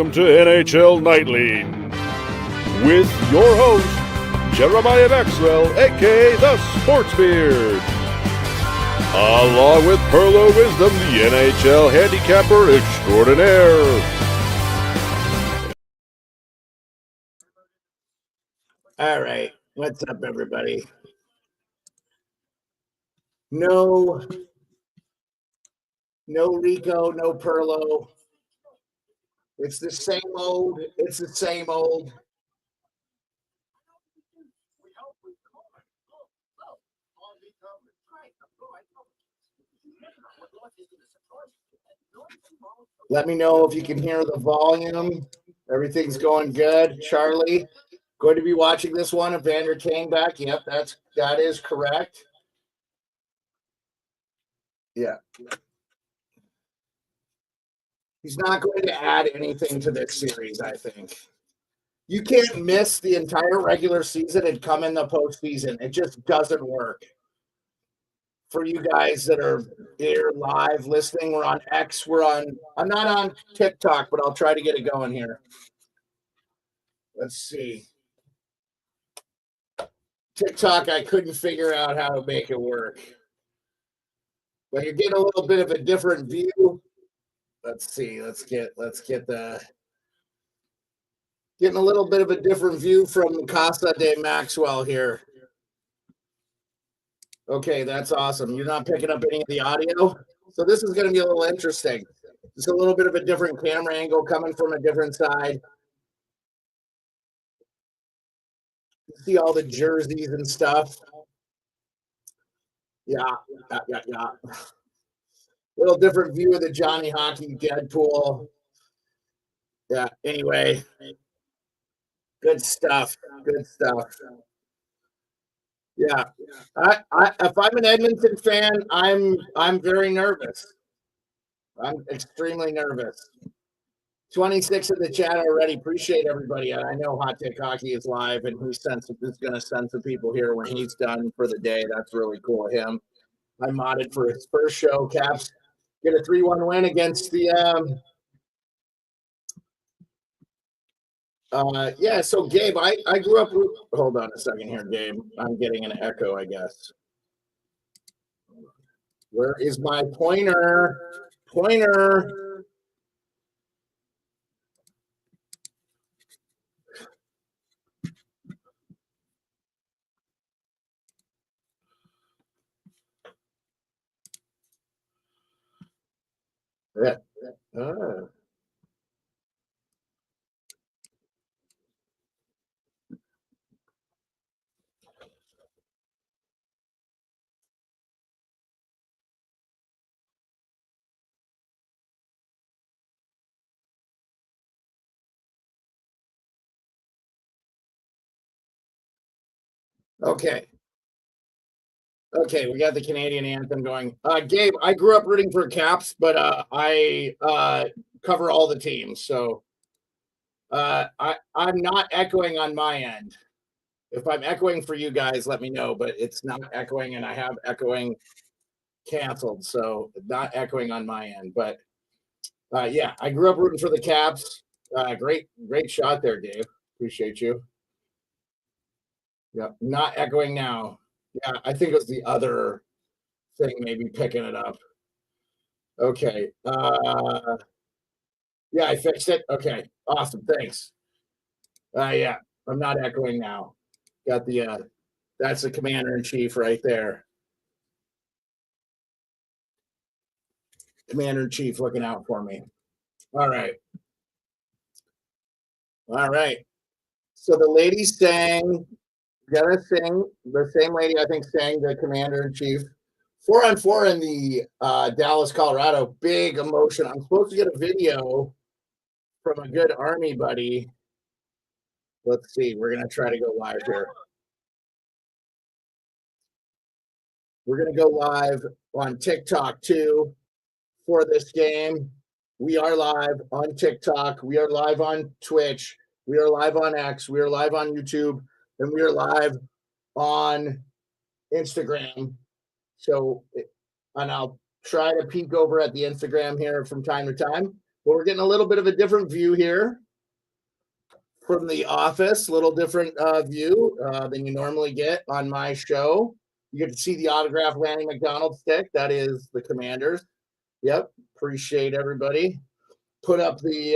welcome to NHL Nightly with your host, Jeremiah Maxwell, aka the Sports Beard, along with Perlo Wisdom, the NHL handicapper extraordinaire. All right, what's up, everybody? No Rico, no Perlo. It's the same old. It's the same old. Let me know if you can hear the volume. Everything's going good. Charlie, going to be watching this one. Evander Kane back. Yep, that is correct. Yeah. He's not going to add anything to this series, I think. You can't miss the entire regular season and come in the postseason. It just doesn't work. For you guys that are here live listening, we're on X. I'm not on TikTok, but I'll try to get it going here. Let's see. TikTok, I couldn't figure out how to make it work. But you're getting a little bit of a different view. Let's see. Let's get getting a little bit of a different view from Casa de Maxwell here. Okay, that's awesome. You're not picking up any of the audio? So this is going to be a little interesting. It's a little bit of a different camera angle coming from a different side. See all the jerseys and stuff. Yeah. Little different view of the Johnny Hockey Deadpool. Yeah, anyway. Good stuff. Yeah. If I'm an Edmonton fan, I'm very nervous. I'm extremely nervous. 26 in the chat already. Appreciate everybody. I know Hot Take Hockey is live, and he's going to send some people here when he's done for the day. That's really cool of him. I modded for his first show. Caps get a 3-1 win against the so Gabe, I grew up. Hold on a second here, Gabe. I'm getting an echo, I guess. Where is my pointer? Yeah. Okay, we got the Canadian anthem going. Gabe, I grew up rooting for Caps, but I cover all the teams, so I'm not echoing on my end. If I'm echoing for you guys, let me know, but it's not echoing, and I have echoing canceled, so not echoing on my end. But yeah, I grew up rooting for the Caps. Great shot there, Dave. Appreciate you. Yeah, not echoing now. Yeah, I think it was the other thing maybe picking it up. Okay. Yeah, I fixed it. Okay, awesome. Thanks. Yeah, I'm not echoing now. Got the that's the commander-in-chief right there. Commander-in-chief looking out for me. All right. So the lady sang, gotta sing, the same lady I think sang the commander-in-chief. 4-on-4 in the Dallas, Colorado. Big emotion. I'm supposed to get a video from a good Army buddy. Let's see. We're going to try to go live here. We're going to go live on TikTok too for this game. We are live on TikTok. We are live on Twitch. We are live on X. We are live on YouTube. And we are live on Instagram. So, and I'll try to peek over at the Instagram here from time to time. we're getting a little bit of a different view here from the office, a little different view than you normally get on my show. You get to see the autographed Lanny McDonald stick. That is the Commanders. Yep. Appreciate everybody. Put up the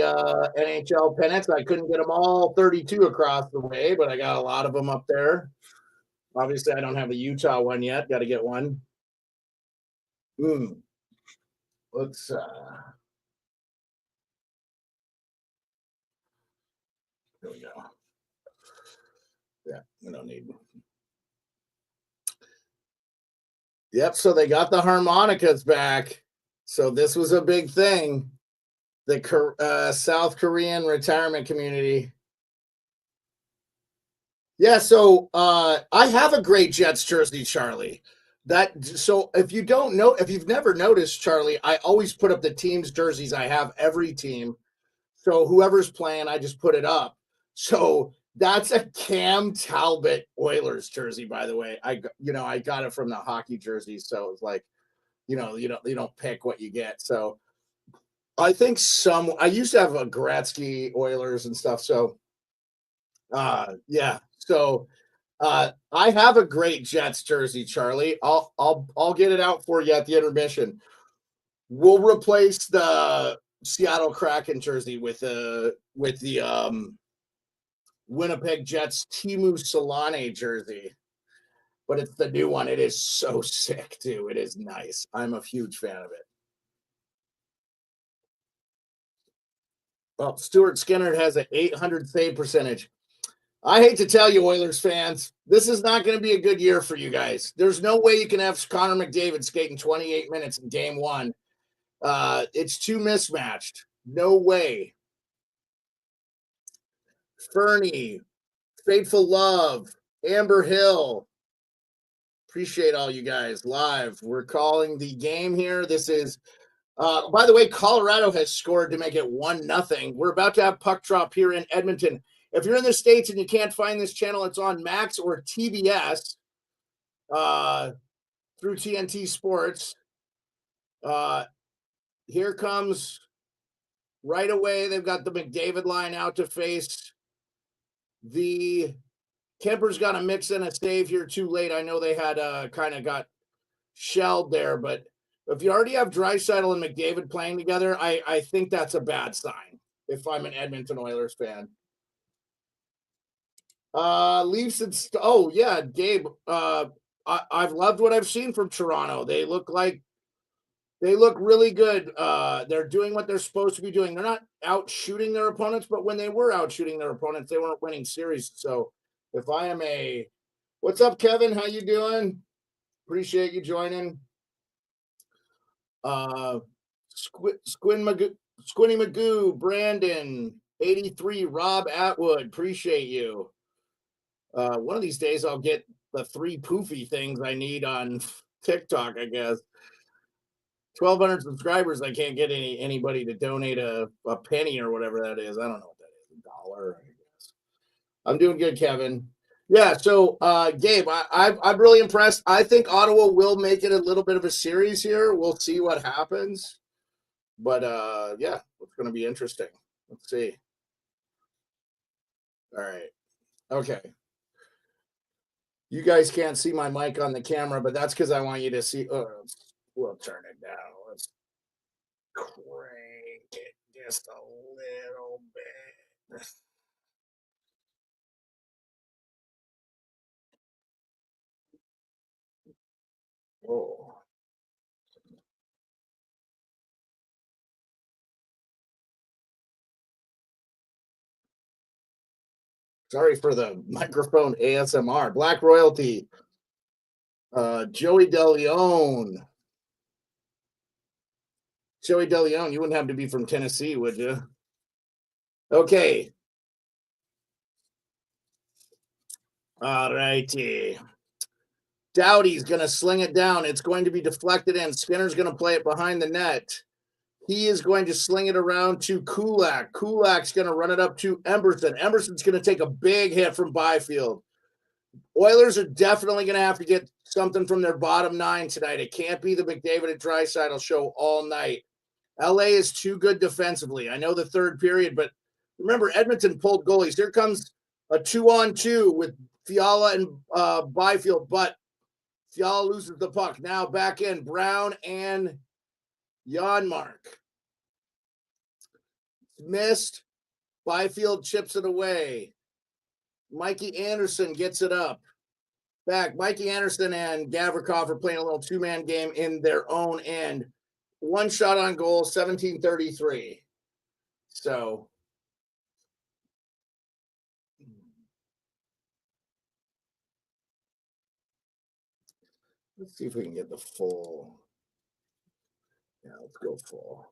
NHL pennants. I couldn't get them all 32 across the way, but I got a lot of them up there. Obviously, I don't have the Utah one yet. Got to get one. Let's here we go. Yeah, we don't need. Yep, so they got the harmonicas back. So this was a big thing. The South Korean retirement community. Yeah, so I have a great Jets jersey, Charlie. So if you don't know, if you've never noticed, Charlie, I always put up the team's jerseys. I have every team. So whoever's playing, I just put it up. So that's a Cam Talbot Oilers jersey, by the way. I got it from the hockey jerseys, so it's like, you don't pick what you get. So I think I used to have a Gretzky Oilers and stuff. So yeah. So I have a great Jets jersey, Charlie. I'll get it out for you at the intermission. We'll replace the Seattle Kraken jersey with the Winnipeg Jets Teemu Selanne jersey, but it's the new one. It is so sick too. It is nice. I'm a huge fan of it. Well, Stuart Skinner has an 800 save percentage. I hate to tell you, Oilers fans, this is not going to be a good year for you guys. There's no way you can have Connor McDavid skating 28 minutes in game one. It's too mismatched. No way. Fernie, Faithful Love, Amber Hill. Appreciate all you guys live. We're calling the game here. This is, by the way, Colorado has scored to make it 1-0. We're about to have puck drop here in Edmonton. If you're in the States and you can't find this channel, it's on Max or TBS through TNT Sports. Here comes right away. They've got the McDavid line out to face the Kemper's got to mix in a save here too late. I know they had kind of got shelled there, but if you already have Draisaitl and McDavid playing together, I think that's a bad sign if I'm an Edmonton Oilers fan. Leafs and oh yeah, Gabe. I've loved what I've seen from Toronto. They look really good. They're doing what they're supposed to be doing. They're not out shooting their opponents, but when they were out shooting their opponents, they weren't winning series. So if I am what's up, Kevin? How you doing? Appreciate you joining. Squinny Magoo, Brandon, 83, Rob Atwood. Appreciate you. One of these days I'll get the 3 poofy things I need on TikTok, I guess. 1,200 subscribers. I can't get anybody to donate a penny or whatever that is. I don't know what that is. $1, I guess. I'm doing good, Kevin. Yeah. So, Gabe, I'm really impressed. I think Ottawa will make it a little bit of a series here. We'll see what happens. But yeah, it's going to be interesting. Let's see. All right. Okay. You guys can't see my mic on the camera, but that's because I want you to see. We'll turn it down. Let's crank it just a little bit. Oh. Sorry for the microphone ASMR. Black Royalty. Joey DeLeon. Joey DeLeon, you wouldn't have to be from Tennessee, would you? Okay. All righty. Doughty's going to sling it down. It's going to be deflected in. Skinner's going to play it behind the net. He is going to sling it around to Kulak. Kulak's going to run it up to Emberson. Emberson's going to take a big hit from Byfield. Oilers are definitely going to have to get something from their bottom 9 tonight. It can't be the McDavid and Draisaitl show all night. LA is too good defensively. I know the third period, but remember, Edmonton pulled goalies. Here comes a 2-on-2 with Fiala and Byfield, but Fiala loses the puck. Now back in Brown and Janmark. Missed. Byfield chips it away. Mikey Anderson gets it up. Back. Mikey Anderson and Gavrikov are playing a little two-man game in their own end. One shot on goal, 17:33. So let's see if we can get the full. Yeah, let's go full.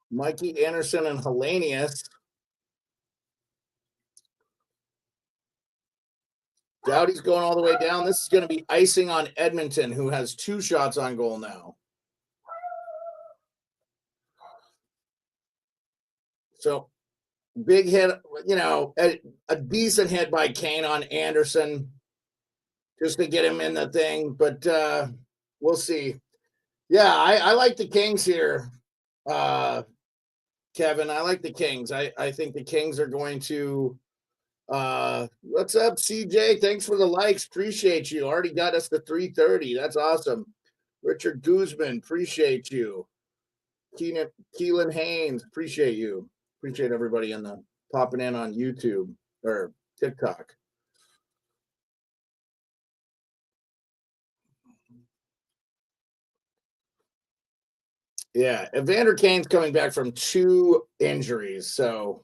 Mikey Anderson and Hellenius. Doughty's going all the way down. This is going to be icing on Edmonton, who has 2 shots on goal now. So big hit, a decent hit by Kane on Anderson just to get him in the thing. But we'll see. Yeah, I like the Kings here, Kevin. I like the Kings. I think the Kings are going to what's up, CJ? Thanks for the likes. Appreciate you. Already got us to 330. That's awesome. Richard Guzman, appreciate you. Keelan Haynes, appreciate you. Appreciate everybody in the popping in on YouTube or TikTok. Yeah, Evander Kane's coming back from 2 injuries, so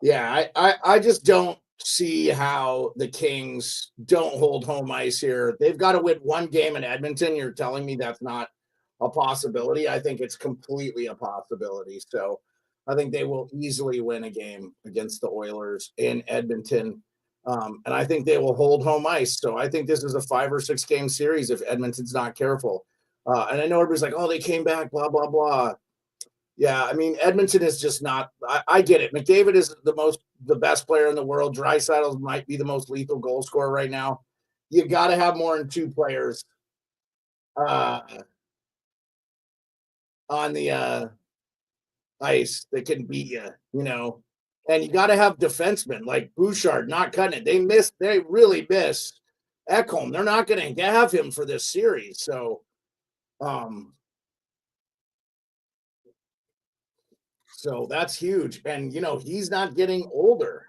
yeah, I just don't see how the Kings don't hold home ice here. They've got to win 1 game in Edmonton. You're telling me that's not a possibility? I think it's completely a possibility. So I think they will easily win a game against the Oilers in Edmonton. And I think they will hold home ice. So I think this is a 5 or 6 game series if Edmonton's not careful. And I know everybody's like, oh, they came back, blah, blah, blah. Yeah, I mean, Edmonton is just not. I get it. McDavid is the best player in the world. Draisaitl might be the most lethal goal scorer right now. You got to have more than 2 players on the ice that can beat you, And you got to have defensemen like Bouchard not cutting it. They really miss Ekholm. They're not going to have him for this series. So that's huge. And, he's not getting older.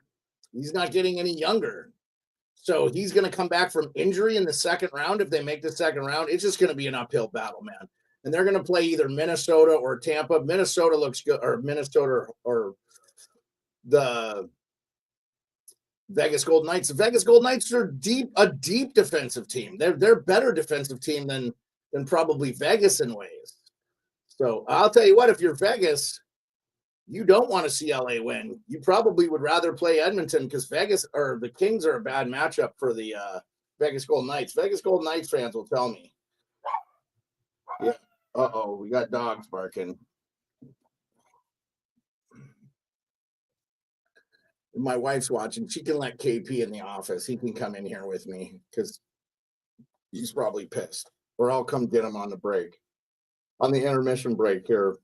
He's not getting any younger. So he's going to come back from injury in the second round. If they make the second round, it's just going to be an uphill battle, man. And they're going to play either Minnesota or Tampa. Minnesota looks good, or Minnesota or the Vegas Golden Knights. The Vegas Golden Knights are a deep defensive team. They're better defensive team than probably Vegas in ways. So I'll tell you what, if you're Vegas, you don't want to see LA win. You probably would rather play Edmonton because Vegas or the Kings are a bad matchup for the Vegas Golden Knights. Vegas Golden Knights fans will tell me. Yeah. Uh-oh, we got dogs barking. My wife's watching. She can let KP in the office. He can come in here with me because he's probably pissed. Or I'll come get him on the break. On the intermission break here.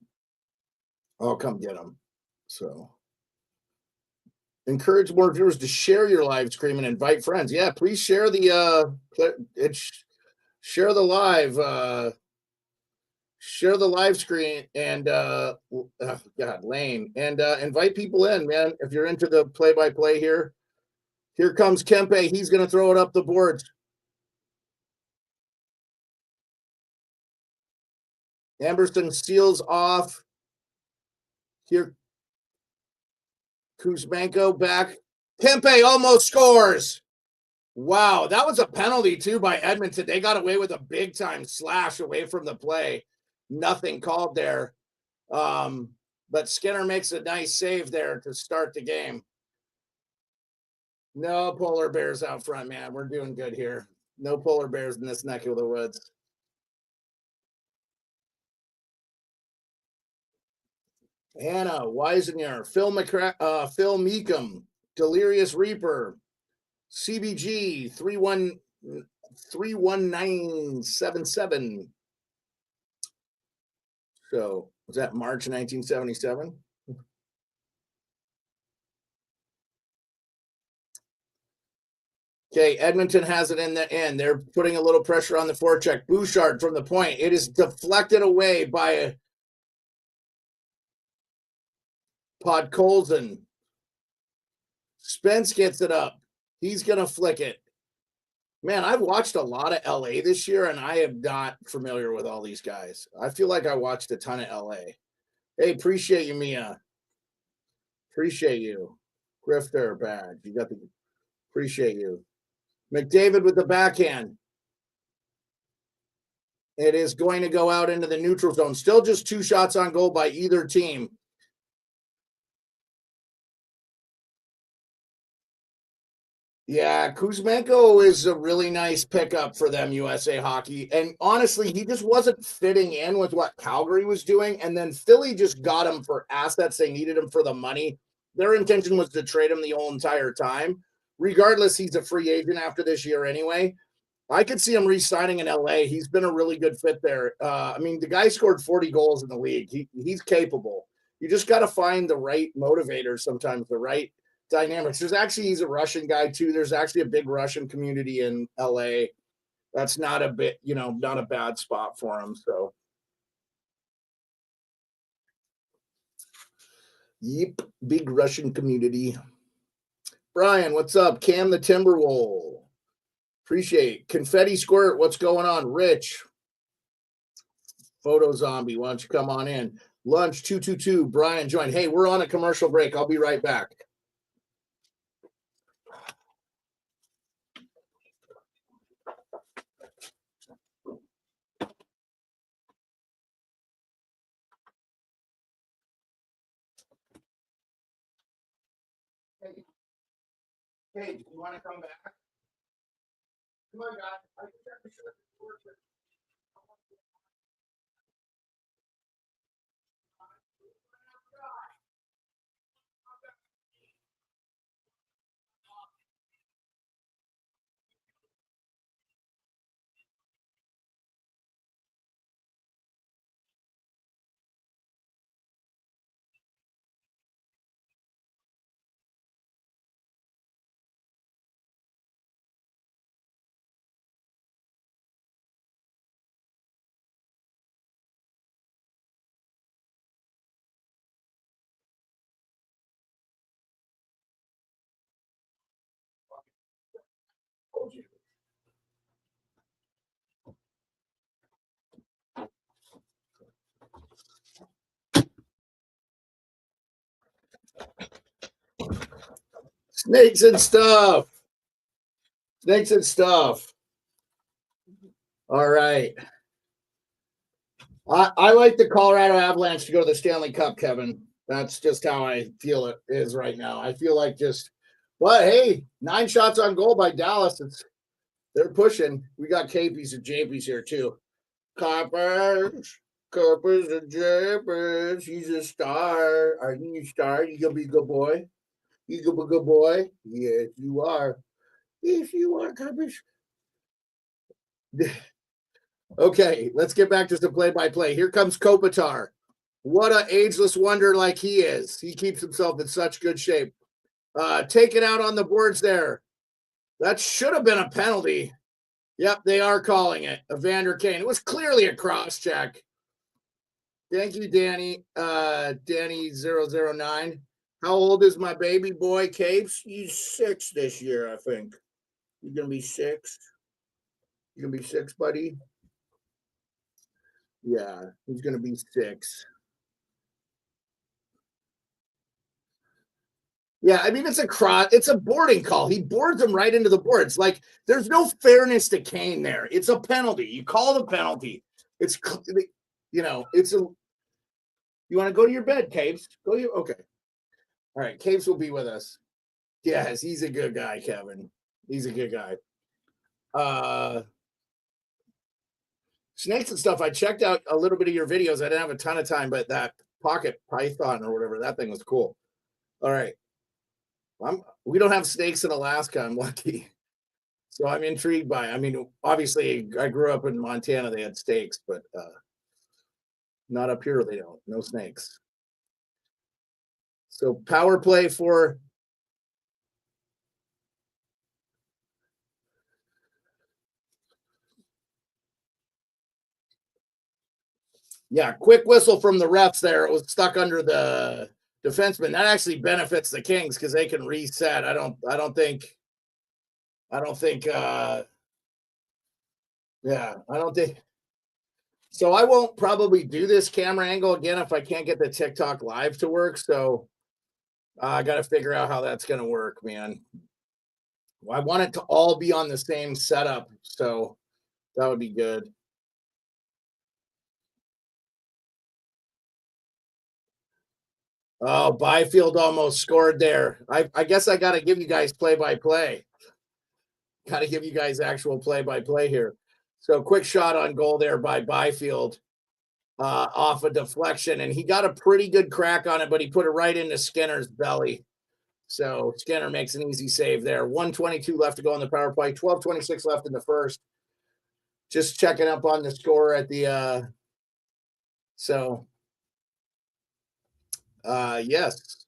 I'll come get him. So encourage more viewers to share your live stream and invite friends. Yeah, please share the share the live share the live screen and Lane and invite people in, man. If you're into the play-by-play here comes Kempe. He's going to throw it up the boards. Amberson seals off. Here, Kuzmenko back. Kempe almost scores. Wow, that was a penalty too by Edmonton. They got away with a big time slash away from the play. Nothing called there. But Skinner makes a nice save there to start the game. No polar bears out front, man. We're doing good here. No polar bears in this neck of the woods. Hannah Weisener, Phil Meekum, Delirious Reaper, CBG 31977. So was that March 1977? Okay, Edmonton has it in the end. They're putting a little pressure on the forecheck. Bouchard from the point. It is deflected away by Podkolzin. Spence gets it up. He's going to flick it. Man, I've watched a lot of LA this year, and I am not familiar with all these guys. I feel like I watched a ton of LA. Hey, appreciate you, Mia. Appreciate you. Grifter badge. You got the appreciate you. McDavid with the backhand. It is going to go out into the neutral zone. Still just 2 shots on goal by either team. Yeah, Kuzmenko is a really nice pickup for them, USA Hockey. And honestly, he just wasn't fitting in with what Calgary was doing. And then Philly just got him for assets. They needed him for the money. Their intention was to trade him the whole entire time. Regardless, he's a free agent after this year anyway. I could see him re-signing in LA. He's been a really good fit there. I mean, the guy scored 40 goals in the league. He's capable. You just got to find the right motivators sometimes, the right dynamics. He's a Russian guy too. There's actually a big Russian community in LA. That's not a bit, not a bad spot for him. So, yep, big Russian community. Brian, what's up? Cam the Timberwolf. Appreciate Confetti Squirt. What's going on? Rich. Photo Zombie. Why don't you come on in? Lunch 222. Brian joined. Hey, we're on a commercial break. I'll be right back. Hey, do you want to come back? Come on, guys. I just have to show you. Snakes and stuff. Snakes and stuff. All right. I like the Colorado Avalanche to go to the Stanley Cup, Kevin. That's just how I feel it is right now. I feel like hey, 9 shots on goal by Dallas. They're pushing. We got Capies and JPs here too. Coppers and JPs. He's a star. Are you a star? You gonna be a good boy? You gonna be a good boy? Yes, you are. Yes, you are, Coppers. Okay, let's get back to some play-by-play. Here comes Kopitar. What an ageless wonder like he is. He keeps himself in such good shape. Take it out on the boards there. That should have been a penalty. Yep, they are calling it. Evander Kane. It was clearly a cross check. Thank you, Danny. Danny009. How old is my baby boy, Capes? He's 6 this year, I think. He's going to be 6. You going to be 6, buddy? Yeah, he's going to be 6. Yeah, I mean, it's a boarding call. He boards him right into the boards. Like, there's no fairness to Kane there. It's a penalty. You call the penalty. It's you want to go to your bed, Capes? Okay. All right, Capes will be with us. Yes, he's a good guy, Kevin. He's a good guy. Snakes and stuff. I checked out a little bit of your videos. I didn't have a ton of time, but that pocket python or whatever, that thing was cool. All right. We don't have snakes in Alaska. I'm lucky. So I'm intrigued by it. I mean, obviously, I grew up in Montana. They had snakes, but not up here. They don't. No snakes. So power play for. Yeah, quick whistle from the refs there. It was stuck under the defenseman. That actually benefits the Kings because they can reset. I don't think so. I won't probably do this camera angle again if I can't get the TikTok live to work. So I got to figure out how that's going to work, man. I want it to all be on the same setup. So that would be good. Oh, Byfield almost scored there. I guess I got to give you guys play-by-play. Got to give you guys actual play-by-play here. So quick shot on goal there by Byfield off a deflection. And he got a pretty good crack on it, but he put it right into Skinner's belly. So Skinner makes an easy save there. 1:22 left to go on the power play. 12:26 left in the first. Just checking up on the score at the yes.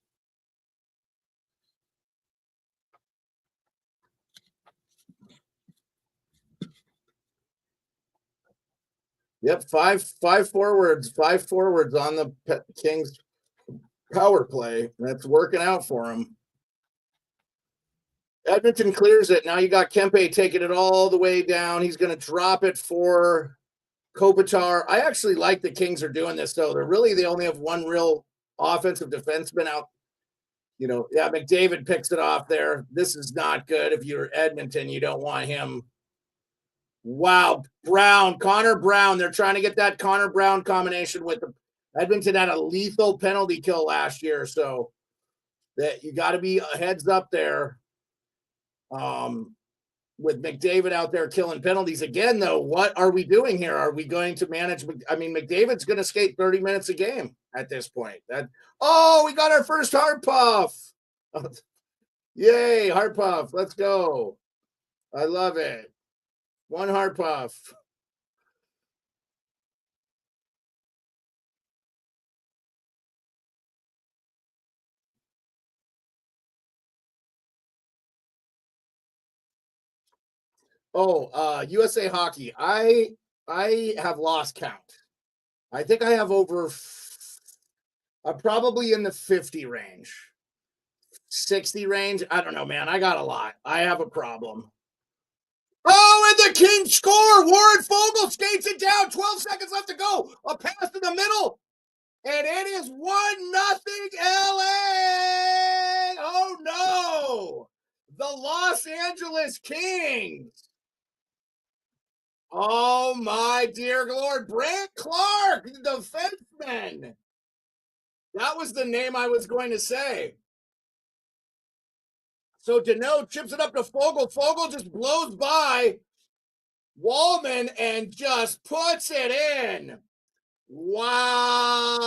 Yep, five forwards on the Kings power play. That's working out for them. Edmonton clears it. Now you got Kempe taking it all the way down. He's going to drop it for Kopitar. I actually like the Kings are doing this, though. They only have one real offensive defenseman out. Yeah, McDavid picks it off there. This is not good. If you're Edmonton, you don't want him. Wow, Connor Brown. They're trying to get that Connor Brown combination with the Edmonton had a lethal penalty kill last year, so that you got to be a heads up there. With McDavid out there killing penalties again, though, what are we doing here? Are we going to manage? I mean, McDavid's going to skate 30 minutes a game at this point. We got our first heart puff. Yay, heart puff. Let's go. I love it. One heart puff. USA Hockey. I have lost count. I think I have over. I'm probably in the 50 range, 60 range. I don't know, man. I got a lot. I have a problem. Oh, and the Kings score. Warren Fogle skates it down. 12 seconds left to go. A pass in the middle. And it is 1-0 LA. Oh, no. The Los Angeles Kings. Oh, my dear Lord. Brant Clark, the defenseman. That was the name I was going to say. So Deneau chips it up to Fogle. Fogle just blows by Wallman and just puts it in. Wow.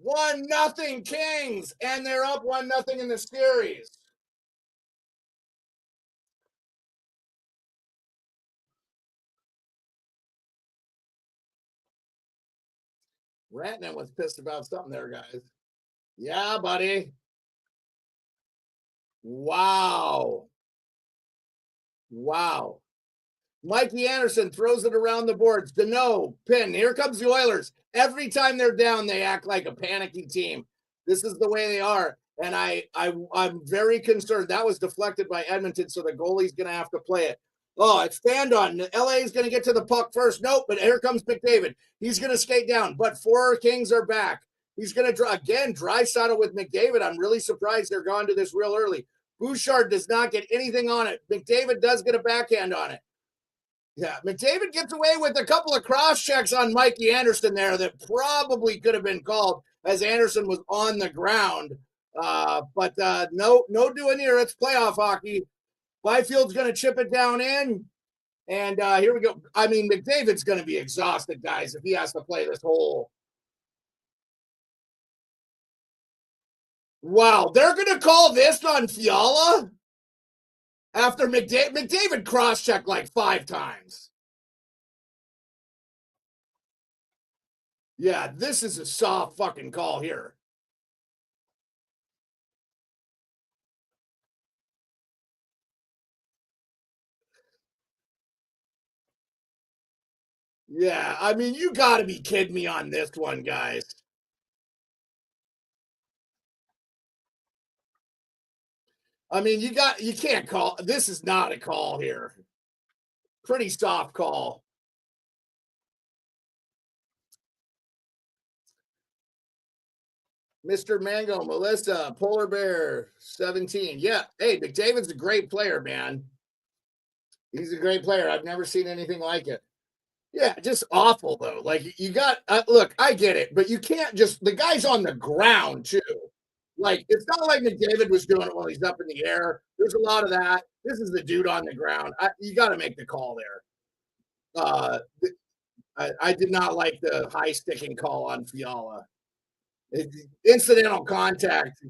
1-0 Kings, and they're up 1-0 in the series. Ratnan was pissed about something there, guys. Yeah, buddy. Wow. Mikey Anderson throws it around the boards. Deneau, pin. Here comes the Oilers. Every time they're down, they act like a panicky team. This is the way they are. And I'm very concerned. That was deflected by Edmonton, so the goalie's going to have to play it. Oh, it's stand on. LA is going to get to the puck first. Nope, but here comes McDavid. He's going to skate down, but 4 Kings are back. He's going to again dry saddle with McDavid. I'm really surprised they're gone to this real early. Bouchard does not get anything on it. McDavid does get a backhand on it. Yeah, McDavid gets away with a couple of cross checks on Mikey Anderson there that probably could have been called as Anderson was on the ground. But no doing here. It's playoff hockey. Byfield's going to chip it down in. And here we go. I mean, McDavid's going to be exhausted, guys, if he has to play this whole. Wow, they're going to call this on Fiala after McDavid cross-checked like 5 times. Yeah, this is a soft fucking call here. Yeah, I mean, you got to be kidding me on this one, guys. I mean, you can't call. This is not a call here. Pretty soft call. Mr. Mango, Melissa, Polar Bear, 17. Yeah, hey, McDavid's a great player, man. He's a great player. I've never seen anything like it. Yeah, just awful though. Like you got look, I get it, but you can't just the guy's on the ground too. Like it's not like McDavid was doing it while he's up in the air. There's a lot of that. This is the dude on the ground. You got to make the call there. I did not like the high sticking call on Fiala. Incidental contact,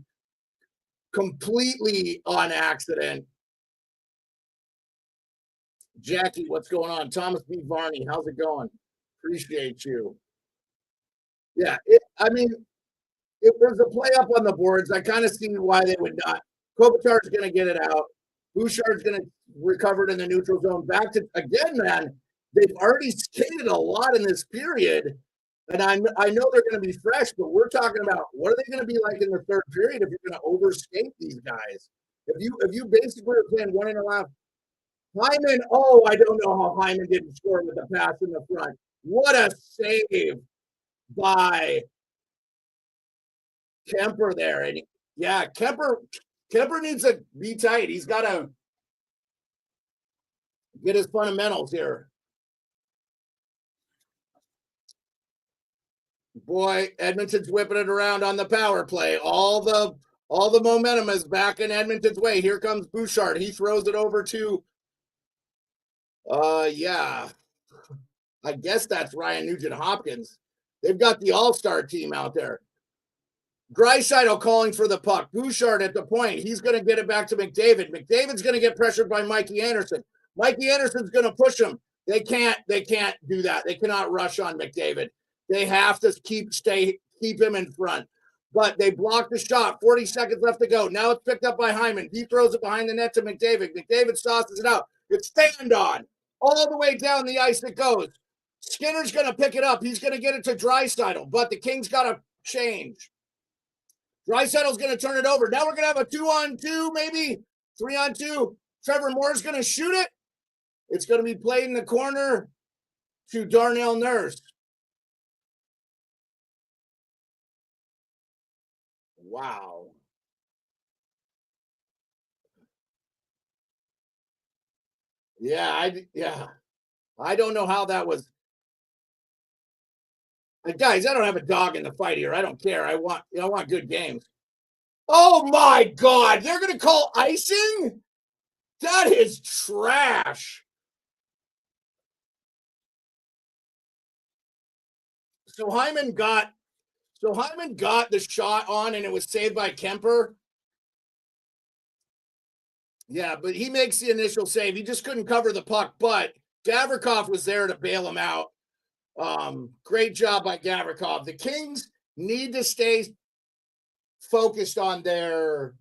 completely on accident. Jackie, what's going on? Thomas B. Varney, how's it going? Appreciate you. Yeah, I mean, if there's a play up on the boards, I kind of see why they would not. Kopitar's going to get it out. Bouchard's going to recover it in the neutral zone. Back to again, man. They've already skated a lot in this period, and I know they're going to be fresh, but we're talking about what are they going to be like in the third period if you're going to overskate these guys? If you basically are playing 1.5. Hyman, oh, I don't know how Hyman didn't score with the pass in the front. What a save by Kemper there. And yeah, Kemper needs to be tight. He's got to get his fundamentals here. Boy, Edmonton's whipping it around on the power play. All the momentum is back in Edmonton's way. Here comes Bouchard. He throws it over to yeah. I guess that's Ryan Nugent-Hopkins. They've got the all-star team out there. Draisaitl calling for the puck. Bouchard at the point. He's going to get it back to McDavid. McDavid's going to get pressured by Mikey Anderson. Mikey Anderson's going to push him. They can't do that. They cannot rush on McDavid. They have to keep him in front. But they blocked the shot. 40 seconds left to go. Now it's picked up by Hyman. He throws it behind the net to McDavid. McDavid sauces it out. It's stand on. All the way down the ice it goes. Skinner's going to pick it up. He's going to get it to Draisaitl, but the Kings got to change. Draisaitl's going to turn it over. Now we're going to have a 2-on-2, maybe 3-on-2. Trevor Moore's going to shoot it. It's going to be played in the corner to Darnell Nurse. Wow. Yeah, I don't know how that was. Guys, I don't have a dog in the fight here. I don't care. I want good games. Oh my God, they're going to call icing? That is trash. So Hyman got the shot on and it was saved by Kemper. Yeah, but he makes the initial save. He just couldn't cover the puck, but Gavrikov was there to bail him out. Great job by Gavrikov. The Kings need to stay focused on their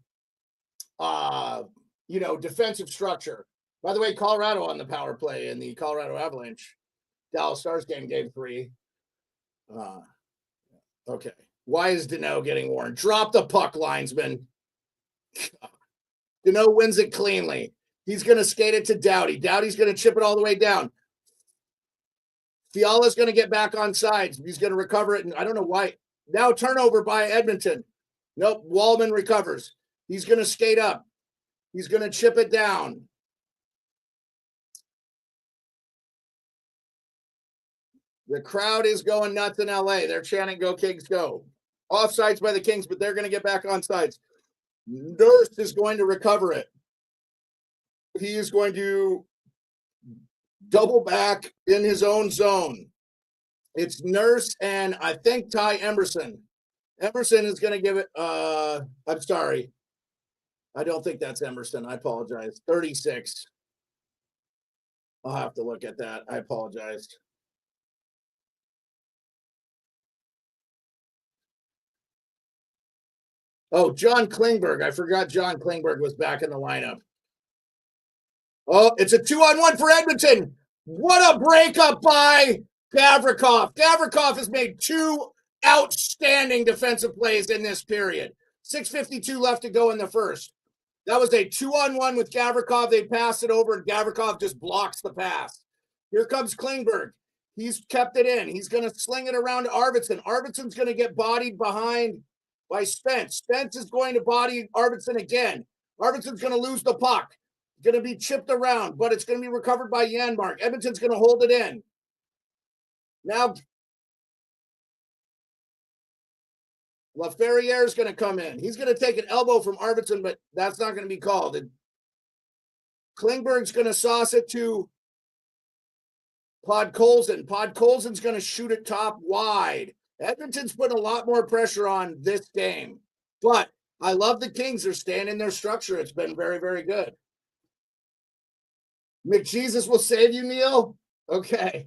defensive structure. By the way, Colorado on the power play in the Colorado Avalanche Dallas Stars game 3. Okay. Why is Deneau getting worn? Drop the puck, linesman. Deneau wins it cleanly. He's going to skate it to Doughty. Doughty's going to chip it all the way down. Fiala's going to get back on sides. He's going to recover it. And I don't know why. Now turnover by Edmonton. Nope. Wallman recovers. He's going to skate up. He's going to chip it down. The crowd is going nuts in LA. They're chanting, "Go Kings, go." Offsides by the Kings, but they're going to get back on sides. Nurse is going to recover it. He is going to double back in his own zone. It's Nurse and I think Ty Emberson. Emerson is going to give it, I'm sorry. I don't think that's Emerson. I apologize. 36. I'll have to look at that. I apologize. Oh, John Klingberg. I forgot John Klingberg was back in the lineup. Oh, it's a 2-on-1 for Edmonton. What a breakup by Gavrikov. Gavrikov has made 2 outstanding defensive plays in this period. 6:52 left to go in the first. That was a 2-on-1 with Gavrikov. They pass it over, and Gavrikov just blocks the pass. Here comes Klingberg. He's kept it in. He's going to sling it around to Arvidsson. Arvidsson's going to get bodied behind by Spence. Spence is going to body Arvidsson again. Arvidsson's going to lose the puck. Going to be chipped around, but it's going to be recovered by Janmark. Edmonton's going to hold it in. Now, LaFerriere is going to come in. He's going to take an elbow from Arvidsson, but that's not going to be called. And Klingberg's going to sauce it to Podkolzin. Podkolzin's going to shoot it top wide. Edmonton's putting a lot more pressure on this game. But I love the Kings. They're staying in their structure. It's been very, very good. McJesus will save you, Neil? Okay.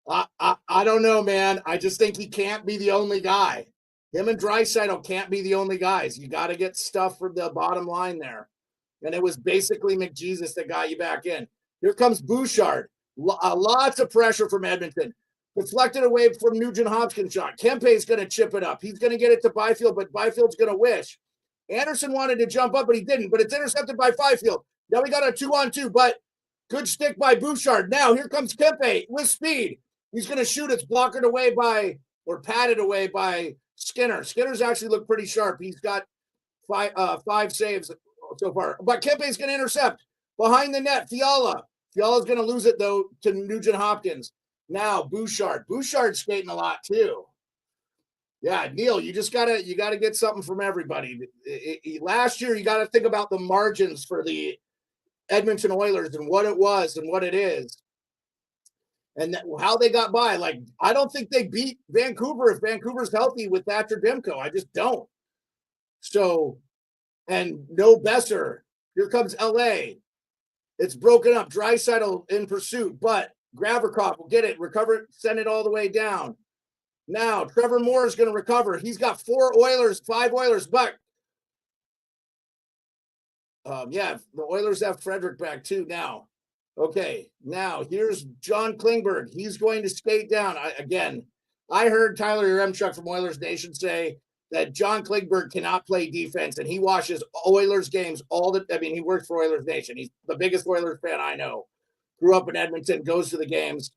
I don't know, man. I just think he can't be the only guy. Him and Draisaitl can't be the only guys. You got to get stuff for the bottom line there. And it was basically McJesus that got you back in. Here comes Bouchard. Lots of pressure from Edmonton. Deflected away from Nugent-Hopkins shot. Kempe's going to chip it up. He's going to get it to Byfield, but Byfield's going to wish. Anderson wanted to jump up, but he didn't. But it's intercepted by Byfield. Now we got a 2-on-2, but good stick by Bouchard. Now here comes Kempe with speed. He's going to shoot. It's blocked away by, or patted away by Skinner. Skinner's actually looked pretty sharp. He's got five saves so far. But Kempe's going to intercept. Behind the net, Fiala. Fiala's going to lose it, though, to Nugent-Hopkins. Now Bouchard. Bouchard's skating a lot, too. Yeah, Neil, you got to get something from everybody. Last year, you got to think about the margins for the Edmonton Oilers and what it was and what it is and how they got by. Like, I don't think they beat Vancouver if Vancouver's healthy with Thatcher Demko. I just don't. So, and no Besser. Here comes LA. It's broken up. Draisaitl in pursuit, but Gavrikov will get it, recover it, send it all the way down. Now, Trevor Moore is going to recover. He's got 5 Oilers, but the Oilers have Frederick back too now. Okay, now here's John Klingberg. He's going to skate down. I heard Tyler Yaremchuk from Oilers Nation say that John Klingberg cannot play defense, and he watches Oilers games he works for Oilers Nation. He's the biggest Oilers fan I know. Grew up in Edmonton, goes to the games.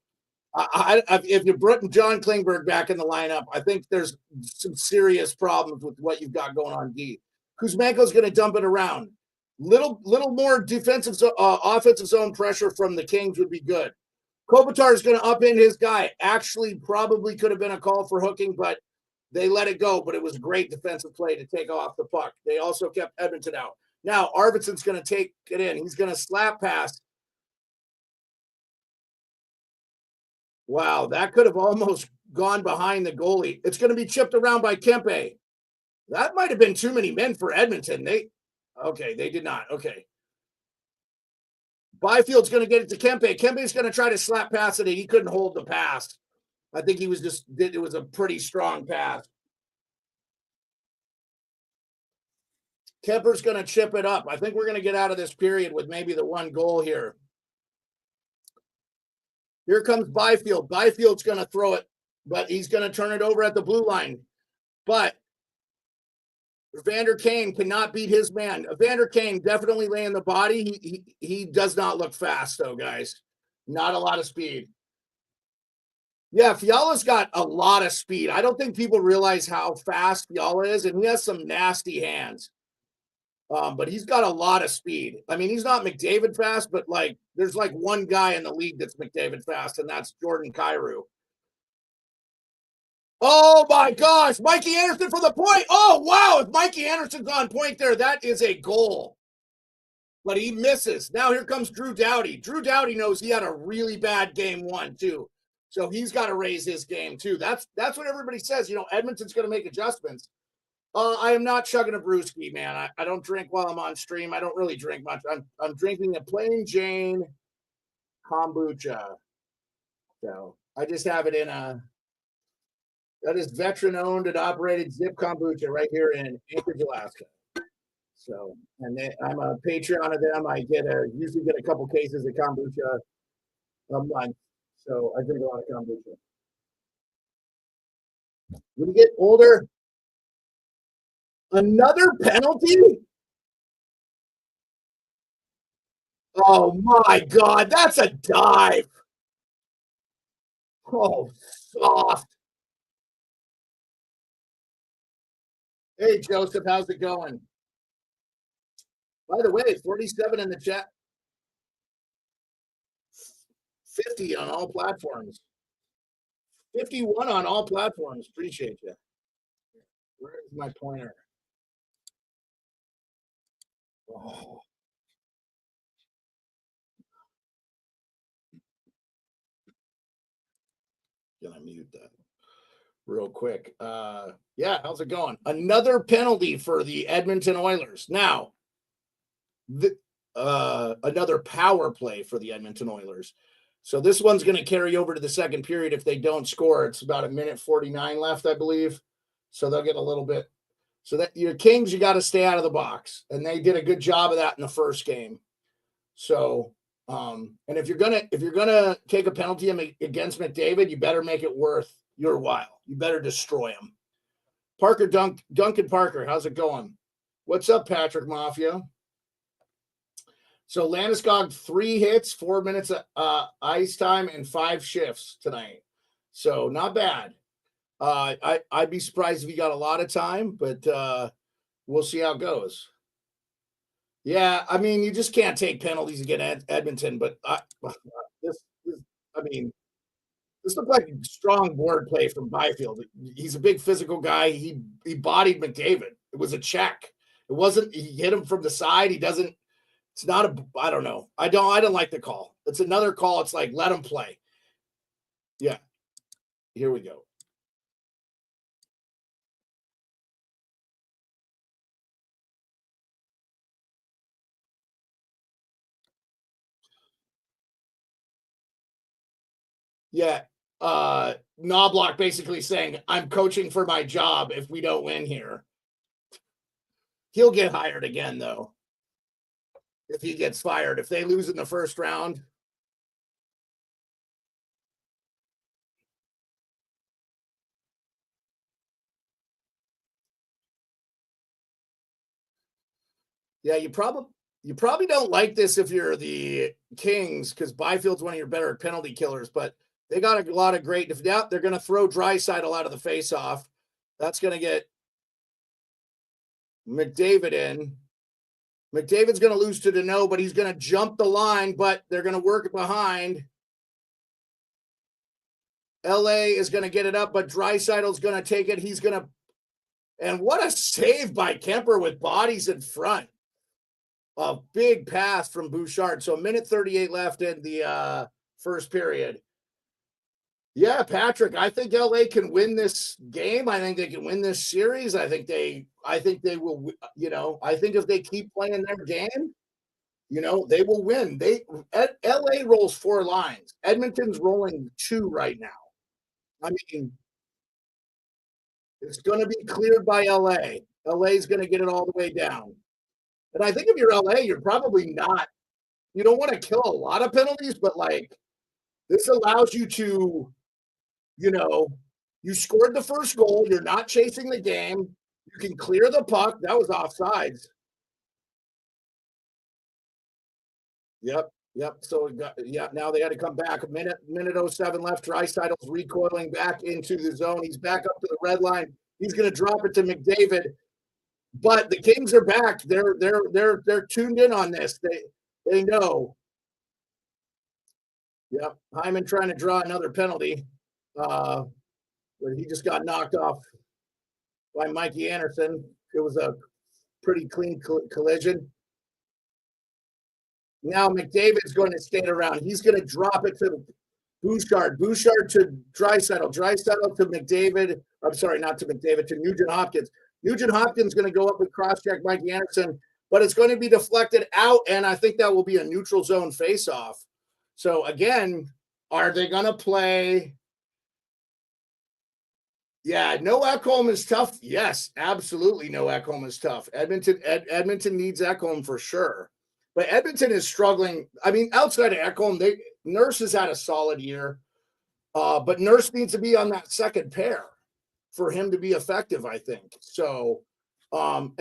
If you brought John Klingberg back in the lineup, I think there's some serious problems with what you've got going on D. Kuzmenko's going to dump it around. Little more defensive, offensive zone pressure from the Kings would be good. Kopitar is going to up in his guy. Actually, probably could have been a call for hooking, but they let it go. But it was a great defensive play to take off the puck. They also kept Edmonton out. Now, Arvidsson's going to take it in. He's going to slap pass. Wow, that could have almost gone behind the goalie. It's going to be chipped around by Kempe. That might have been too many men for Edmonton. They did not. Okay. Byfield's going to get it to Kempe. Kempe's going to try to slap pass it. He couldn't hold the pass. I think it was a pretty strong pass. Kemper's going to chip it up. I think we're going to get out of this period with maybe the 1 goal here. Here comes Byfield. Byfield's going to throw it, but he's going to turn it over at the blue line. But Vander Kane cannot beat his man. Vander Kane definitely laying the body. He does not look fast, though, guys. Not a lot of speed. Yeah, Fiala's got a lot of speed. I don't think people realize how fast Fiala is, and he has some nasty hands. But he's got a lot of speed. I mean, he's not McDavid fast, but there's one guy in the league that's McDavid fast, and that's Jordan Kyrou. Oh my gosh, Mikey Anderson for the point. Oh wow, if Mikey Anderson's on point there, that is a goal. But he misses. Now here comes Drew Doughty. Drew Doughty knows he had a really bad game 1 too. So he's got to raise his game too. That's what everybody says. Edmonton's going to make adjustments. I am not chugging a brewski, man. I don't drink while I'm on stream. I don't really drink much. I'm drinking a plain Jane kombucha. So I just have it in that is veteran owned and operated Zip Kombucha right here in Anchorage, Alaska. So, and I'm a Patreon of them. I usually get a couple cases of kombucha a month. So I drink a lot of kombucha. When you get older, another penalty? Oh my God, that's a dive. Oh, soft. Hey, Joseph, how's it going? By the way, 47 in the chat. 50 on all platforms. 51 on all platforms. Appreciate you. Where is my pointer? Oh. Gonna mute that real quick. Yeah, how's it going? Another penalty for the Edmonton Oilers. Now, another power play for the Edmonton Oilers. So this one's going to carry over to the second period if they don't score. It's about 1:49 left, I believe. So they'll get a little bit. So that your Kings, you got to stay out of the box, and they did a good job of that in the first game. So, and if you're gonna take a penalty against McDavid, you better make it worth your while. You better destroy him. Parker Duncan Parker, how's it going? What's up, Patrick Mafia? So Landeskog 3 hits, 4 minutes of ice time, and 5 shifts tonight. So not bad. I'd be surprised if he got a lot of time, but we'll see how it goes. Yeah, I mean, you just can't take penalties against Edmonton, but this looked like a strong board play from Byfield. He's a big physical guy. He bodied McDavid. It was a check. It wasn't. He hit him from the side. He doesn't. It's not a. I don't know. I don't like the call. It's another call. It's like let him play. Yeah. Here we go. Yeah. Knobloch basically saying, I'm coaching for my job if we don't win here. He'll get hired again, though, if he gets fired. If they lose in the first round. Yeah, you probably don't like this if you're the Kings, because Byfield's one of your better penalty killers, but they got a lot of great. If they're going to throw Draisaitl out of the faceoff, that's going to get McDavid in. McDavid's going to lose to Deneau, but he's going to jump the line, but they're going to work behind. LA is going to get it up, but Draisaitl's going to take it. He's going to, and what a save by Kemper with bodies in front. A big pass from Bouchard. So 1:38 left in the first period. Yeah, Patrick, I think LA can win this game. I think they can win this series. I think they will, I think if they keep playing their game, they will win. LA rolls 4 lines. Edmonton's rolling 2 right now. I mean, it's going to be cleared by LA. LA's going to get it all the way down. And I think if you're LA, you're probably not, you don't want to kill a lot of penalties, but this allows you to, you scored the first goal. You're not chasing the game. You can clear the puck. That was offsides. Yep. So now they had to come back. minute 07 left. Draisaitl's recoiling back into the zone. He's back up to the red line. He's going to drop it to McDavid. But the Kings are back. They're tuned in on this. They know. Yep. Hyman trying to draw another penalty. But he just got knocked off by Mikey Anderson. It was a pretty clean collision. Now McDavid's going to skate around. He's going to drop it to Bouchard to Draisaitl to McDavid. I'm sorry, not to McDavid, to Nugent Hopkins. Nugent Hopkins going to go up and cross-check Mike Anderson, but it's going to be deflected out, and I think that will be a neutral zone face-off. So, again, are they going to play? Yeah, no Ekholm is tough. Yes, absolutely no Ekholm is tough. Edmonton needs Ekholm for sure. But Edmonton is struggling. I mean, outside of Ekholm, Nurse has had a solid year. But Nurse needs to be on that second pair for him to be effective, I think. So, and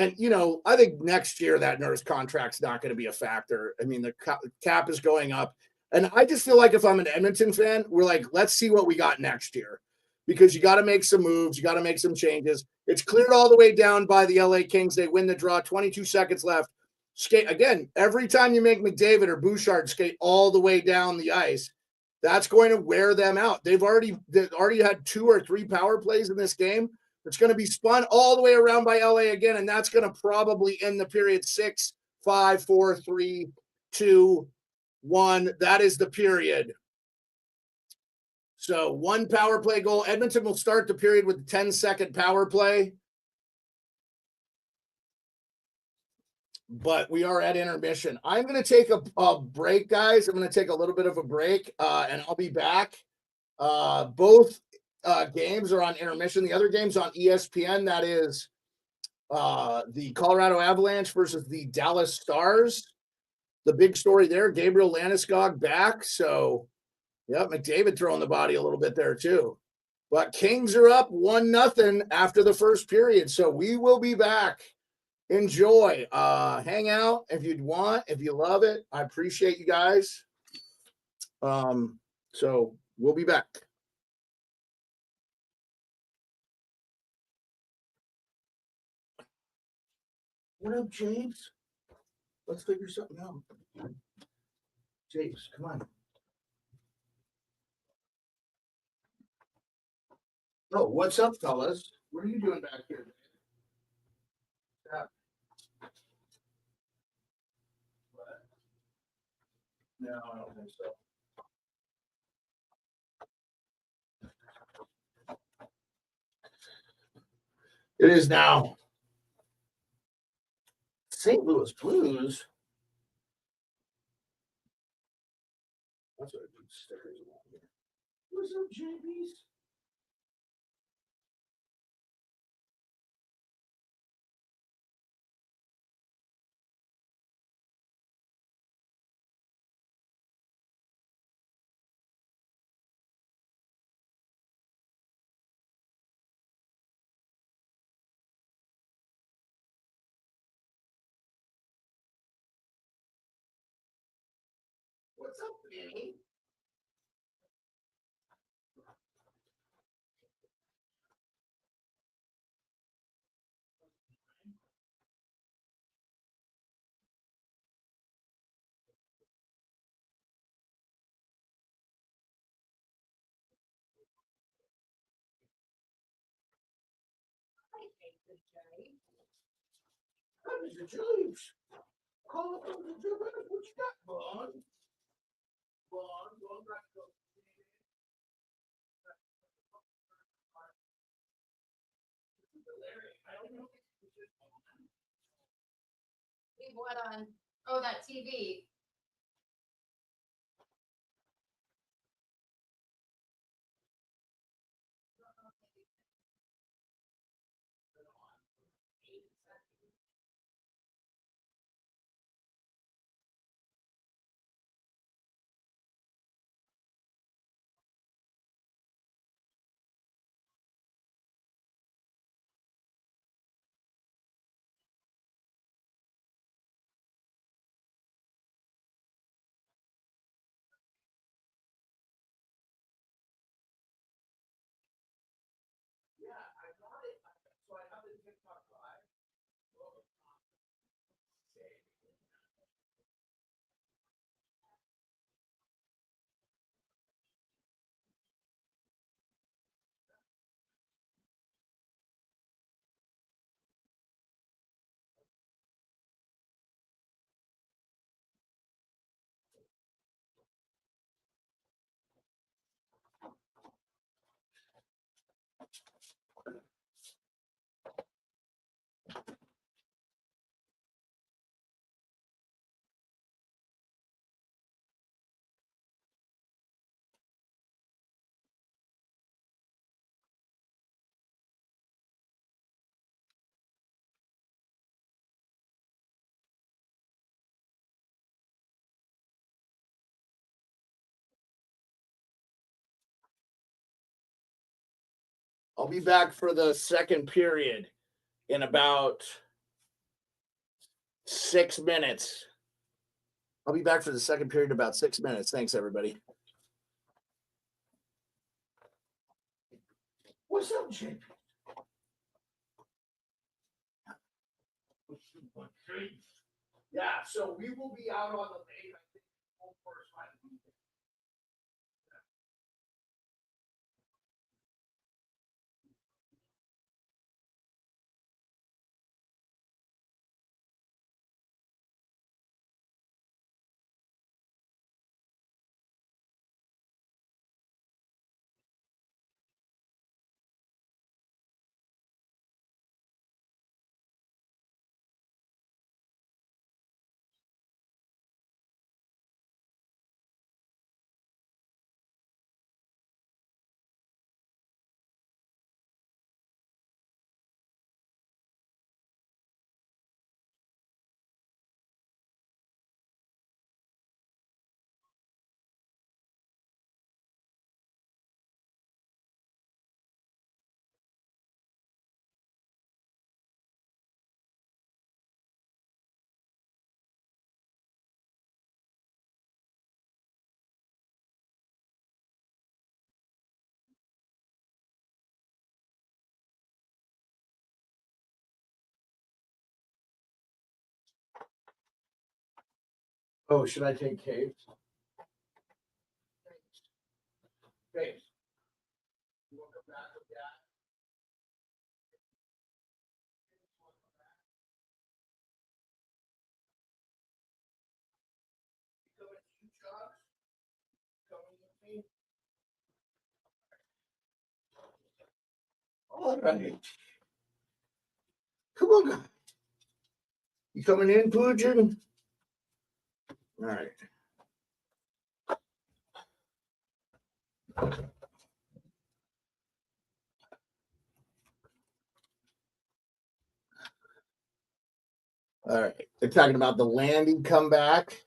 I think next year that Nurse contract's not going to be a factor. I mean, the cap is going up. And I just feel like if I'm an Edmonton fan, we're like, let's see what we got next year. Because you got to make some moves. You got to make some changes. It's cleared all the way down by the LA Kings. They win the draw, 22 seconds left. Skate again. Every time you make McDavid or Bouchard skate all the way down the ice, that's going to wear them out. They've already had 2 or 3 power plays in this game. It's going to be spun all the way around by LA again, and that's going to probably end the period 6, 5, 4, 3, 2, 1. That is the period. So 1 power play goal. Edmonton will start the period with a 10-second power play. But we are at intermission. I'm going to take a break, guys. I'm going to take a little bit of a break, and I'll be back. Both games are on intermission. The other game's on ESPN. That is the Colorado Avalanche versus the Dallas Stars. The big story there, Gabriel Landeskog back. So, yeah, McDavid throwing the body a little bit there too. But Kings are up 1-0 after the first period. So we will be back. Enjoy. Hang out if you'd want, if you love it. I appreciate you guys. So we'll be back. What up, James? Let's figure something out. James, come on. Oh, what's up, fellas? What are you doing back here? Yeah. No, I don't think so. It is now. St. Louis Blues. That's what I do. Stickers along here. What's up, JBs? What's up, Danny? Hi, Mr. James. Call up Mr. James. What you got, Bond? Bond back up. What on? Oh, that TV. I'll be back for the second period in about 6 minutes. I'll be back for the second period in about 6 minutes. Thanks, everybody. What's up, JP? Yeah, so we will be out on the lake, I think, full first by the weekend. Oh, should I take Caves? Caves. You want to come back with that? You coming to Chuck? Coming with me? All right. Come on, guys. You coming in, Poojan? All right. All right. They're talking about the Landy comeback.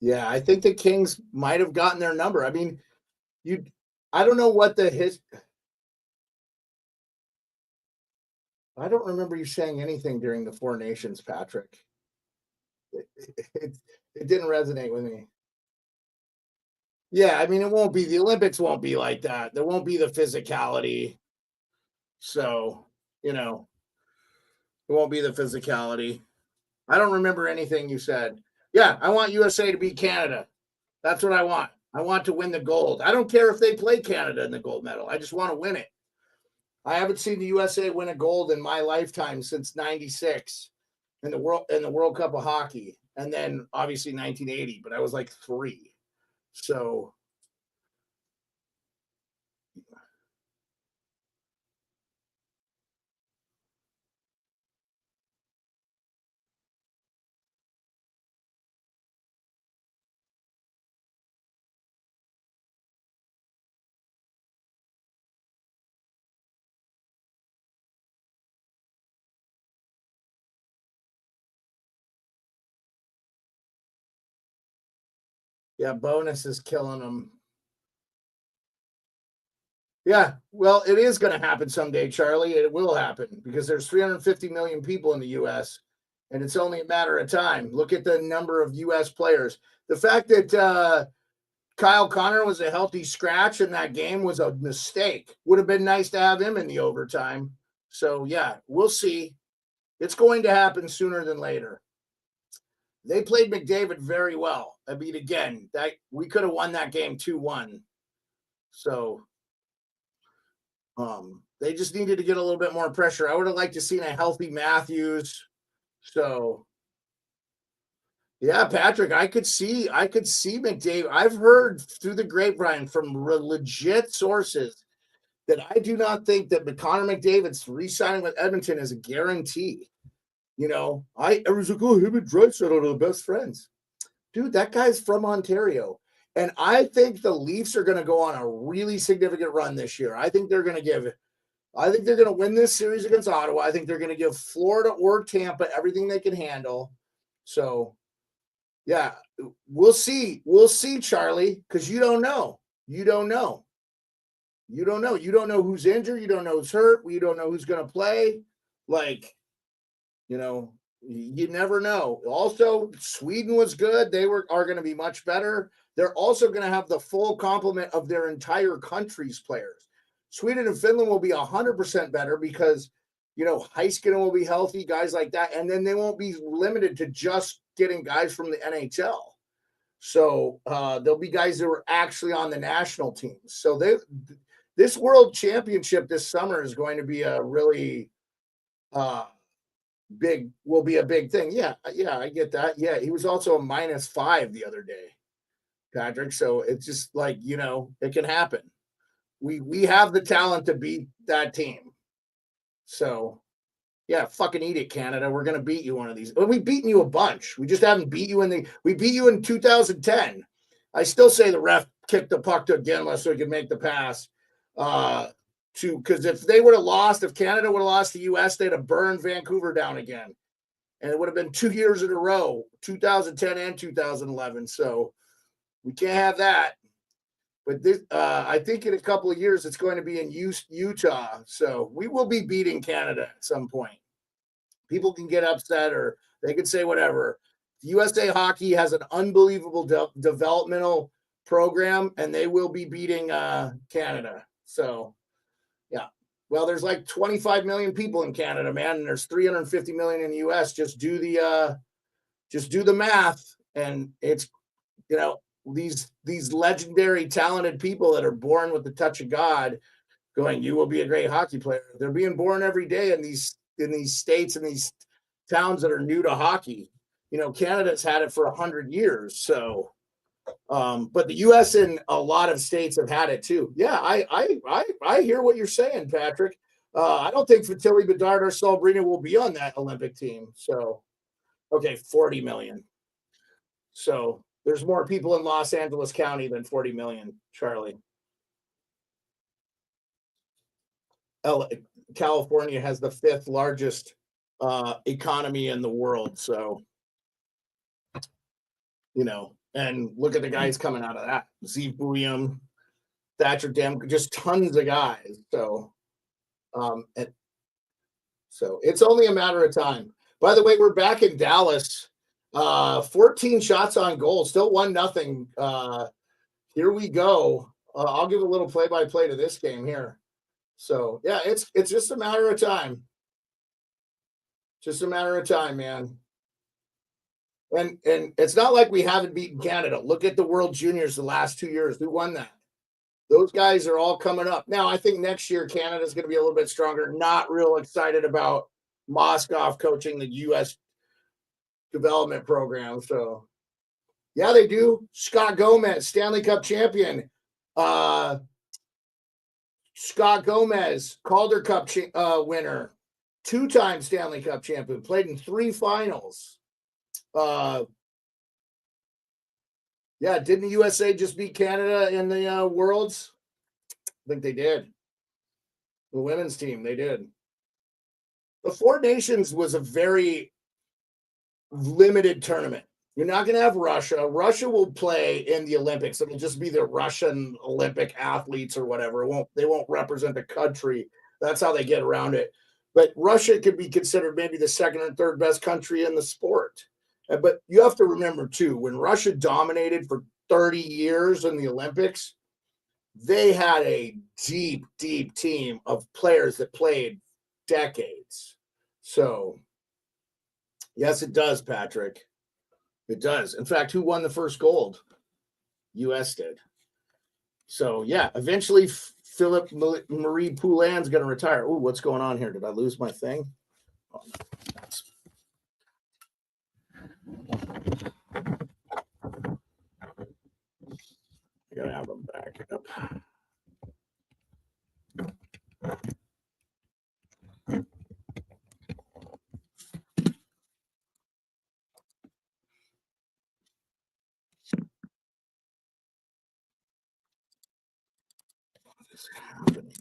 Yeah, I think the Kings might have gotten their number. I mean, I don't know what I don't remember you saying anything during the Four Nations, Patrick. It didn't resonate with me. Yeah, I mean, the Olympics won't be like that. There won't be the physicality. So, it won't be the physicality. I don't remember anything you said. Yeah, I want USA to beat Canada. That's what I want. I want to win the gold. I don't care if they play Canada in the gold medal. I just want to win it. I haven't seen the USA win a gold in my lifetime since '96 in the World Cup of Hockey, and then obviously 1980. But I was like 3, so. Yeah, bonus is killing them. Yeah, well, it is going to happen someday, Charlie. It will happen because there's 350 million people in the U.S., and it's only a matter of time. Look at the number of U.S. players. The fact that Kyle Connor was a healthy scratch in that game was a mistake. Would have been nice to have him in the overtime. So, yeah, we'll see. It's going to happen sooner than later. They played McDavid very well. I mean, again, that we could have won that game 2-1. So they just needed to get a little bit more pressure. I would have liked to seen a healthy Matthews. So yeah, Patrick, I could see McDavid. I've heard through the grapevine from legit sources that I do not think that Connor McDavid's re-signing with Edmonton is a guarantee. I was like, oh, him and Draisaitl are the best friends. Dude, that guy's from Ontario. And I think the Leafs are going to go on a really significant run this year. I think they're going to win this series against Ottawa. I think they're going to give Florida or Tampa everything they can handle. So Yeah, we'll see. We'll see, Charlie, because you don't know. You don't know. You don't know. You don't know who's injured. You don't know who's hurt. You don't know who's going to play. Like, you never know. Also, Sweden was good. They are going to be much better. They're also going to have the full complement of their entire country's players. Sweden and Finland will be 100% better because, Heiskanen will be healthy, guys like that. And then they won't be limited to just getting guys from the NHL. So there'll be guys that were actually on the national teams. So this World Championship this summer is going to be a really will be a big thing. Yeah, I get that. Yeah, he was also a -5 the other day, Patrick. So it's just like, it can happen. We have the talent to beat that team. So yeah, fucking eat it, Canada. We're gonna beat you one of these. Well, we've beaten you a bunch. We just haven't beat you we beat you in 2010. I still say the ref kicked the puck to Ginla so he could make the pass. Because if they would have lost, if Canada would have lost the US, they'd have burned Vancouver down again. And it would have been 2 years in a row, 2010 and 2011. So we can't have that. But this, I think in a couple of years, it's going to be in Utah. So we will be beating Canada at some point. People can get upset or they can say whatever. USA Hockey has an unbelievable developmental program, and they will be beating Canada. So, yeah. Well, there's like 25 million people in Canada, man, and there's 350 million in the US. Just do the math, and it's these legendary, talented people that are born with the touch of God, going, you will be a great hockey player. They're being born every day in these states and these towns that are new to hockey. Canada's had it for 100 years. So, but the U.S. and a lot of states have had it too. Yeah, I hear what you're saying, Patrick. I don't think Fatilli, Bedard, or Sabrina will be on that Olympic team. So, okay, 40 million. So there's more people in Los Angeles County than 40 million, Charlie. California has the 5th largest economy in the world. So, and look at the guys coming out of that. Steve William, Thatcher Dem, just tons of guys. So, so it's only a matter of time. By the way, we're back in Dallas. 14 shots on goal, still 1-0. Here we go. I'll give a little play-by-play to this game here. So yeah, it's just a matter of time. Just a matter of time, man. And it's not like we haven't beaten Canada. Look at the World Juniors the last 2 years. Who won that? Those guys are all coming up. Now, I think next year Canada's going to be a little bit stronger. Not real excited about Moskov coaching the U.S. development program. So, yeah, they do. Scott Gomez, Stanley Cup champion. Scott Gomez, Calder Cup winner. 2-time Stanley Cup champion. Played in 3 finals. Yeah, didn't the USA just beat Canada in the Worlds? I think they did. The women's team, they did. The 4 Nations was a very limited tournament. You're not going to have Russia. Russia will play in the Olympics. It'll just be the Russian Olympic athletes or whatever. They won't represent the country. That's how they get around it. But Russia could be considered maybe the 2nd or 3rd best country in the sport. But you have to remember, too, when Russia dominated for 30 years in the Olympics, they had a deep, deep team of players that played decades. So, yes, it does, Patrick. It does. In fact, who won the first gold? U.S. did. So, yeah, eventually Philip Marie Poulin's going to retire. Oh, what's going on here? Did I lose my thing? Oh, I got to have them back up. What is happening?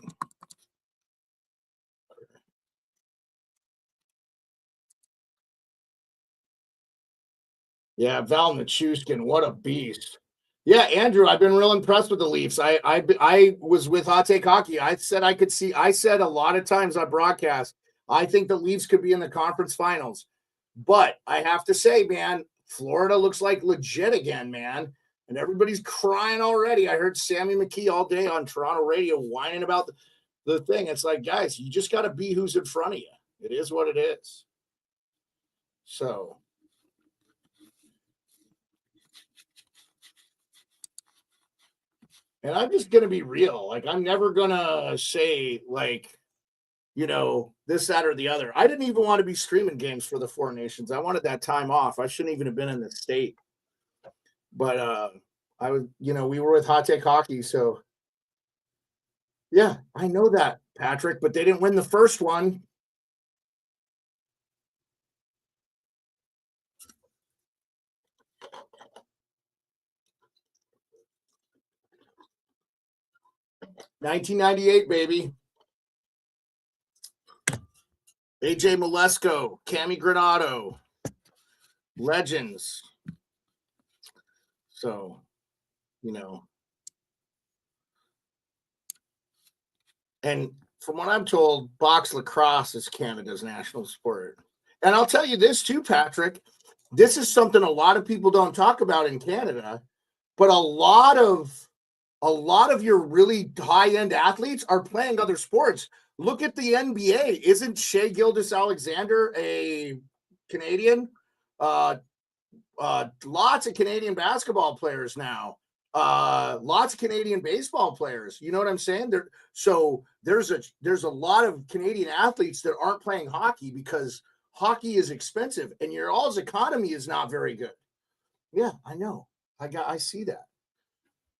Yeah, Val Nichushkin, what a beast. Yeah, Andrew, I've been real impressed with the Leafs. I was with Hot Take Hockey. I said I said a lot of times on broadcast, I think the Leafs could be in the conference finals. But I have to say, man, Florida looks like legit again, man. And everybody's crying already. I heard Sammy McKee all day on Toronto radio whining about the thing. It's like, guys, you just got to be who's in front of you. It is what it is. So, and I'm just going to be real. Like, I'm never going to say, like, this, that, or the other. I didn't even want to be streaming games for the Four Nations. I wanted that time off. I shouldn't even have been in the state. But I was, we were with Hot Take Hockey, so yeah, I know that, Patrick, but they didn't win the first one. $1998, baby. AJ Malesko, Cami Granato, legends. So, and from what I'm told, box lacrosse is Canada's national sport. And I'll tell you this too, Patrick. This is something a lot of people don't talk about in Canada, but a lot of your really high-end athletes are playing other sports. Look at the NBA. Isn't Shea Gilgeous-Alexander a Canadian? Lots of Canadian basketball players now. Lots of Canadian baseball players. You know what I'm saying? There's a lot of Canadian athletes that aren't playing hockey because hockey is expensive and your all's economy is not very good. Yeah, I know. I see that.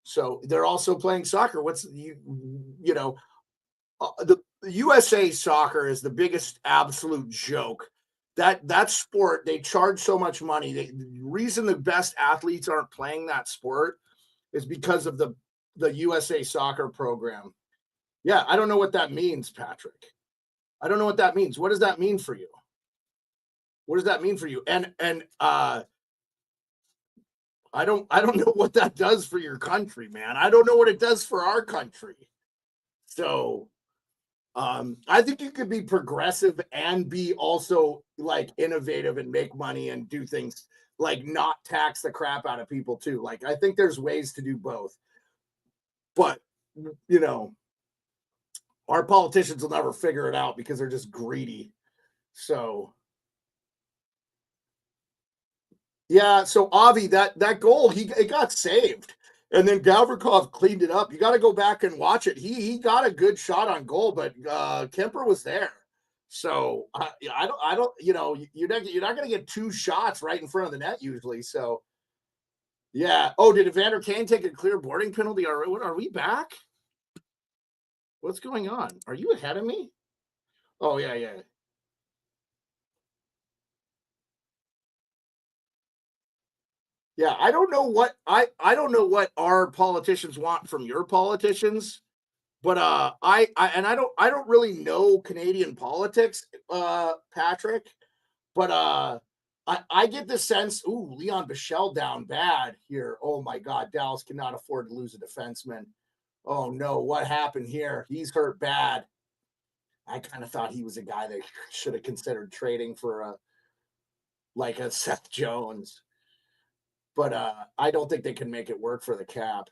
So they're also playing soccer. The USA soccer is the biggest absolute joke. That sport, they charge so much money. The reason the best athletes aren't playing that sport is because of the USA soccer program. Yeah, I don't know what that means, Patrick. I don't know what that means. What does that mean for you? What does that mean for you? And I don't know what that does for your country, man. I don't know what it does for our country. So I think you could be progressive and be also like innovative and make money and do things like not tax the crap out of people too. Like I think there's ways to do both. But our politicians will never figure it out because they're just greedy. So yeah, so Avi, that goal, it got saved. And then Gavrikov cleaned it up. You got to go back and watch it. He got a good shot on goal, but Kemper was there. So I don't you're not going to get two shots right in front of the net usually. So yeah. Oh, did Evander Kane take a clear boarding penalty? Are we back? What's going on? Are you ahead of me? Oh yeah. Yeah, I don't know what our politicians want from your politicians, but I don't really know Canadian politics, Patrick, but I get the sense, Leon Bichelle down bad here. Oh my God, Dallas cannot afford to lose a defenseman. Oh no, what happened here? He's hurt bad. I kind of thought he was a guy that should have considered trading for a Seth Jones. But I don't think they can make it work for the cap.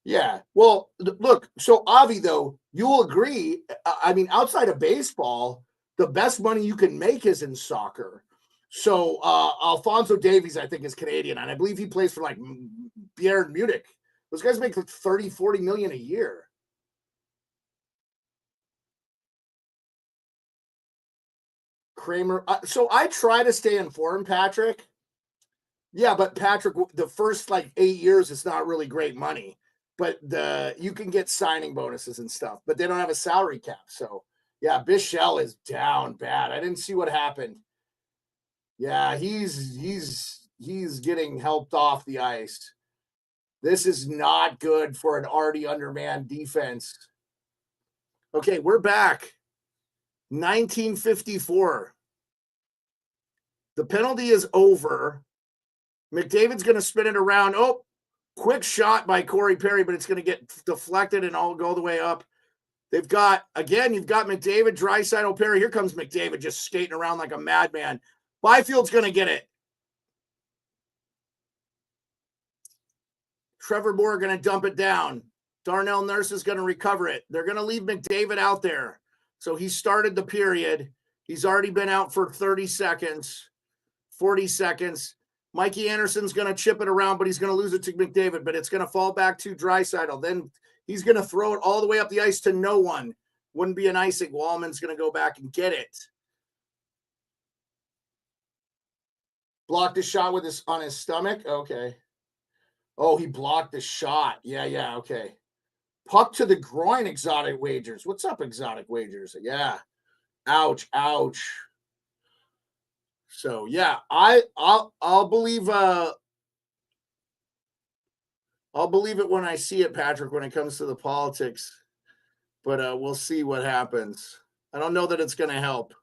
Yeah. Well, look, so Avi, though, you'll agree. I mean, outside of baseball, the best money you can make is in soccer. So Alfonso Davies, I think, is Canadian, and I believe he plays for like Bayern Munich. Those guys make like 30, 40 million a year. Kramer. So I try to stay informed, Patrick. Yeah, but Patrick, the first like 8 years, it's not really great money, but you can get signing bonuses and stuff, but they don't have a salary cap. So yeah, Bichelle is down bad. I didn't see what happened. Yeah, he's getting helped off the ice. This is not good for an already undermanned defense. Okay, we're back. 1954. The penalty is over. McDavid's going to spin it around. Oh, quick shot by Corey Perry, but it's going to get deflected and all go the way up. They've got, again, you've got McDavid, Draisaitl, Perry. Here comes McDavid just skating around like a madman. Byfield's going to get it. Trevor Moore going to dump it down. Darnell Nurse is going to recover it. They're going to leave McDavid out there. So he started the period. He's already been out for 30 seconds, 40 seconds. Mikey Anderson's going to chip it around, but he's going to lose it to McDavid, but it's going to fall back to Draisaitl. Then he's going to throw it all the way up the ice to no one. Wouldn't be an icing. Wallman's going to go back and get it. Blocked a shot with on his stomach. Okay. Oh, he blocked the shot. Yeah, okay. Puck to the groin, Exotic Wagers. What's up, Exotic Wagers? Yeah. Ouch. So yeah, I'll believe it when I see it, Patrick, when it comes to the politics. But we'll see what happens. I don't know that it's going to help,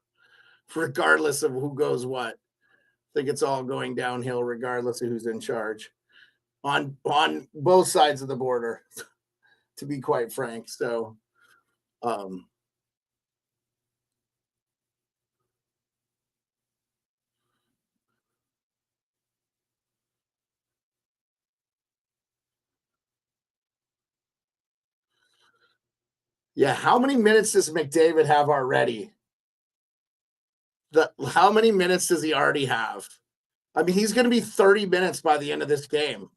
regardless of who goes what. I think it's all going downhill, regardless of who's in charge on both sides of the border, to be quite frank. So, yeah, how many minutes does McDavid have already? How many minutes does he already have? I mean, he's going to be 30 minutes by the end of this game.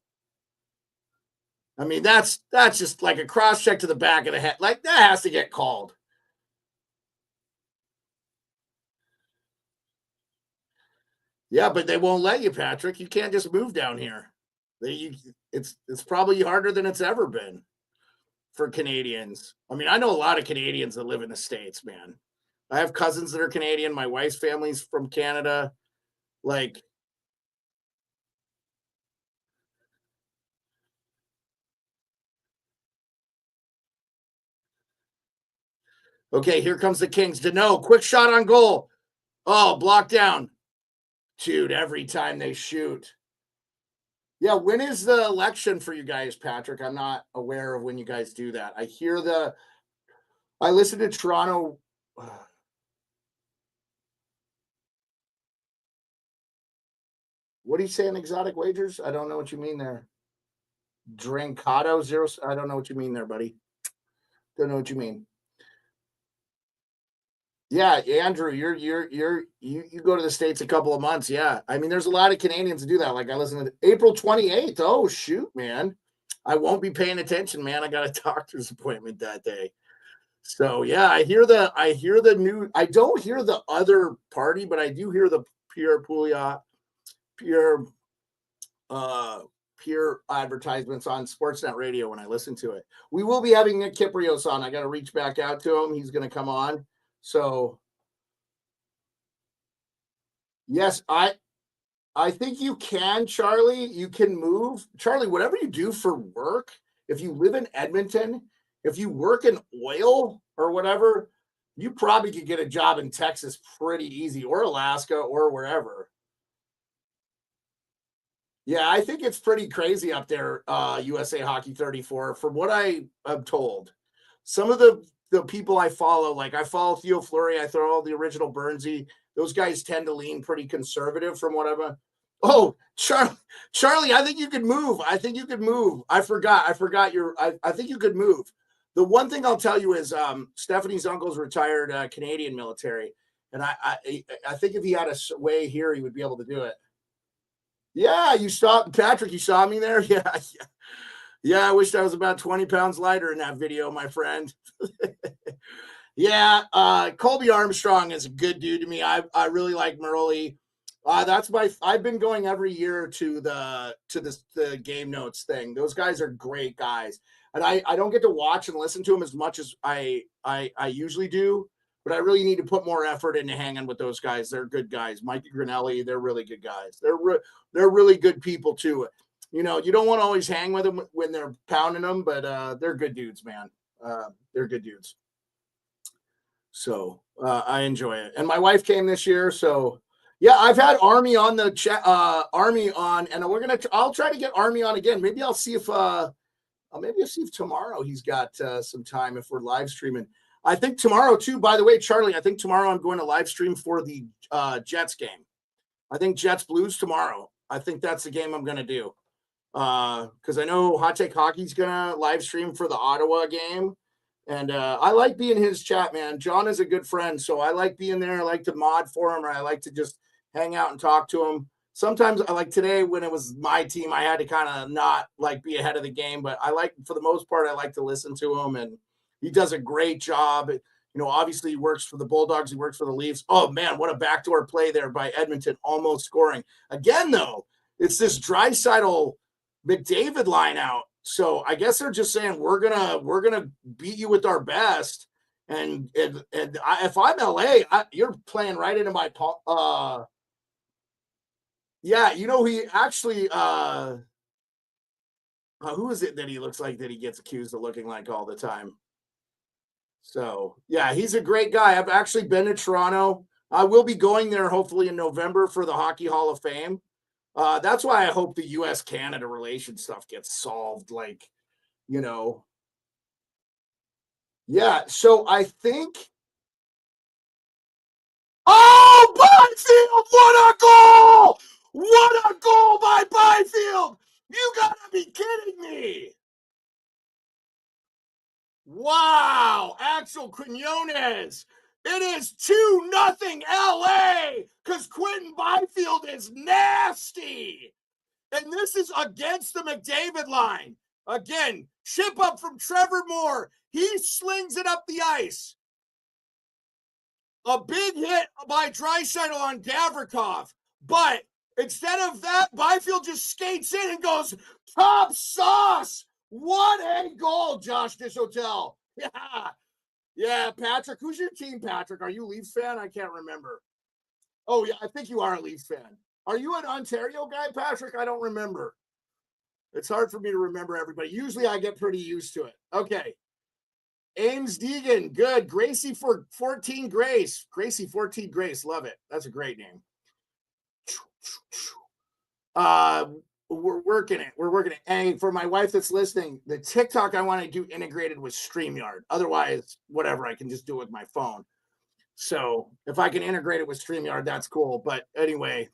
I mean, that's just like a cross check to the back of the head. Like, that has to get called. Yeah, but they won't let you, Patrick. You can't just move down here. It's probably harder than it's ever been for Canadians. I mean, I know a lot of Canadians that live in the States, man. I have cousins that are Canadian. My wife's family's from Canada. Like, okay, here comes the Kings. Deneau, quick shot on goal. Oh, blocked down. Dude, every time they shoot. Yeah, when is the election for you guys, Patrick? I'm not aware of when you guys do that. I listen to Toronto. What are you saying, Exotic Wagers? I don't know what you mean there. Drinkado 0. I don't know what you mean there, buddy. Don't know what you mean. Yeah, Andrew, you go to the States a couple of months. Yeah. I mean, there's a lot of Canadians that do that. Like, I listen to April 28th. Oh, shoot, man. I won't be paying attention, man. I got a doctor's appointment that day. So yeah, I hear the new. I don't hear the other party, but I do hear the pure advertisements on Sportsnet Radio when I listen to it. We will be having Nick Kiprios on. I got to reach back out to him. He's going to come on. So yes, I think you can, Charlie. You can move, Charlie. Whatever you do for work, if you live in Edmonton, if you work in oil or whatever, you probably could get a job in Texas pretty easy, or Alaska, or wherever. Yeah, I think it's pretty crazy up there, USA Hockey 34, from what I am told. Some of the people I follow, like I follow Theo Fleury, I throw all the original Burnsy. Those guys tend to lean pretty conservative from what I've. Oh, Charlie, I think you could move. I think you could move. I forgot I think you could move. The one thing I'll tell you is Stephanie's uncle's retired Canadian military. And I think if he had a way here, he would be able to do it. Yeah, you saw Patrick. You saw me there. Yeah. I wished I was about 20 pounds lighter in that video, my friend. Yeah, Colby Armstrong is a good dude to me. I really like Murley. I've been going every year to the game notes thing. Those guys are great guys, and I don't get to watch and listen to them as much as I usually do. But I really need to put more effort into hanging with those guys. They're good guys. Mikey Grinelli, they're really good guys. They're really good people too. You know, you don't want to always hang with them when they're pounding them, but they're good dudes, man. They're good dudes. So I enjoy it. And my wife came this year, so Yeah, I've had Army on the chat, Army on, and I'll try to get Army on again. Maybe I'll see if tomorrow he's got some time if we're live streaming. I think tomorrow too, by the way, Charlie, I think tomorrow I'm going to live stream for the Jets game. I think Jets Blues tomorrow. I think that's the game I'm going to do. Because I know Hot Take Hockey's going to live stream for the Ottawa game. And I like being his chat, man. John is a good friend, so I like being there. I like to mod for him, or I like to just hang out and talk to him. Sometimes, like today, when it was my team, I had to kind of not like be ahead of the game, but for the most part, I like to listen to him, and he does a great job. You know, obviously he works for the Bulldogs, he works for the Leafs. Oh man, what a backdoor play there by Edmonton, almost scoring. Again, though, it's this Draisaitl McDavid line out. So I guess they're just saying we're gonna beat you with our best. And if I'm LA, you're playing right into my yeah, you know, he actually who is it that he looks like that he gets accused of looking like all the time? So yeah, he's a great guy. I've actually been to Toronto. I will be going there hopefully in November for the Hockey Hall of Fame. That's why I hope the U.S.-Canada relation stuff gets solved. Like, you know, yeah. So I think. Oh, Byfield! What a goal! What a goal by Byfield! You gotta be kidding me! Wow, Axel Quinones. It is 2-0 LA because Quentin Byfield is nasty. And this is against the McDavid line. Again, chip up from Trevor Moore. He slings it up the ice. A big hit by Draisaitl on Gavrikov. But instead of that, Byfield just skates in and goes, top sauce. What a goal, Josh Dishotel. Yeah. Yeah, Patrick. Who's your team, Patrick? Are you a Leafs fan? I can't remember. Oh, yeah, I think you are a Leafs fan. Are you an Ontario guy, Patrick? I don't remember. It's hard for me to remember everybody. Usually I get pretty used to it. Okay. Ames Deegan, good. Gracie for 14 Grace. Gracie 14 Grace, love it. That's a great name. We're working it. We're working it. And for my wife that's listening, the TikTok I want to do integrated with StreamYard. Otherwise, whatever, I can just do it with my phone. So if I can integrate it with StreamYard, that's cool. But anyway,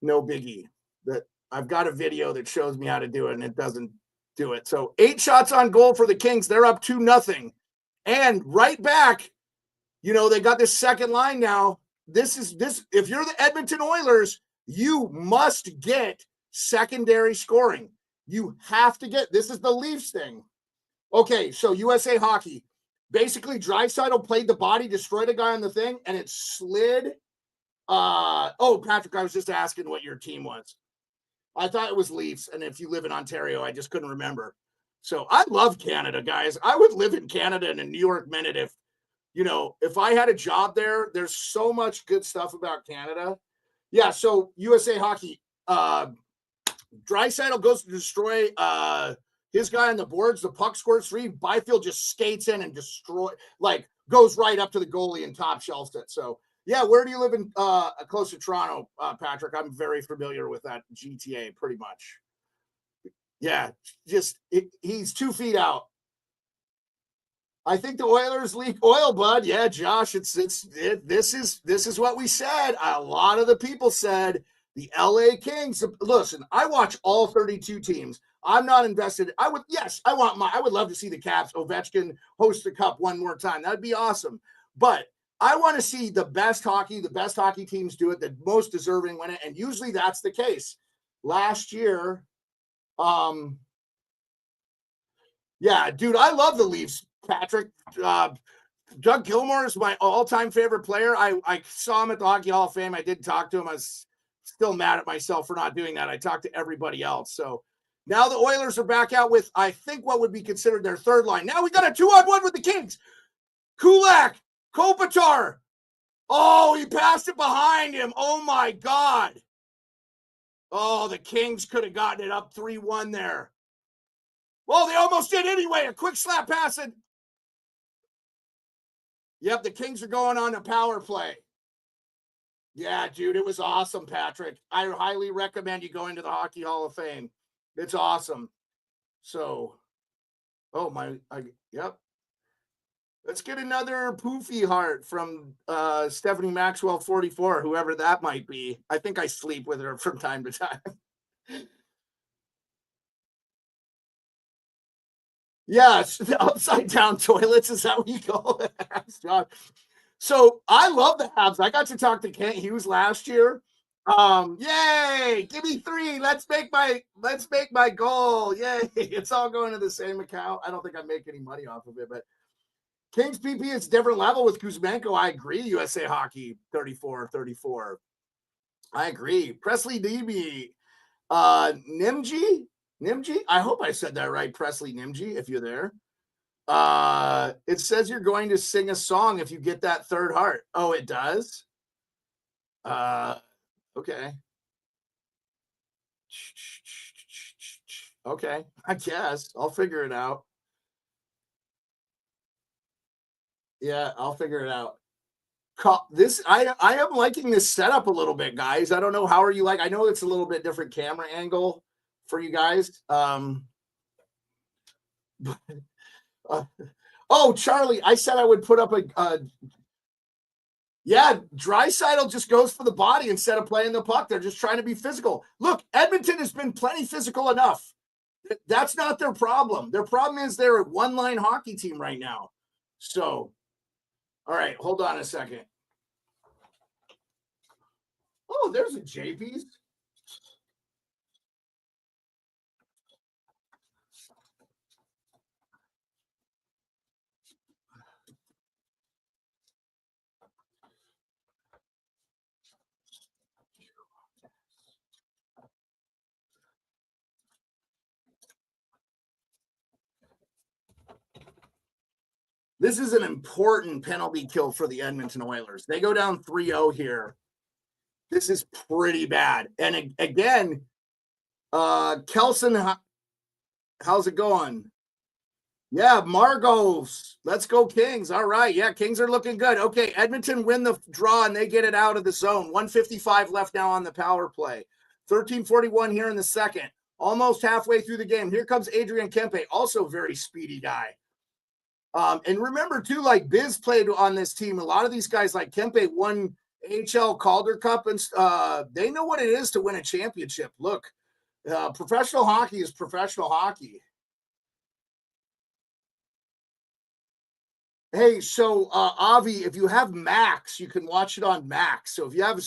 no biggie. That I've got a video that shows me how to do it, and it doesn't do it. So 8 shots on goal for the Kings. They're up 2-0. And right back, you know, they got this second line now. This. If you're the Edmonton Oilers, you must get secondary scoring. You have to get, this is the Leafs thing. Okay, so USA Hockey. Basically, Draisaitl played the body, destroyed a guy on the thing, and it slid. Patrick, I was just asking what your team was. I thought it was Leafs, and if you live in Ontario, I just couldn't remember. So I love Canada, guys. I would live in Canada in a New York minute if I had a job there. There's so much good stuff about Canada. Yeah, so USA Hockey. Draisaitl goes to destroy his guy on the boards. The puck scores 3. Byfield just skates in and goes right up to the goalie and top shelves it. So yeah, where do you live in close to Toronto, Patrick? I'm very familiar with that GTA pretty much. Yeah, he's 2 feet out. I think the Oilers leak oil, bud. Yeah, Josh, this is what we said. A lot of the people said the LA Kings. Listen, I watch all 32 teams. I'm not invested. I would love to see the Caps, Ovechkin host the cup one more time. That'd be awesome. But I want to see the best hockey teams do it, the most deserving win it. And usually that's the case. Last year, yeah, dude, I love the Leafs, Patrick. Doug Gilmour is my all-time favorite player. I saw him at the Hockey Hall of Fame. I did talk to him. I was still mad at myself for not doing that. I talked to everybody else. So now the Oilers are back out with, I think, what would be considered their third line. Now we got a 2-on-1 with the Kings. Kulak, Kopitar. Oh, he passed it behind him. Oh, my God. Oh, the Kings could have gotten it up 3-1 there. Well, they almost did anyway. A quick slap pass. And yep, the Kings are going on a power play. Yeah, dude, it was awesome, Patrick. I highly recommend you going to the Hockey Hall of Fame. It's awesome. So, yep. Let's get another poofy heart from Stephanie Maxwell 44, whoever that might be. I think I sleep with her from time to time. Yes, the upside down toilets. Is that what you call it? So I love the Habs. I got to talk to Kent Hughes last year. Yay! Give me 3. Let's make my goal. Yay! It's all going to the same account. I don't think I make any money off of it, but Kings PP is different level with Kuzmenko. I agree. USA Hockey 34. I agree. Presley DB, Nimji. I hope I said that right. Presley Nimji, if you're there. It says you're going to sing a song if you get that third heart. Oh, it does? Okay. Okay, I guess. I'll figure it out. Yeah, I'll figure it out. I am liking this setup a little bit, guys. I don't know, how are you like? I know it's a little bit different camera angle for you guys. Oh, Charlie, I said I would put up Draisaitl just goes for the body instead of playing the puck. They're just trying to be physical. Look, Edmonton has been plenty physical enough. That's not their problem. Their problem is they're a one-line hockey team right now. So, all right, hold on a second. Oh, there's a JP's. This is an important penalty kill for the Edmonton Oilers. They go down 3-0 here. This is pretty bad. And again, Kelson, how's it going? Yeah, Margos. Let's go Kings. All right. Yeah, Kings are looking good. Okay, Edmonton win the draw and they get it out of the zone. 1:55 left now on the power play. 13:41 here in the second. Almost halfway through the game. Here comes Adrian Kempe, also very speedy guy. And remember, too, like Biz played on this team. A lot of these guys, like Kempe, won NHL Calder Cup, and they know what it is to win a championship. Look, professional hockey is professional hockey. Hey, so Avi, if you have Max, you can watch it on Max. So if you have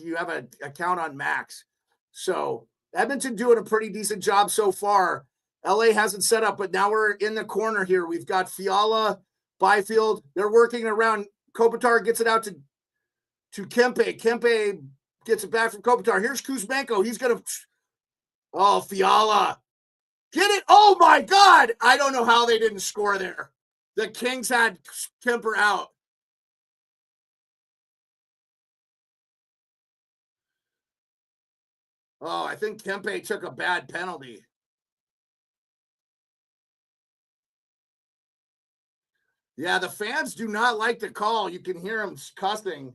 you have an account on Max. So Edmonton doing a pretty decent job so far. LA hasn't set up, but now we're in the corner here. We've got Fiala, Byfield. They're working around. Kopitar gets it out to Kempe. Kempe gets it back from Kopitar. Here's Kuzmenko. He's going to – oh, Fiala. Get it. Oh, my God. I don't know how they didn't score there. The Kings had Kemper out. Oh, I think Kempe took a bad penalty. Yeah, the fans do not like the call. You can hear them cussing.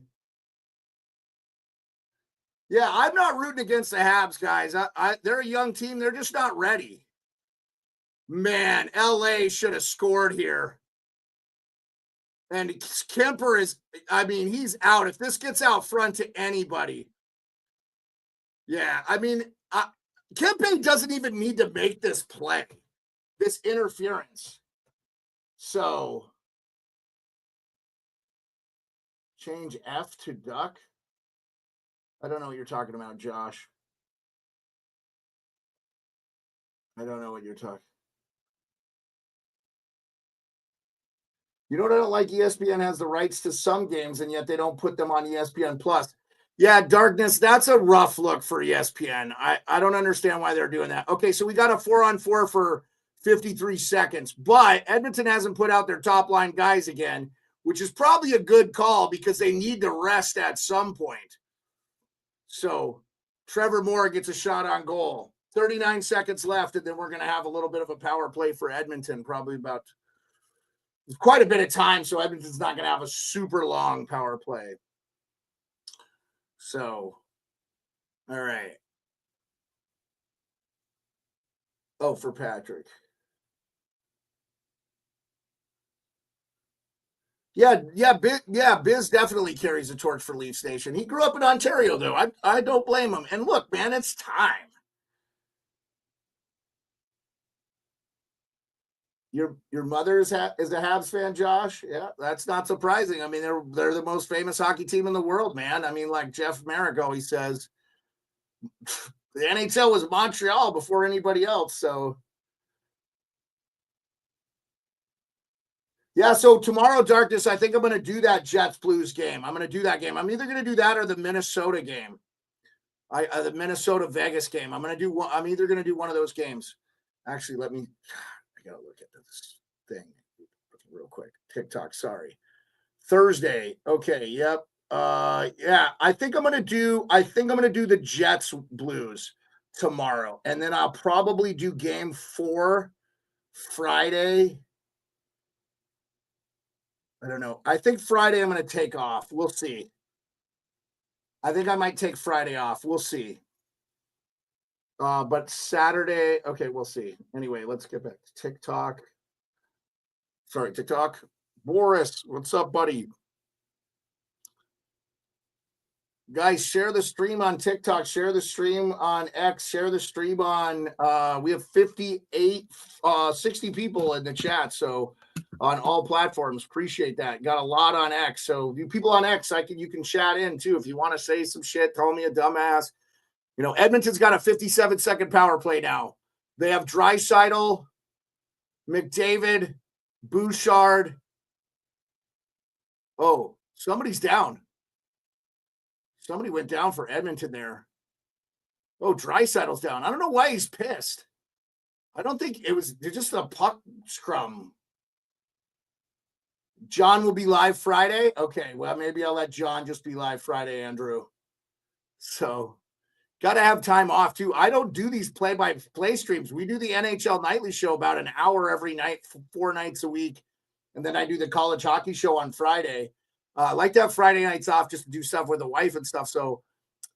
Yeah, I'm not rooting against the Habs, guys. They're a young team. They're just not ready. Man, LA should have scored here. And Kemper he's out. If this gets out front to anybody. Yeah, Kempe doesn't even need to make this play, this interference. So, change F to duck. I don't know what you're talking about, Josh. I don't know what you're talking. You know what I don't like? ESPN has the rights to some games, and yet they don't put them on ESPN Plus. Yeah, Darkness, that's a rough look for ESPN. I don't understand why they're doing that. Okay, so we got a 4-on-4 for 53 seconds, but Edmonton hasn't put out their top line guys again, which is probably a good call because they need to rest at some point. So Trevor Moore gets a shot on goal. 39 seconds left, and then we're going to have a little bit of a power play for Edmonton, probably about quite a bit of time, so Edmonton's not going to have a super long power play. So, all right. Oh, for Patrick. Biz definitely carries a torch for Leafs Nation. He grew up in Ontario, though. I don't blame him. And look, man, it's time. Your mother is a Habs fan, Josh. Yeah, that's not surprising. I mean, they're the most famous hockey team in the world, man. I mean, like Jeff Merrick always says, the NHL was Montreal before anybody else. So, yeah. So tomorrow, Darkness, I think I'm going to do that Jets Blues game. I'm going to do that game. I'm either going to do that or the Minnesota game. The Minnesota Vegas game. I'm either going to do one of those games. Actually, I gotta look at this thing real quick. TikTok, sorry. Thursday. Okay, yep. Yeah, I think I'm gonna do the Jets Blues tomorrow, and then I'll probably do game 4 Friday. I don't know. I think Friday I'm gonna take off. We'll see. I think I might take Friday off. We'll see. But Saturday, okay, we'll see. Anyway, let's get back to TikTok. Sorry, TikTok. Boris, what's up, buddy? Guys, share the stream on TikTok, share the stream on X, share the stream on, we have 60 people in the chat. So on all platforms, appreciate that. Got a lot on X. So you people on X, you can chat in too. If you want to say some shit, tell me a dumbass. You know, Edmonton's got a 57-second power play now. They have Draisaitl, McDavid, Bouchard. Oh, somebody's down. Somebody went down for Edmonton there. Oh, Draisaitl's down. I don't know why he's pissed. I don't think it was just a puck scrum. John will be live Friday. Okay, well, maybe I'll let John just be live Friday, Andrew. So, got to have time off, too. I don't do these play-by-play streams. We do the NHL Nightly Show about an hour every night, 4 nights a week. And then I do the college hockey show on Friday. I like to have Friday nights off just to do stuff with the wife and stuff. So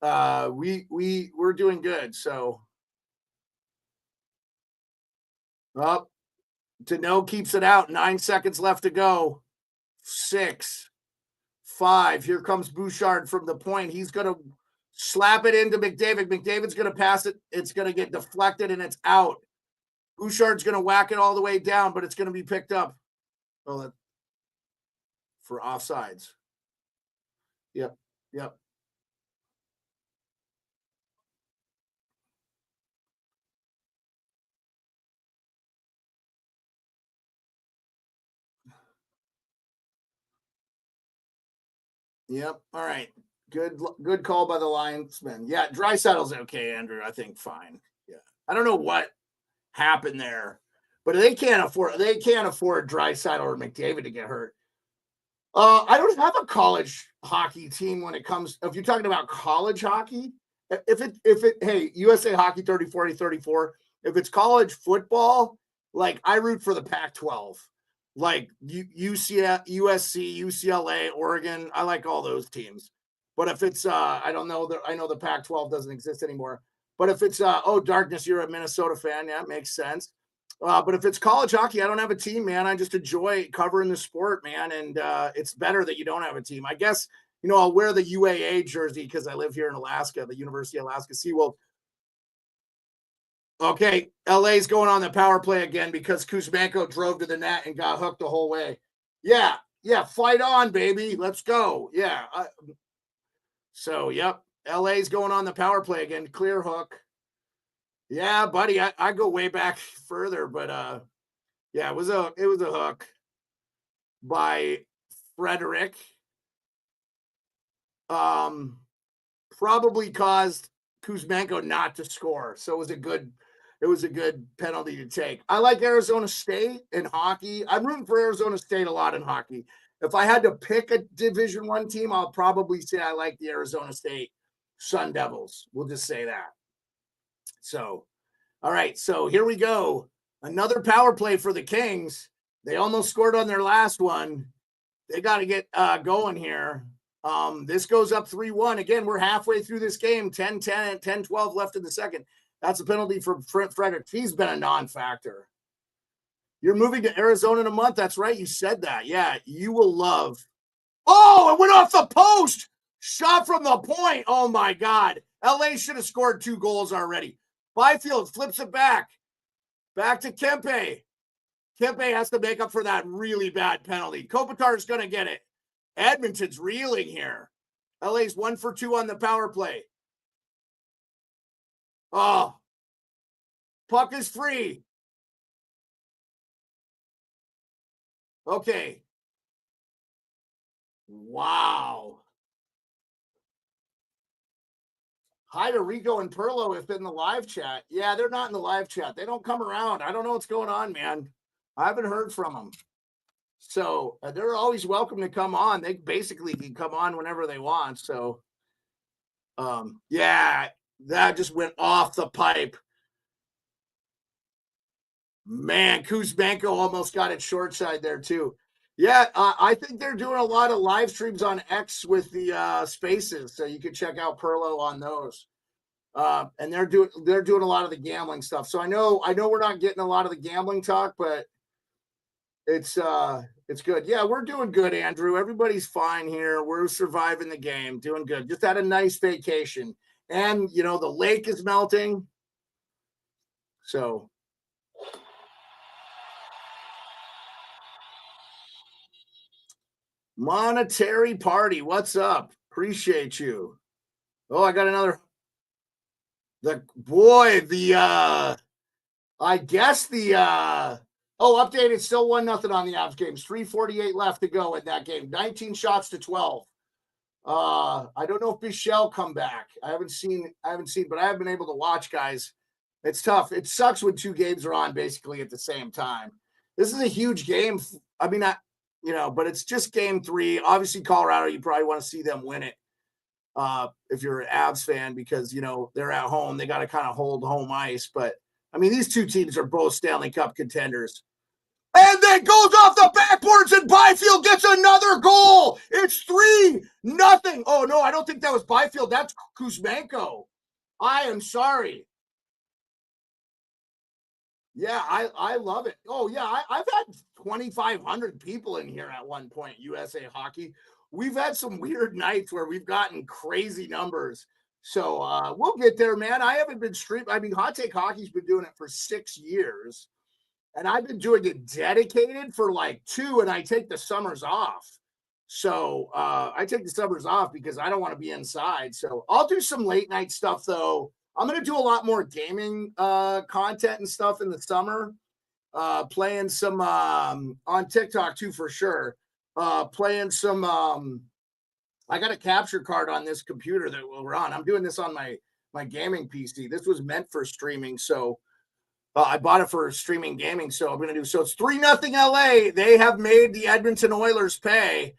we're doing good. So Deneau keeps it out. 9 seconds left to go. 6, 5. Here comes Bouchard from the point. He's going to slap it into McDavid. McDavid's going to pass it. It's going to get deflected and it's out. Bouchard's going to whack it all the way down, but it's going to be picked up. Oh, for offsides. Yep. All right. Good call by the linesman. Yeah, Draisaitl's okay, Andrew. I think fine. Yeah. I don't know what happened there, but they can't afford Draisaitl or McDavid to get hurt. I don't have a college hockey team when it comes. If you're talking about college hockey, hey, USA Hockey 30-40-34. If it's college football, like I root for the Pac-12, like UCLA, USC, UCLA, Oregon. I like all those teams. But if it's, I don't know I know the Pac-12 doesn't exist anymore. But if it's, Darkness, you're a Minnesota fan. Yeah, it makes sense. But if it's college hockey, I don't have a team, man. I just enjoy covering the sport, man. And it's better that you don't have a team. I guess, I'll wear the UAA jersey because I live here in Alaska, the University of Alaska Seawolf. Okay, LA's going on the power play again because Kuzmenko drove to the net and got hooked the whole way. Yeah, fight on, baby. Let's go. Yeah. So, yep, LA's going on the power play again. Clear hook. Yeah, buddy, I go way back further, but yeah, it was a hook by Frederick. Probably caused Kuzmenko not to score, so it was a good penalty to take. I like Arizona State in hockey. I'm rooting for Arizona State a lot in hockey. If I had to pick a Division I team, I'll probably say I like the Arizona State Sun Devils. We'll just say that. So, all right. So here we go. Another power play for the Kings. They almost scored on their last one. They got to get going here. This goes up 3-1. Again, we're halfway through this game, 10-10, 10-12 left in the second. That's a penalty for Frederick. He's been a non-factor. You're moving to Arizona in a month. That's right. You said that. Yeah, you will love. Oh, it went off the post. Shot from the point. Oh, my God. LA should have scored 2 goals already. Byfield flips it back. Back to Kempe. Kempe has to make up for that really bad penalty. Kopitar's going to get it. Edmonton's reeling here. LA's 1 for 2 on the power play. Oh. Puck is free. Okay. Wow. Hi to Rico and Perlo if in the live chat. Yeah, they're not in the live chat. They don't come around. I don't know what's going on, man. I haven't heard from them. So they're always welcome to come on. They basically can come on whenever they want. So, yeah, that just went off the pipe. Man, Kuzmenko almost got it short side there too. Yeah, I think they're doing a lot of live streams on X with the spaces, so you can check out Perlo on those. And they're doing a lot of the gambling stuff. So I know we're not getting a lot of the gambling talk, but it's good. Yeah, we're doing good, Andrew. Everybody's fine here. We're surviving the game, doing good. Just had a nice vacation, and the lake is melting. So. Monetary Party, what's up? Appreciate you. Oh, I got another. Update. It's still 1-0 on the Avs games. 3:48 left to go in that game. 19 shots to 12. I don't know if Bichelle come back. I haven't seen, but I have been able to watch, guys. It's tough. It sucks when 2 games are on basically at the same time. This is a huge game. I mean, but it's just game 3. Obviously, Colorado, you probably want to see them win it if you're an Avs fan because, they're at home. They got to kind of hold home ice. But, I mean, these 2 teams are both Stanley Cup contenders. And then goes off the backboards and Byfield gets another goal. It's 3-0. Oh, no, I don't think that was Byfield. That's Kuzmenko. I am sorry. Yeah, I love it. Oh, yeah, I've had 2,500 people in here at one point, USA Hockey. We've had some weird nights where we've gotten crazy numbers. So we'll get there, man. I haven't been streaming. I mean, Hot Take Hockey's been doing it for 6 years. And I've been doing it dedicated for like 2, and I take the summers off. So I take the summers off because I don't want to be inside. So I'll do some late night stuff, though. I'm going to do a lot more gaming content and stuff in the summer, playing some on TikTok too, for sure. Playing some, I got a capture card on this computer that we're on. I'm doing this on my gaming PC. This was meant for streaming. So I bought it for streaming gaming. So I'm going to do, so it's 3-0 LA. They have made the Edmonton Oilers pay.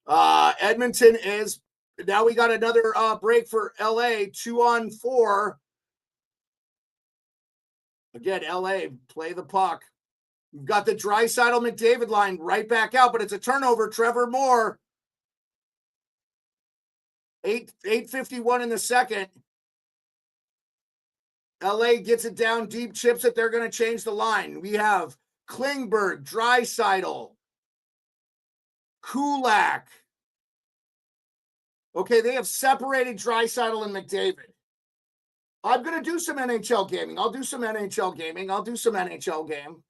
Edmonton is, now we got another break for LA, 2-on-4. Again, LA, play the puck. You've got the Draisaitl McDavid line right back out, but it's a turnover. Trevor Moore. 8:51 in the second. LA gets it down deep, chips it. They're going to change the line. We have Klingberg, Draisaitl, Kulak. Okay, they have separated Draisaitl and McDavid. I'm going to do some NHL gaming. I'll do some NHL gaming. I'll do some NHL game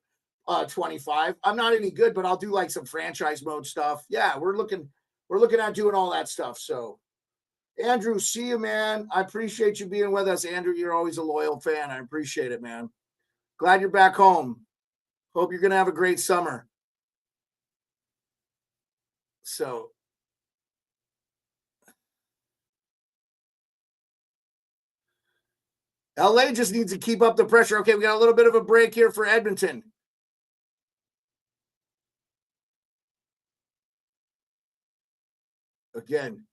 25. I'm not any good, but I'll do like some franchise mode stuff. Yeah, we're looking at doing all that stuff. So, Andrew, see you, man. I appreciate you being with us. Andrew, you're always a loyal fan. I appreciate it, man. Glad you're back home. Hope you're going to have a great summer. So, LA just needs to keep up the pressure. Okay, we got a little bit of a break here for Edmonton. Again.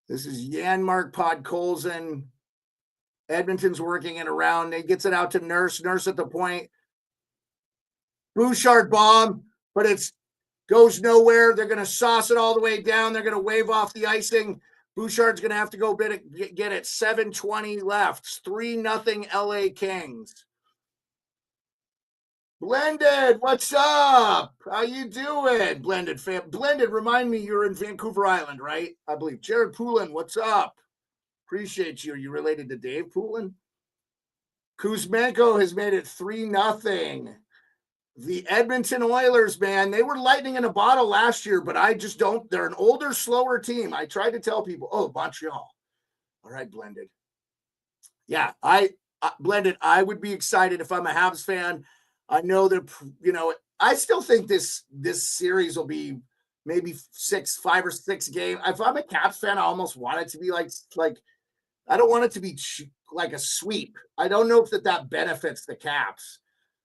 This is Janmark Podkolzin. Edmonton's working it around. He gets it out to Nurse. Nurse at the point. Bouchard bomb, but it's goes nowhere. They're going to sauce it all the way down. They're going to wave off the icing. Bouchard's going to have to go get it. 7:20 left. It's 3-0 LA Kings. Blended, what's up? How you doing, Blended fam? Blended, remind me you're in Vancouver Island, right? I believe. Jared Poulin, what's up? Appreciate you. Are you related to Dave Poulin? Kuzmenko has made it 3-0. The Edmonton Oilers, man, they were lightning in a bottle last year, but I just don't. They're an older, slower team. I tried to tell people, oh, Montreal. All right, Blended. Yeah, Blended, I would be excited if I'm a Habs fan. I know that, I still think this series will be maybe 5 or 6 games. If I'm a Caps fan, I almost want it to be like I don't want it to be like a sweep. I don't know if that benefits the Caps.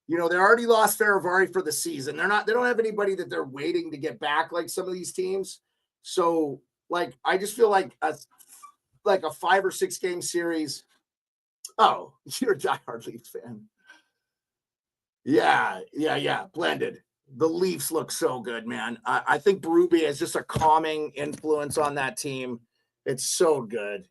They already lost Faravari for the season. They don't have anybody that they're waiting to get back like some of these teams. So, I just feel like a 5 or 6 game series. Oh, you're a diehard Leafs fan. Yeah. Blended. The Leafs look so good, man. I think Berube is just a calming influence on that team. It's so good.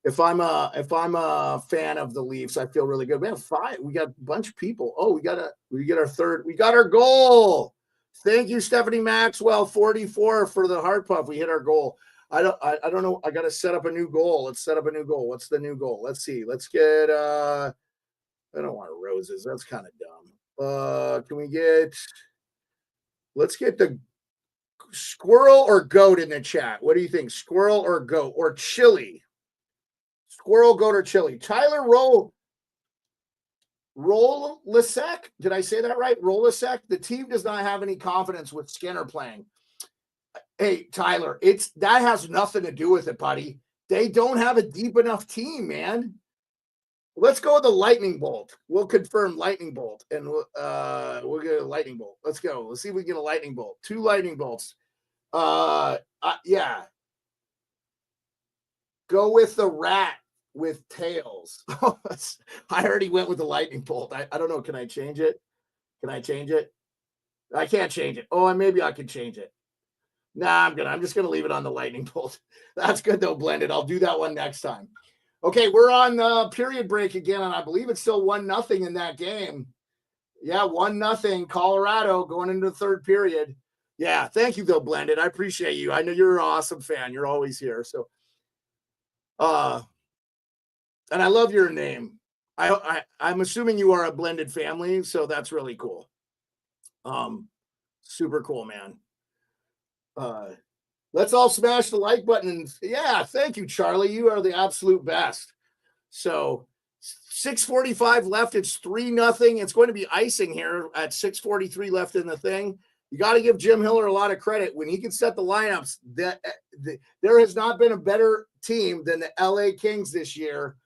If I'm a fan of the Leafs, I feel really good. We have 5. We got a bunch of people. Oh, we got our third. We got our goal. Thank you, Stephanie Maxwell, 44 for the heart puff. We hit our goal. I don't know. I got to set up a new goal. Let's set up a new goal. What's the new goal? Let's see. Let's get I don't want roses. That's kind of dumb. Let's get the squirrel or goat in the chat. What do you think? Squirrel or goat or chili? Squirrel, goat, or chili? Tyler Rolasek. Did I say that right? Rolasek. The team does not have any confidence with Skinner playing. Hey, Tyler, that has nothing to do with it, buddy. They don't have a deep enough team, man. Let's go with the lightning bolt. We'll confirm lightning bolt, and we'll get a lightning bolt. Let's go. Let's see if we can get a lightning bolt. 2 lightning bolts. Yeah. Go with the rat with tails. I already went with the lightning bolt. I don't know. Can I change it? I can't change it. Oh, maybe I can change it. Nah, I'm just gonna leave it on the lightning bolt. That's good though, Blended. I'll do that one next time. Okay, we're on the period break again, and I believe it's still 1-0 in that game. Yeah, 1-0 Colorado going into the third period. Yeah, thank you though, Blended. I appreciate you. I know you're an awesome fan. You're always here. So, and I love your name. I'm assuming you are a blended family, so that's really cool. Super cool, man. Let's all smash the like button. And yeah, thank you, Charlie. You are the absolute best. So 6:45 left. It's 3-0. It's going to be icing here at 6:43 left in the thing. You got to give Jim Hiller a lot of credit. When he can set the lineups, there has not been a better team than the LA Kings this year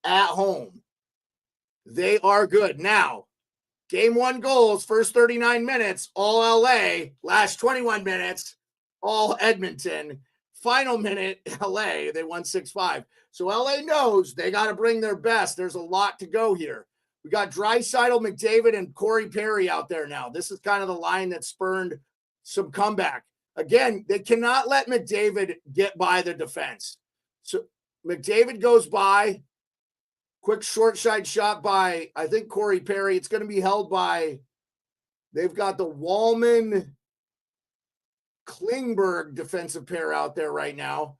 at home. They are good. Now, game 1 goals, first 39 minutes, all LA. Last 21 minutes, all Edmonton. Final minute, LA, they won 6-5. So LA knows they got to bring their best. There's a lot to go here. We got Draisaitl, McDavid, and Corey Perry out there now. This is kind of the line that spurned some comeback. Again, they cannot let McDavid get by the defense. So McDavid goes by. Quick short side shot by, I think, Corey Perry. It's going to be held by, they've got the Wallman Klingberg defensive pair out there right now.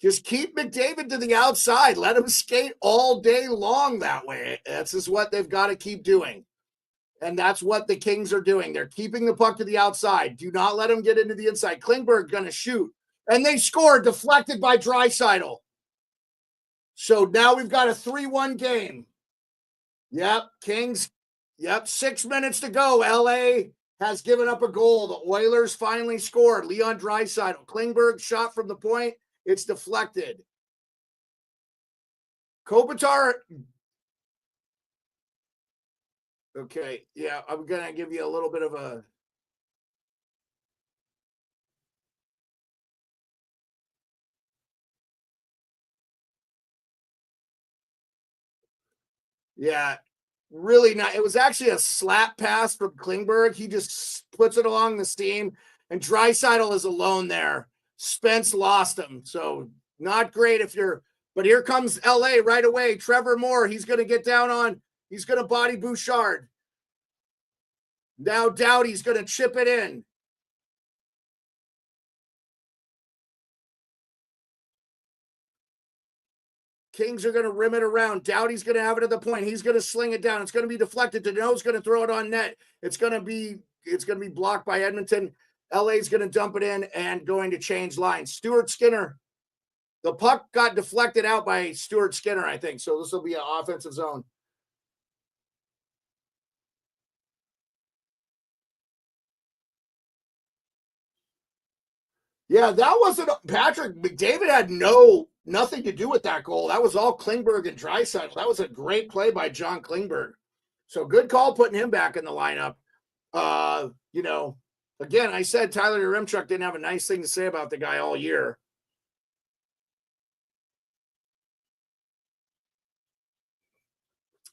Just keep McDavid to the outside. Let him skate all day long that way. That's just what they've got to keep doing. And that's what the Kings are doing. They're keeping the puck to the outside. Do not let him get into the inside. Klingberg going to shoot. And they scored, deflected by Draisaitl. So now we've got a 3-1 game. Yep, Kings. Yep, 6 minutes to go. LA has given up a goal. The Oilers finally scored. Leon Draisaitl. Klingberg shot from the point. It's deflected. Kopitar. Okay, yeah, I'm going to give you a little bit of a Yeah, really not. It was actually a slap pass from Klingberg. He just puts it along the seam, and Draisaitl is alone there. Spence lost him, so not great if you're. But here comes LA right away. Trevor Moore, he's going to get down on. He's going to body Bouchard. Now Doughty's going to chip it in. Kings are going to rim it around. Doughty's going to have it at the point. He's going to sling it down. It's going to be deflected. Danault's going to throw it on net. It's going to be blocked by Edmonton. LA's going to dump it in and going to change lines. Stuart Skinner. The puck got deflected out by Stuart Skinner, I think. So this will be an offensive zone. Yeah, that wasn't Patrick McDavid had nothing to do with that goal. That was all Klingberg and Draisaitl. That was a great play by John Klingberg. So good call putting him back in the lineup. Again, I said Tyler Yaremchuk didn't have a nice thing to say about the guy all year.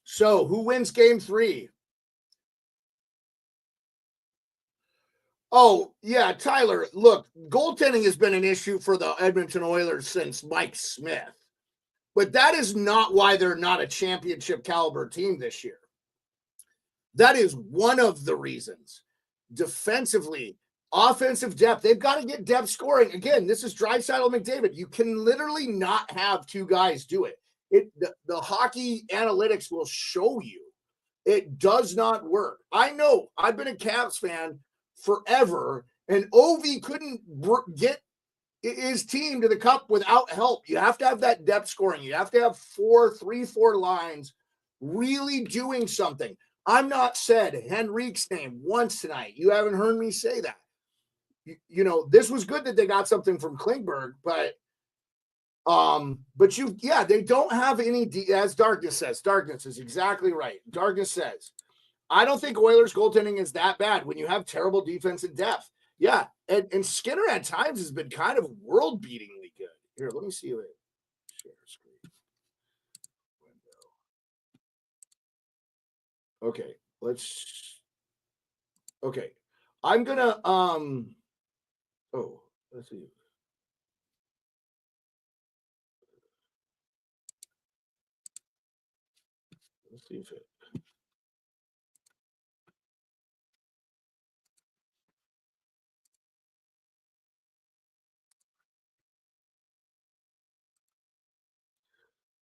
So who wins game 3? Oh, yeah, Tyler, look, goaltending has been an issue for the Edmonton Oilers since Mike Smith. But that is not why they're not a championship caliber team this year. That is one of the reasons. Defensively, offensive depth, they've got to get depth scoring. Again, this is Draisaitl McDavid. You can literally not have two guys do it. The hockey analytics will show you it does not work. I know. I've been a Caps fan forever, and Ovi couldn't get his team to the cup without help. You have to have that depth scoring. You have to have 3-4 lines really doing something. I'm not said Henrique's name once tonight. You haven't heard me say that. This was good that they got something from Klingberg, but they don't have any, as Darkness says. Darkness is exactly right. Darkness says, I don't think Oilers goaltending is that bad when you have terrible defense and depth. Yeah, and Skinner at times has been kind of world-beatingly good. Here, let me see it. Share screen. Window. Okay, I'm gonna let's see. Let's see if it.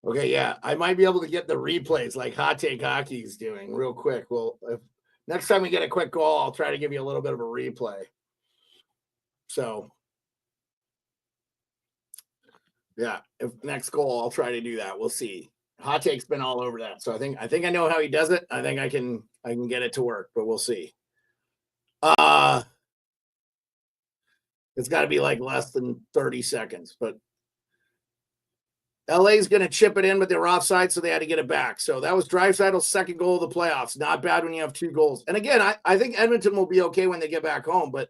Okay, yeah, I might be able to get the replays like Hot Take Hockey is doing real quick. Well, if next time we get a quick goal, I'll try to give you a little bit of a replay. So, yeah, if next goal, I'll try to do that. We'll see. Hot Take's been all over that, so I think I know how he does it. I think I can get it to work, but we'll see. It's got to be like less than 30 seconds, but LA's going to chip it in, but they were offside, so they had to get it back. So that was Draisaitl's second goal of the playoffs. Not bad when you have 2 goals. And again, I think Edmonton will be okay when they get back home, but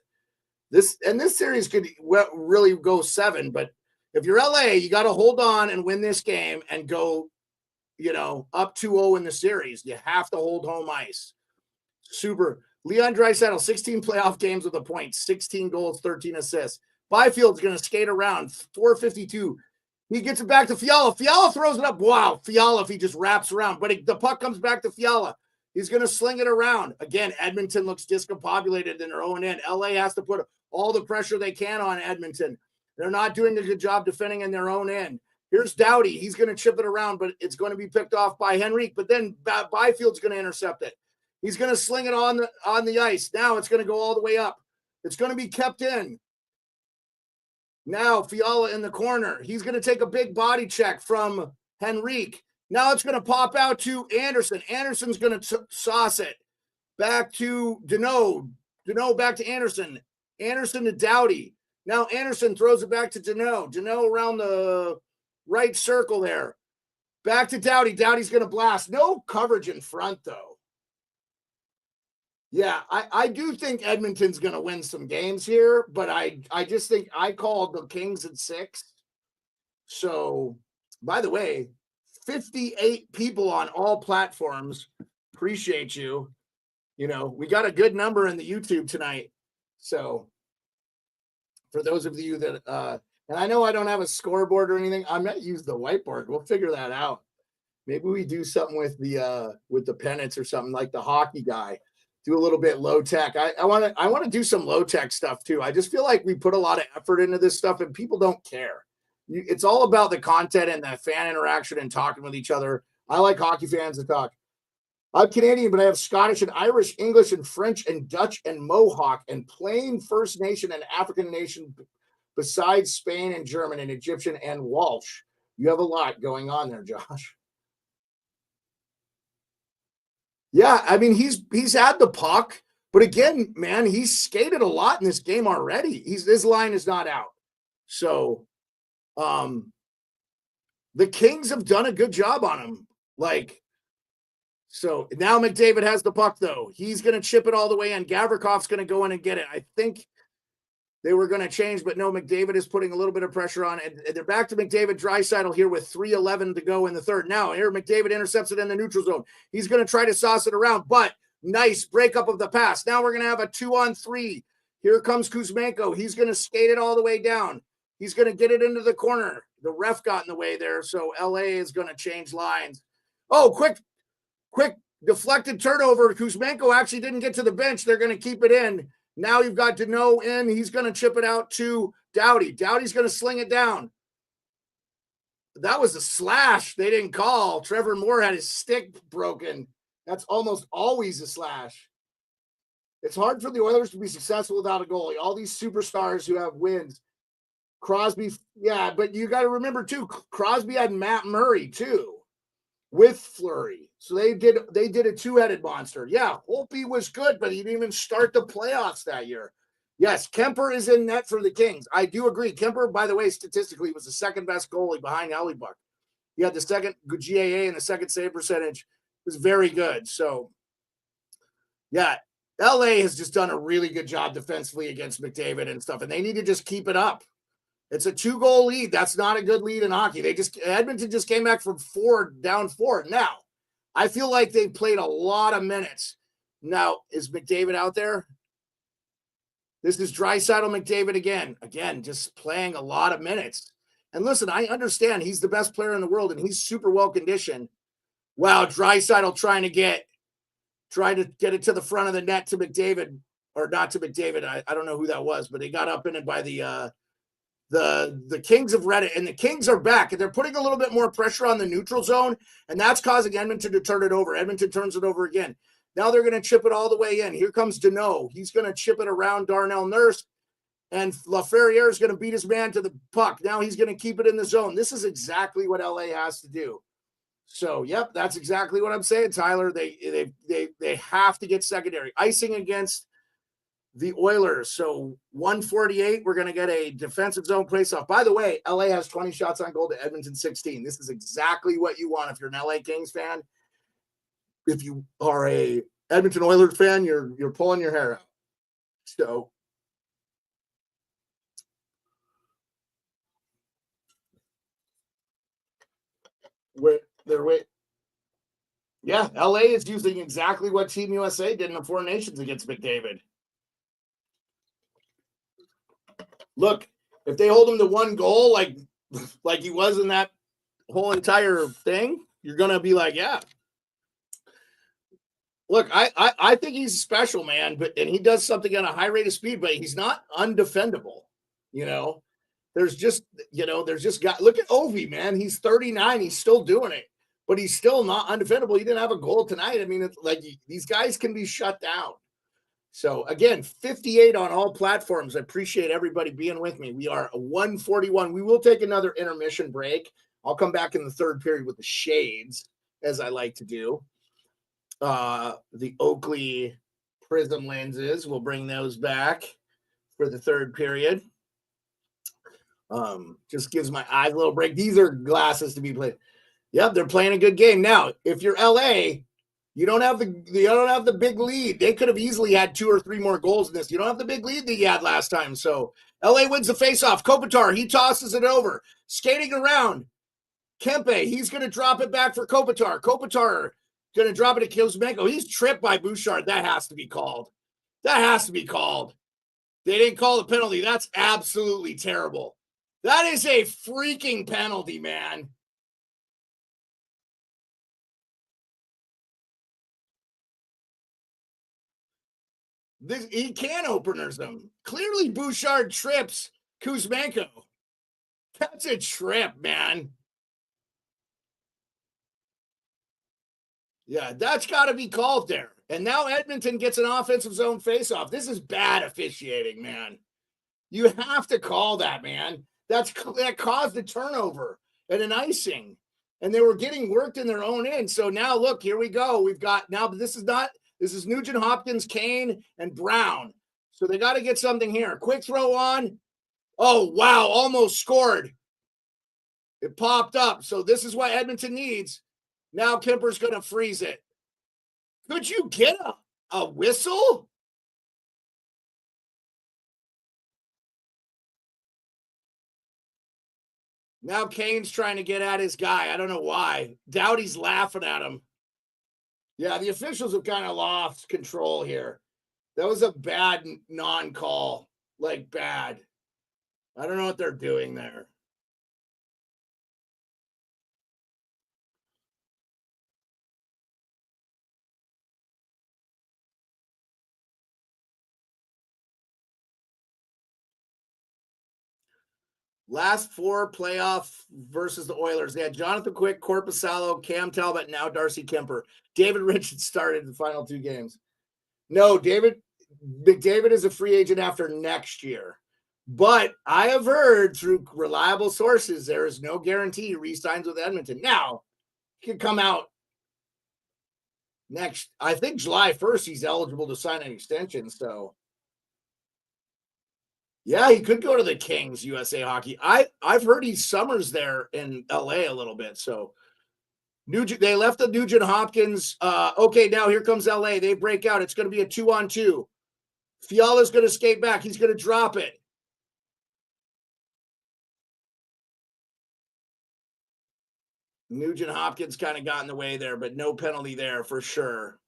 this series could really go 7. But if you're LA, you got to hold on and win this game and go, up 2-0 in the series. You have to hold home ice. Super. Leon Draisaitl, 16 playoff games with a point, 16 goals, 13 assists. Byfield's going to skate around, 452. He gets it back to Fiala. Fiala throws it up. Wow, Fiala, if he just wraps around. But the puck comes back to Fiala. He's going to sling it around. Again, Edmonton looks discombobulated in their own end. LA has to put all the pressure they can on Edmonton. They're not doing a good job defending in their own end. Here's Doughty. He's going to chip it around, but it's going to be picked off by Henrique. But then Byfield's going to intercept it. He's going to sling it on the ice. Now it's going to go all the way up. It's going to be kept in. Now Fiala in the corner. He's going to take a big body check from Henrique. Now it's going to pop out to Anderson. Anderson's going to sauce it. Back to Danault. Danault back to Anderson. Anderson to Doughty. Now Anderson throws it back to Danault. Danault around the right circle there. Back to Doughty. Doughty's going to blast. No coverage in front, though. Yeah, I do think Edmonton's going to win some games here, but I just think I called the Kings at 6. So, by the way, 58 people on all platforms. Appreciate you. You know, we got a good number in the YouTube tonight. So for those of you that, and I know I don't have a scoreboard or anything, I might use the whiteboard. We'll figure that out. Maybe we do something with the pennants or something like the hockey guy. Do a little bit low tech. I want to do some low tech stuff too. I just feel like we put a lot of effort into this stuff and people don't care. It's all about the content and the fan interaction and talking with each other. I like hockey fans to talk. I'm Canadian, but I have Scottish and Irish, English and French and Dutch and Mohawk and plain First Nation and African nation besides Spain and German and Egyptian and Welsh. You have a lot going on there, Josh. Yeah, I mean, he's had the puck, but again, man, he's skated a lot in this game already. His line is not out. So the Kings have done a good job on him. So now McDavid has the puck, though. He's going to chip it all the way in. Gavrikov's going to go in and get it. I think they were going to change, but no, McDavid is putting a little bit of pressure on. And they're back to McDavid. Draisaitl here with 3:11 to go in the third. Now, here McDavid intercepts it in the neutral zone. He's going to try to sauce it around, but nice breakup of the pass. Now we're going to have a 2-on-3. Here comes Kuzmenko. He's going to skate it all the way down. He's going to get it into the corner. The ref got in the way there, so LA is going to change lines. Oh, quick deflected turnover. Kuzmenko actually didn't get to the bench. They're going to keep it in. Now you've got Deneau in. He's going to chip it out to Doughty. Doughty's going to sling it down. That was a slash they didn't call. Trevor Moore had his stick broken. That's almost always a slash. It's hard for the Oilers to be successful without a goalie. All these superstars who have wins. Crosby, yeah, but you got to remember, too, Crosby had Matt Murray, too, with Fleury. So they did a two-headed monster. Yeah, Holtby was good, but he didn't even start the playoffs that year. Yes, Kemper is in net for the Kings. I do agree. Kemper, by the way, statistically was the second best goalie behind Hellebuck. He had the second GAA and the second save percentage. It was very good. So, yeah, LA has just done a really good job defensively against McDavid and stuff, and they need to just keep it up. It's a 2-goal lead. That's not a good lead in hockey. Edmonton just came back from down 4. Now, I feel like they played a lot of minutes. Now, is McDavid out there? This is Draisaitl McDavid again. Again, just playing a lot of minutes. And listen, I understand he's the best player in the world and he's super well conditioned. Wow, Draisaitl trying to get it to the front of the net to McDavid, or not to McDavid. I don't know who that was, but he got up in it by the Kings have read it, and the Kings are back, and they're putting a little bit more pressure on the neutral zone, and that's causing Edmonton to turn it over. Edmonton turns it over again. Now they're going to chip it all the way in. Here comes Deneau. He's going to chip it around Darnell Nurse, and Laferriere is going to beat his man to the puck. Now he's going to keep it in the zone. This is exactly what LA has to do. So, yep, that's exactly what I'm saying, Tyler. They have to get secondary. Icing against the Oilers. So 148, we're going to get a defensive zone playoff. By the way, LA has 20 shots on goal to Edmonton 16. This is exactly what you want if you're an LA Kings fan. If you are a Edmonton Oilers fan, you're pulling your hair out. So yeah, LA is using exactly what Team USA did in the Four Nations against McDavid. Look, if they hold him to 1 goal like he was in that whole entire thing, you're going to be like, yeah. Look, I think he's special, man, and he does something at a high rate of speed, but he's not undefendable. There's just got, look at Ovi, man. He's 39. He's still doing it, but he's still not undefendable. He didn't have a goal tonight. I mean, it's like these guys can be shut down. So again, 58 on all platforms. I appreciate everybody being with me. We are 141. We will take another intermission break. I'll come back in the third period with the shades, as I like to do. The Oakley prism lenses, we'll bring those back for the third period. Just gives my eyes a little break. These are glasses to be played. Yep, they're playing a good game. Now, if you're LA, you don't have the big lead. They could have easily had 2 or 3 more goals in this. You don't have the big lead that you had last time. So LA wins the faceoff. Kopitar, he tosses it over, skating around. Kempe, he's going to drop it back for Kopitar. Kopitar going to drop it to Kuzmenko. He's tripped by Bouchard. That has to be called. That has to be called. They didn't call the penalty. That's absolutely terrible. That is a freaking penalty, man. He can openers them. Clearly, Bouchard trips Kuzmenko. That's a trip, man. Yeah, that's got to be called there. And now Edmonton gets an offensive zone faceoff. This is bad officiating, man. You have to call that, man. That caused a turnover and an icing. And they were getting worked in their own end. So now, look, here we go. We've got now, this is Nugent Hopkins, Kane, and Brown. So they got to get something here. Quick throw on. Oh, wow, almost scored. It popped up. So this is what Edmonton needs. Now Kemper's going to freeze it. Could you get a whistle? Now Kane's trying to get at his guy. I don't know why. Doughty's laughing at him. Yeah, the officials have kind of lost control here. That was a bad non-call. Like, bad. I don't know what they're doing there. Last four playoff versus the Oilers. They had Jonathan Quick, Korpisalo, Cam Talbot, now Darcy Kemper. David Richards started the final two games. No, McDavid is a free agent after next year. But I have heard through reliable sources there is no guarantee he re-signs with Edmonton. Now, he could come out next, I think July 1st, he's eligible to sign an extension. So, yeah, he could go to the Kings, USA Hockey. I've heard he summers there in LA a little bit. So, they left the Nugent Hopkins. Okay, now here comes LA. They break out. It's going to be a 2-on-2. Fiala's going to skate back. He's going to drop it. Nugent Hopkins kind of got in the way there, but no penalty there for sure.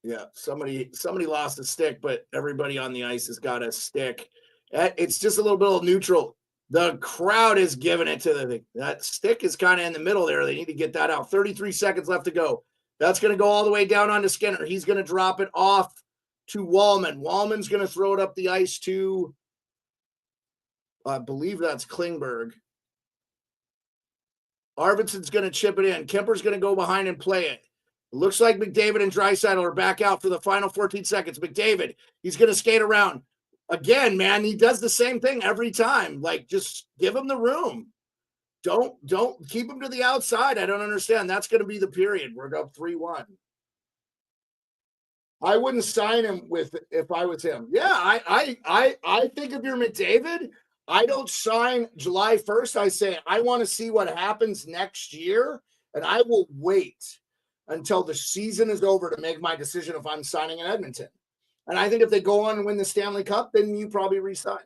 Yeah, somebody lost a stick, but everybody on the ice has got a stick. It's just a little bit of neutral. The crowd is giving it to the thing. That stick is kind of in the middle there. They need to get that out. 33 seconds left to go. That's going to go all the way down onto Skinner. He's going to drop it off to Wallman. Wallman's going to throw it up the ice to, I believe that's Klingberg. Arvidsson's going to chip it in. Kemper's going to go behind and play it. It looks like McDavid and Draisaitl are back out for the final 14 seconds. McDavid, he's going to skate around. Again, man, he does the same thing every time. Like, just give him the room. Don't keep him to the outside. I don't understand. That's going to be the period. We're up 3-1. I wouldn't sign him if I was him. Yeah, I think if you're McDavid, I don't sign July 1st. I say I want to see what happens next year, and I will wait until the season is over to make my decision if I'm signing in Edmonton. And I think if they go on and win the Stanley Cup, then you probably resign.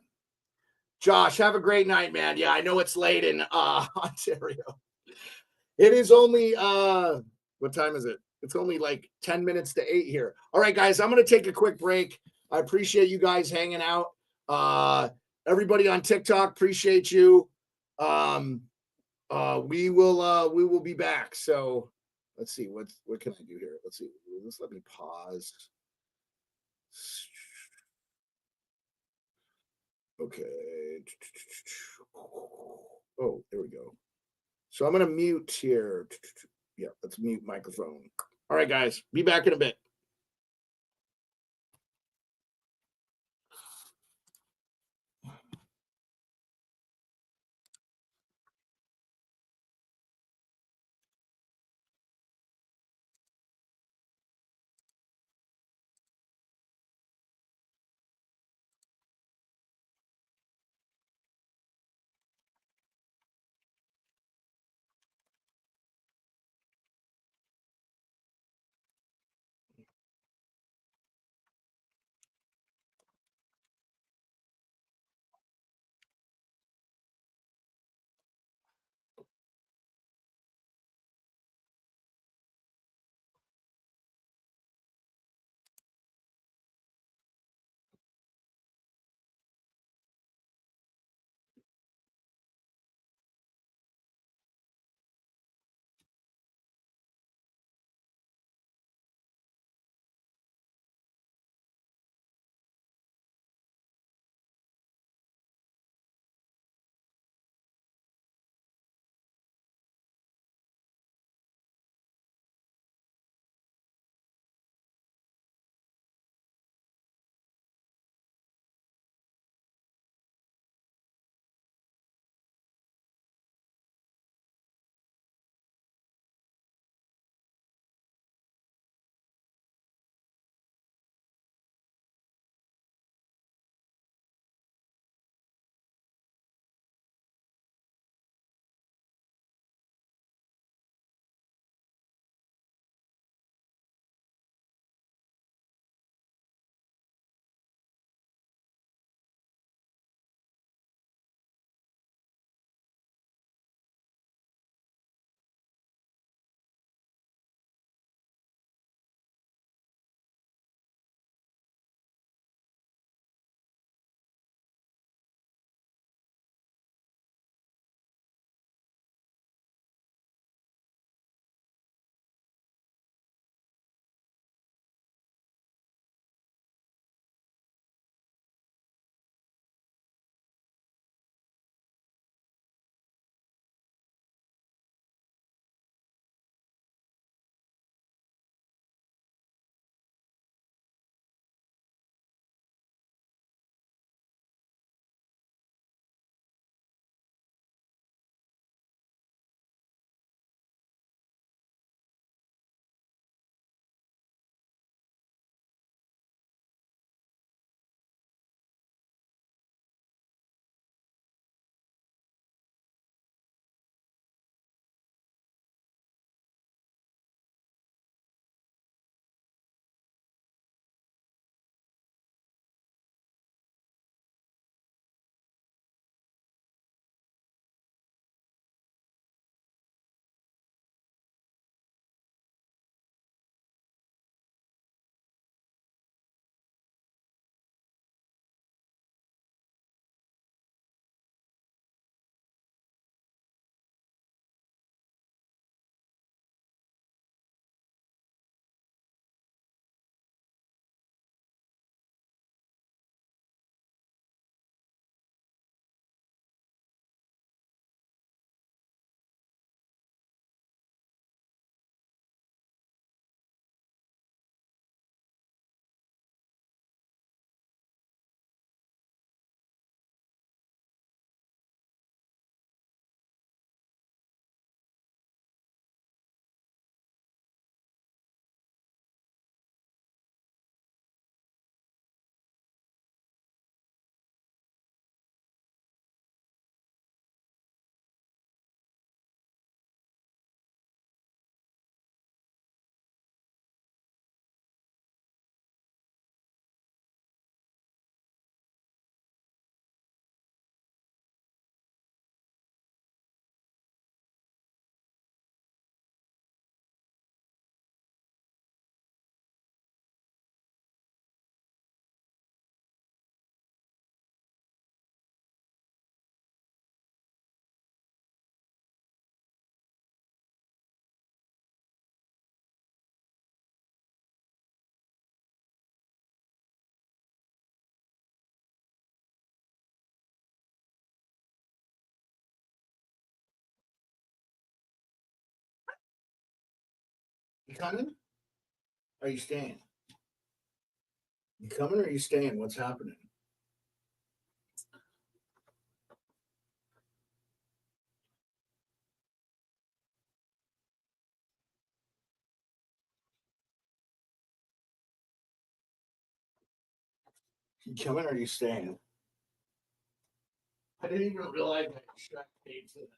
Josh, have a great night, man. Yeah, I know it's late in Ontario. It is only what time is it? It's only like 10 minutes to 8 here. All right, guys, I'm going to take a quick break. I appreciate you guys hanging out. Everybody on TikTok, appreciate you. We will be back. So let's see what can I do here. Let's see. Let me pause. Okay. Oh, there we go. So I'm going to mute here. Yeah, let's mute microphone. All right, guys, be back in a bit. You coming? Are you staying? You coming or are you staying? What's happening? You coming or are you staying? I didn't even realize I shut paid to that.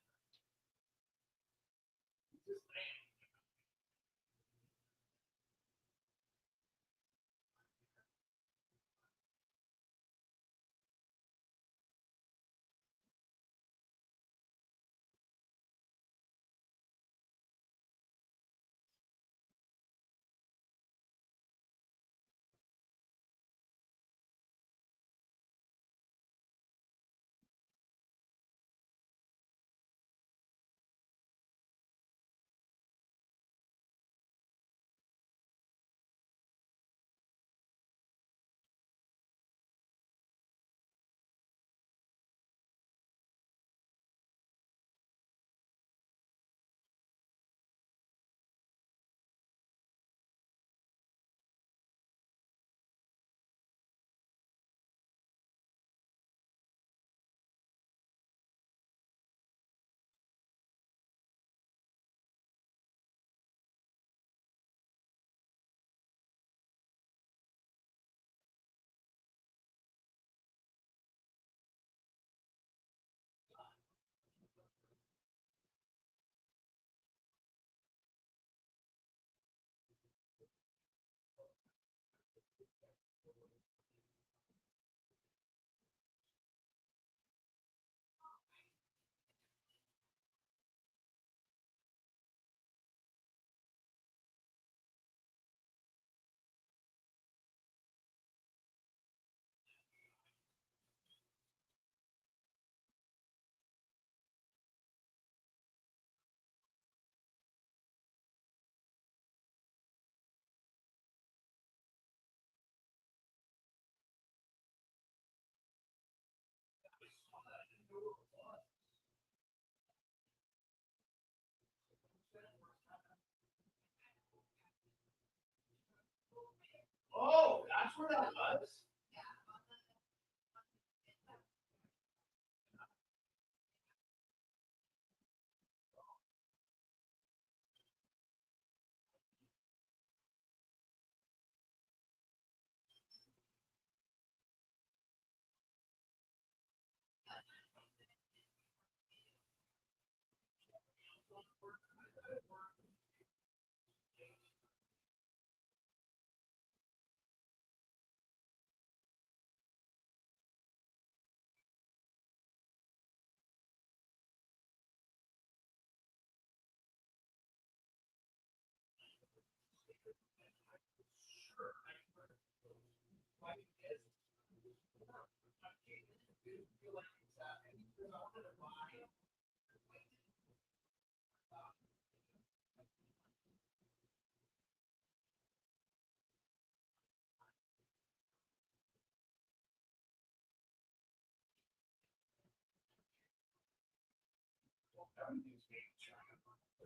Oh, that's where that was.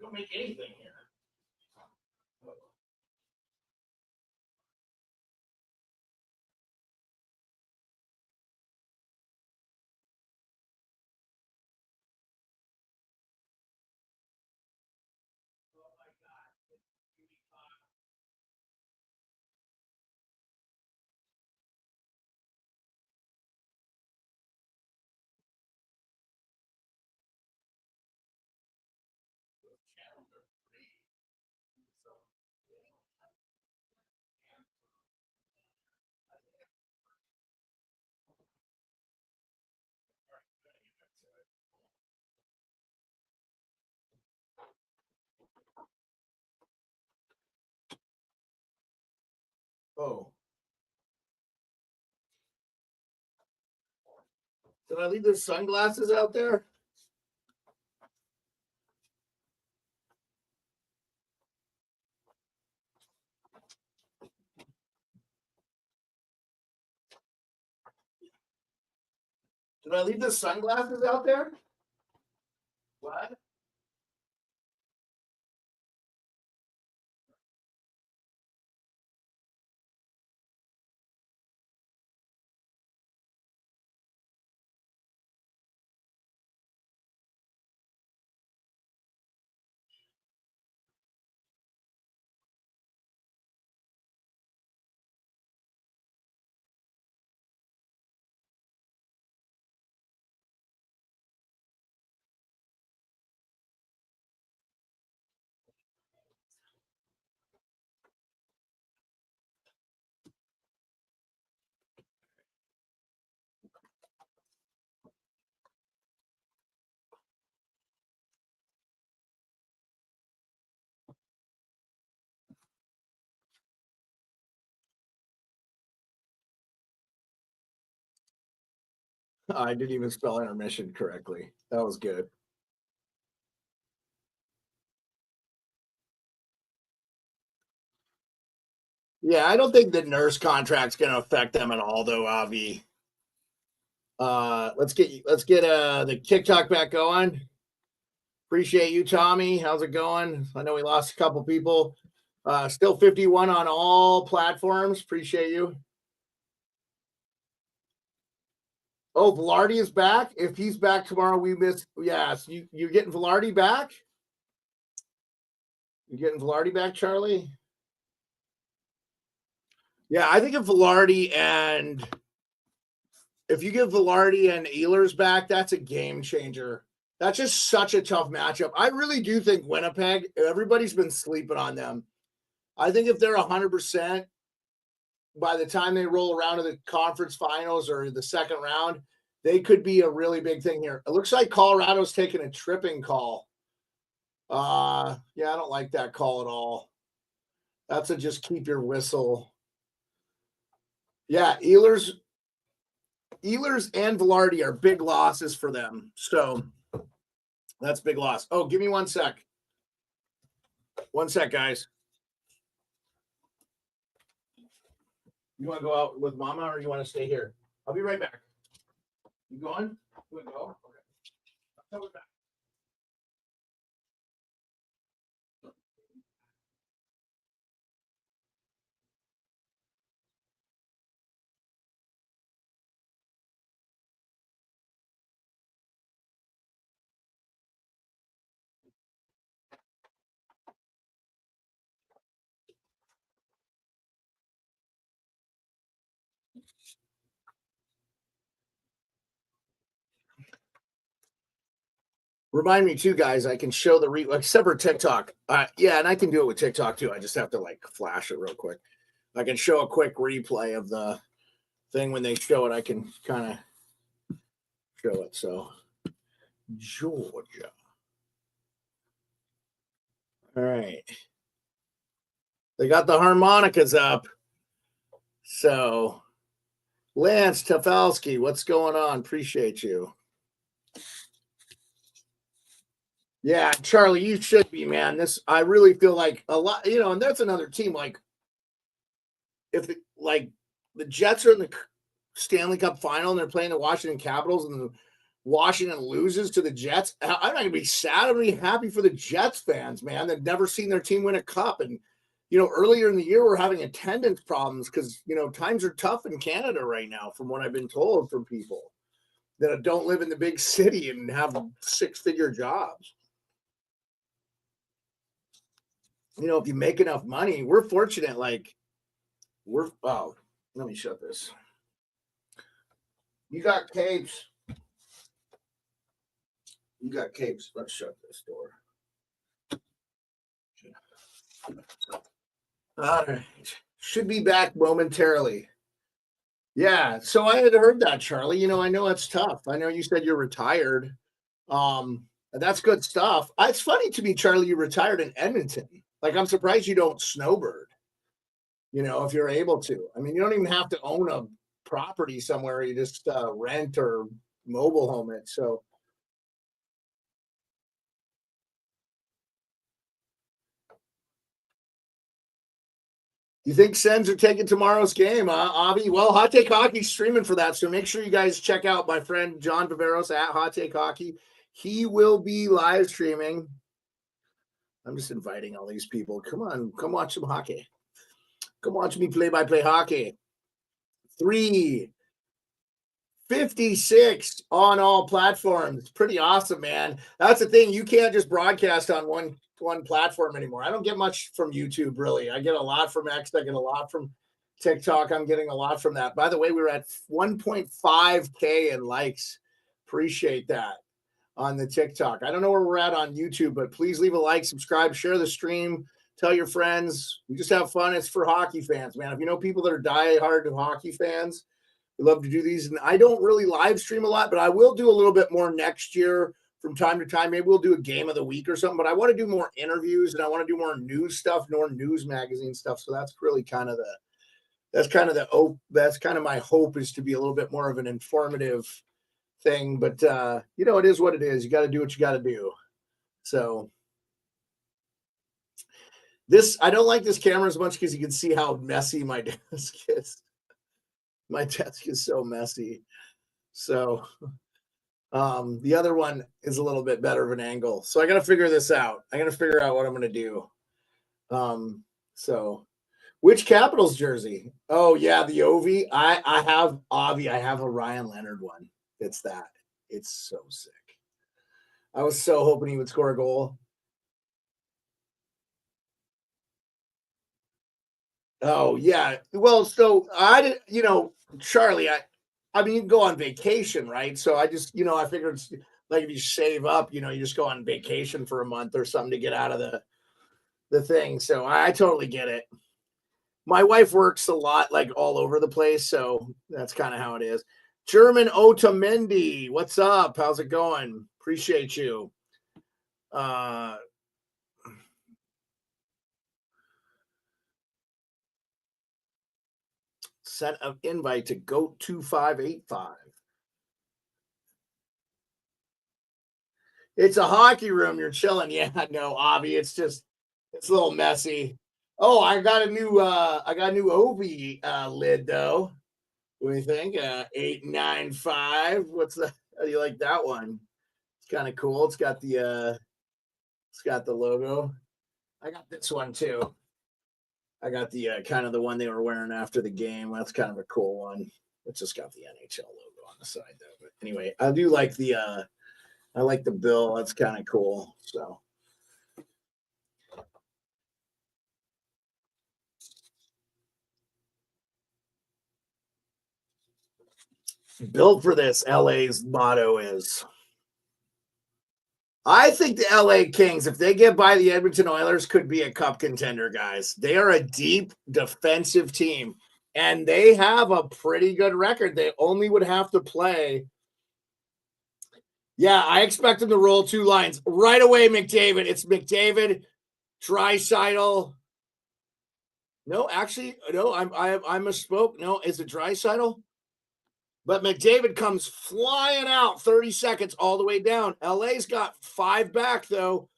We don't make anything here. Oh. Did I leave the sunglasses out there? Did I leave the sunglasses out there? What? I didn't even spell intermission correctly. That was good. Yeah, I don't think the Nurse contract's going to affect them at all, though, Avi. Let's get the TikTok back going. Appreciate you, Tommy. How's it going? I know we lost a couple people. Still 51 on all platforms. Appreciate you. Oh, Velarde is back. If he's back tomorrow, we miss. Yes, you're getting Velarde back. You're getting Velarde back, Charlie. Yeah, I think if Velarde and if you give Velarde and Ehlers back, that's a game changer. That's just such a tough matchup. I really do think Winnipeg, everybody's been sleeping on them. I think if they're 100% by the time they roll around to the conference finals or the second round, they could be a really big thing here. It looks like Colorado's taking a tripping call. Yeah, I don't like that call at all. That's a just keep your whistle. Yeah, Ehlers and Velarde are big losses for them. So that's big loss. Oh, give me 1 sec. 1 sec, guys. You want to go out with Mama or you want to stay here? I'll be right back. You going? You want to go? Okay. I'll come back. Remind me too, guys. I can show the except for TikTok. Yeah, and I can do it with TikTok too. I just have to like flash it real quick. I can show a quick replay of the thing when they show it. I can kind of show it. So, Georgia. All right. They got the harmonicas up. So, Lance Tafalski, what's going on? Appreciate you. Yeah, Charlie, you should be, man. I really feel like a lot, and that's another team. Like, if the Jets are in the Stanley Cup final and they're playing the Washington Capitals and the Washington loses to the Jets, I'm not going to be sad. I'm going to be happy for the Jets fans, man. They've never seen their team win a cup. And, earlier in the year, we're having attendance problems because, times are tough in Canada right now, from what I've been told from people that don't live in the big city and have 6-figure jobs. If you make enough money, we're fortunate. Let me shut this. You got capes. Let's shut this door. All right. Should be back momentarily. Yeah. So I had heard that, Charlie. I know it's tough. I know you said you're retired. That's good stuff. It's funny to me, Charlie, you retired in Edmonton. Like, I'm surprised you don't snowbird, if you're able to. I mean, you don't even have to own a property somewhere. You just rent or mobile home it. So, you think Sens are taking tomorrow's game, Avi? Well, Hot Take Hockey's streaming for that, so make sure you guys check out my friend John Viveros at Hot Take Hockey. He will be live streaming. I'm just inviting all these people. Come on, come watch some hockey. Come watch me play-by-play hockey. 356 on all platforms. It's pretty awesome, man. That's the thing. You can't just broadcast on one platform anymore. I don't get much from YouTube, really. I get a lot from X. I get a lot from TikTok. I'm getting a lot from that. By the way, we were at 1.5K in likes. Appreciate that on the TikTok. I don't know where we're at on YouTube, but please leave a like, subscribe, share the stream, tell your friends. We just have fun. It's for hockey fans, man. If you know people that are diehard hockey fans, we love to do these. And I don't really live stream a lot, but I will do a little bit more next year from time to time. Maybe we'll do a game of the week or something, but I want to do more interviews and I want to do more news stuff, more news magazine stuff. So that's really that's kind of my hope, is to be a little bit more of an informative thing, but it is what it is. You got to do what you got to do. So I don't like this camera as much because you can see how messy my desk is. My desk is so messy. So the other one is a little bit better of an angle. So I got to figure this out. I got to figure out what I'm going to do. So which Capitals jersey? Oh yeah, the Ovi. I have Avi. I have a Ryan Leonard one. It's that. It's so sick. I was so hoping he would score a goal. Oh yeah. Well, so I did, Charlie, I mean, you can go on vacation, right? So I just, I figured it's like if you save up, you just go on vacation for a month or something to get out of the thing. So I totally get it. My wife works a lot, like all over the place. So that's kind of how it is. German Otamendi, what's up? How's it going? Appreciate you. Sent an invite to GOAT 2585. It's a hockey room. You're chilling. Yeah, no, Avi. It's a little messy. Oh, I got a new Ovi lid though. What do you think? 895. What's that? How do you like that one? It's kind of cool. It's got the logo. I got this one too. I got the kind of the one they were wearing after the game. That's kind of a cool one. It's just got the NHL logo on the side though. But anyway, I do like the bill. That's kind of cool. So built for this, LA's motto is. I think the LA Kings, if they get by the Edmonton Oilers, could be a cup contender, guys. They are a deep defensive team, and they have a pretty good record. They only would have to play. Yeah, I expect them to roll two lines right away. McDavid. It's McDavid, Draisaitl. No, actually, no. I misspoke. No, is it Draisaitl? But McDavid comes flying out 30 seconds all the way down. LA's got 5 back, though.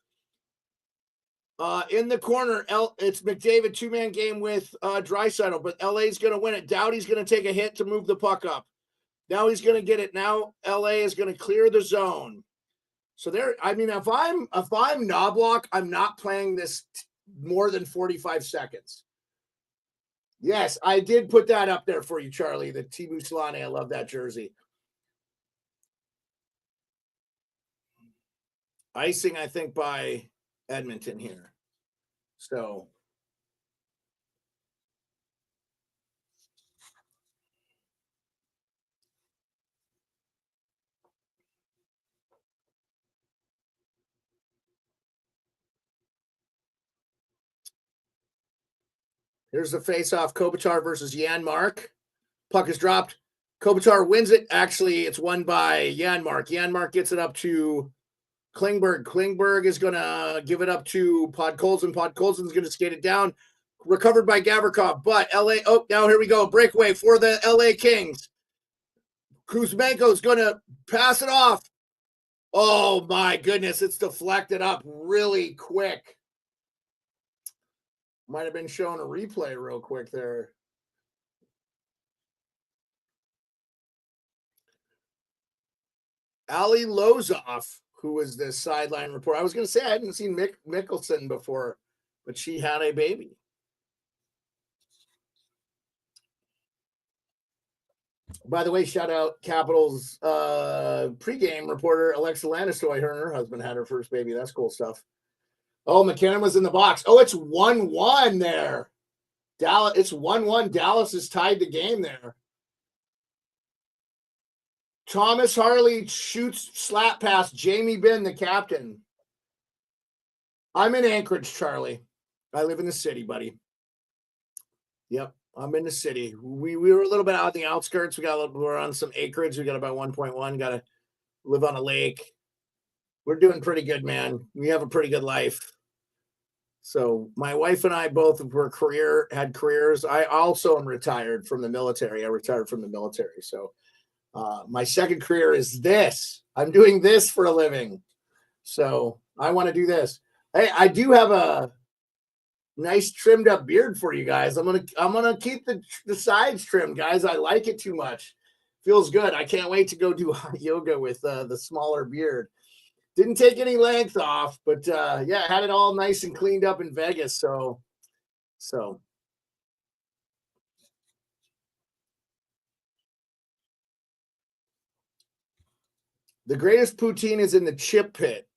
In the corner, it's McDavid, 2-man game with Draisaitl, but LA's going to win it. Doughty's going to take a hit to move the puck up. Now he's going to get it. Now LA is going to clear the zone. So if I'm Knobloch, I'm not playing this more than 45 seconds. Yes, I did put that up there for you, Charlie. The Timu Solane. I love that jersey. Icing, I think, by Edmonton here. So here's the face-off. Kopitar versus Janmark. Puck is dropped. Kopitar wins it. Actually, it's won by Janmark. Janmark gets it up to Klingberg. Klingberg is going to give it up to Podkolzin. Podkolzin's going to skate it down. Recovered by Gavrikov. But LA, now here we go. Breakaway for the LA Kings. Kuzmenko's going to pass it off. Oh, my goodness. It's deflected up really quick. Might have been showing a replay real quick there. Ali Lozoff, who was the sideline reporter. I was going to say I hadn't seen Mickelson before, but she had a baby. By the way, shout out Capitals pregame reporter Alexa Lannistoy. Her and her husband had her first baby. That's cool stuff. Oh, McKinnon was in the box. Oh, it's 1-1 there. Dallas, it's 1-1. Dallas has tied the game there. Thomas Harley shoots slap past Jamie Benn, the captain. I'm in Anchorage, Charlie. I live in the city, buddy. Yep, I'm in the city. We were a little bit out in the outskirts. We're on some acreage. We got about 1.1. Got to live on a lake. We're doing pretty good, man. We have a pretty good life. So my wife and I both had careers. I also am retired from the military. I retired from the military. So My second career is this. I'm doing this for a living. So I want to do this. Hey, I do have a nice trimmed up beard for you guys. I'm gonna keep the sides trimmed, guys. I like it too much. Feels good. I can't wait to go do hot yoga with the smaller beard. Didn't take any length off, but yeah, had it all nice and cleaned up in Vegas. So the greatest poutine is in the chip pit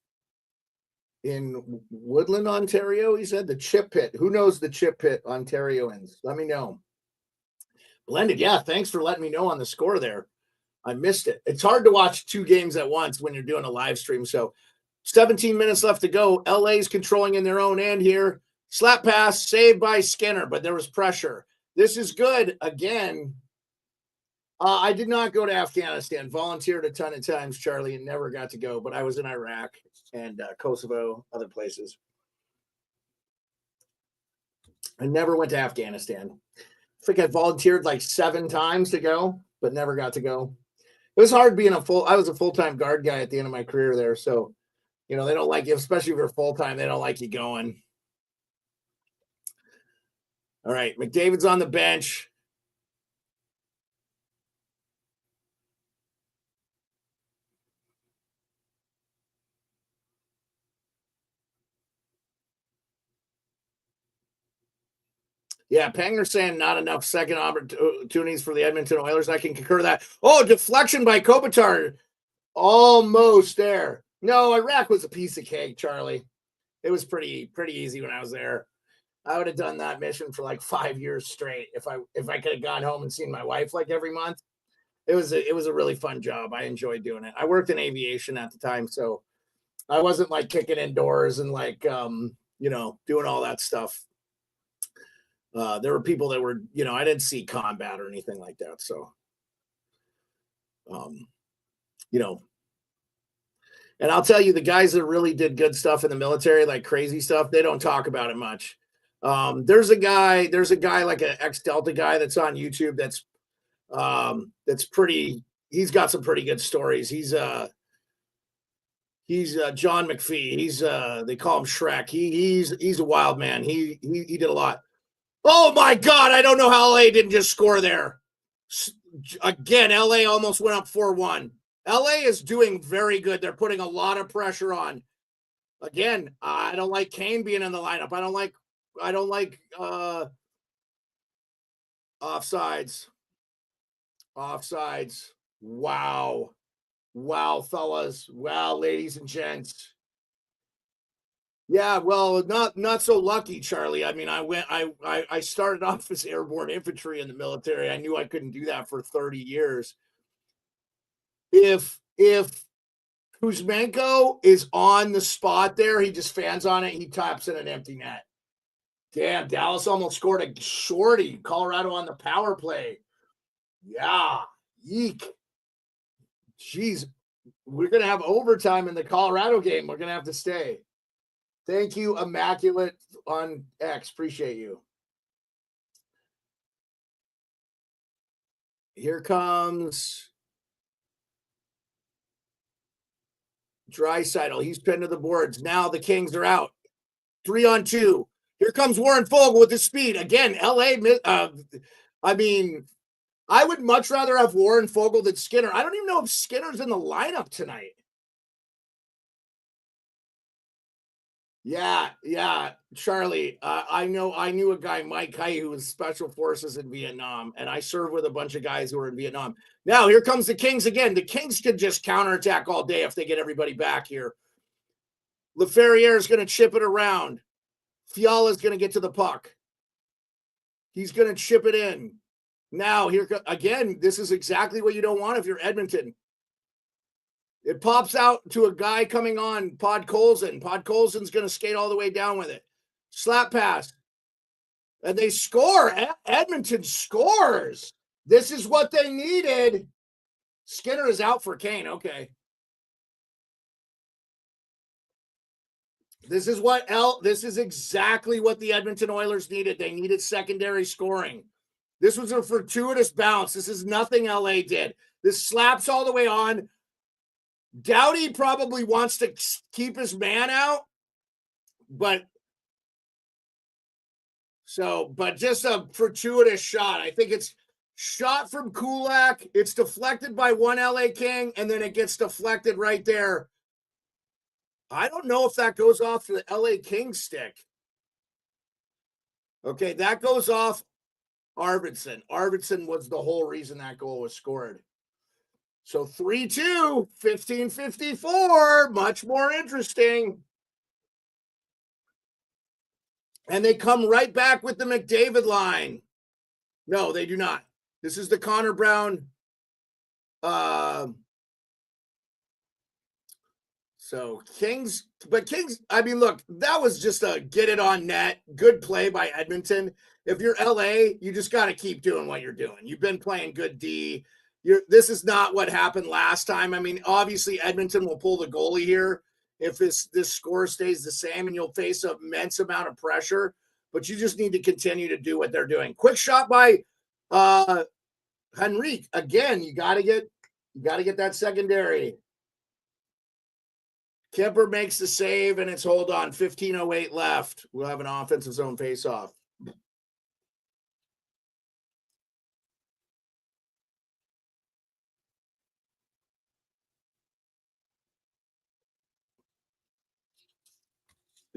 in Woodland, Ontario. He said the chip pit. Who knows the chip pit Ontarians? Let me know. Blended, yeah. Thanks for letting me know on the score there. I missed it. It's hard to watch two games at once when you're doing a live stream. So 17 minutes left to go. LA's controlling in their own end here. Slap pass, saved by Skinner, but there was pressure. This is good. Again, I did not go to Afghanistan. Volunteered a ton of times, Charlie, and never got to go. But I was in Iraq and Kosovo, other places. I never went to Afghanistan. I think I volunteered like 7 times to go, but never got to go. It was hard being I was a full-time guard guy at the end of my career there. So, you know, they don't like you, especially if you're full-time, they don't like you going. All right, McDavid's on the bench. Yeah, Panger saying not enough second opportunities for the Edmonton Oilers. I can concur that. Oh, deflection by Kopitar. Almost there. No, Iraq was a piece of cake, Charlie. It was pretty easy when I was there. I would have done that mission for like 5 years straight if I could have gone home and seen my wife like every month. It was a really fun job. I enjoyed doing it. I worked in aviation at the time, so I wasn't like kicking indoors and like you know, doing all that stuff. There were people that were, you know, I didn't see combat or anything like that. So, you know, and I'll tell you, the guys that really did good stuff in the military, like crazy stuff, they don't talk about it much. There's a guy like an ex-Delta guy that's on YouTube that's pretty, he's got some pretty good stories. He's John McPhee. He's they call him Shrek. He's a wild man. He did a lot. Oh my God, I don't know how LA didn't just score there. Again, LA almost went up 4-1. LA is doing very good. They're putting a lot of pressure on. Again, I don't like Kane being in the lineup. I don't like offsides. Offsides. Wow. Wow, fellas. Wow, ladies and gents. Yeah, well, not so lucky, Charlie. I mean, I started off as airborne infantry in the military. I knew I couldn't do that for 30 years. If Kuzmenko is on the spot there, he just fans on it, he taps in an empty net. Damn, Dallas almost scored a shorty. Colorado on the power play. Yeah, yeek. Jeez, we're going to have overtime in the Colorado game. We're going to have to stay. Thank you, Immaculate on X. Appreciate you. Here comes Draisaitl. He's pinned to the boards. Now the Kings are out. 3-on-2. Here comes Warren Fogle with his speed. Again, LA, I mean, I would much rather have Warren Fogle than Skinner. I don't even know if Skinner's in the lineup tonight. Yeah, Charlie. I knew a guy, Mike Hai, who was Special Forces in Vietnam, and I served with a bunch of guys who were in Vietnam. Now here comes the Kings again. The Kings could just counterattack all day if they get everybody back here. Laferriere is going to chip it around. Fiala is going to get to the puck. He's going to chip it in. Now here again. This is exactly what you don't want if you're Edmonton. It pops out to a guy coming on, Podkolzin. Podkolzin's going to skate all the way down with it. Slap pass. And they score. Edmonton scores. This is what they needed. Skinner is out for Kane. Okay. This is exactly what the Edmonton Oilers needed. They needed secondary scoring. This was a fortuitous bounce. This is nothing LA did. This slaps all the way on. Doughty probably wants to keep his man out, but just a fortuitous shot. I think it's shot from Kulak. It's deflected by one LA King, and then it gets deflected right there. I don't know if that goes off the LA King stick. Okay, that goes off Arvidsson. Arvidsson was the whole reason that goal was scored. So 3-2, 15:54, much more interesting. And they come right back with the McDavid line. No, they do not. This is the Connor Brown. So Kings, I mean, look, that was just a get it on net. Good play by Edmonton. If you're LA, you just got to keep doing what you're doing. You've been playing good D. This is not what happened last time. I mean, obviously Edmonton will pull the goalie here if this score stays the same, and you'll face an immense amount of pressure, but you just need to continue to do what they're doing. Quick shot by Henrique. Again, you got to get that secondary. Kemper makes the save, and it's hold on, 15:08 left. We'll have an offensive zone faceoff.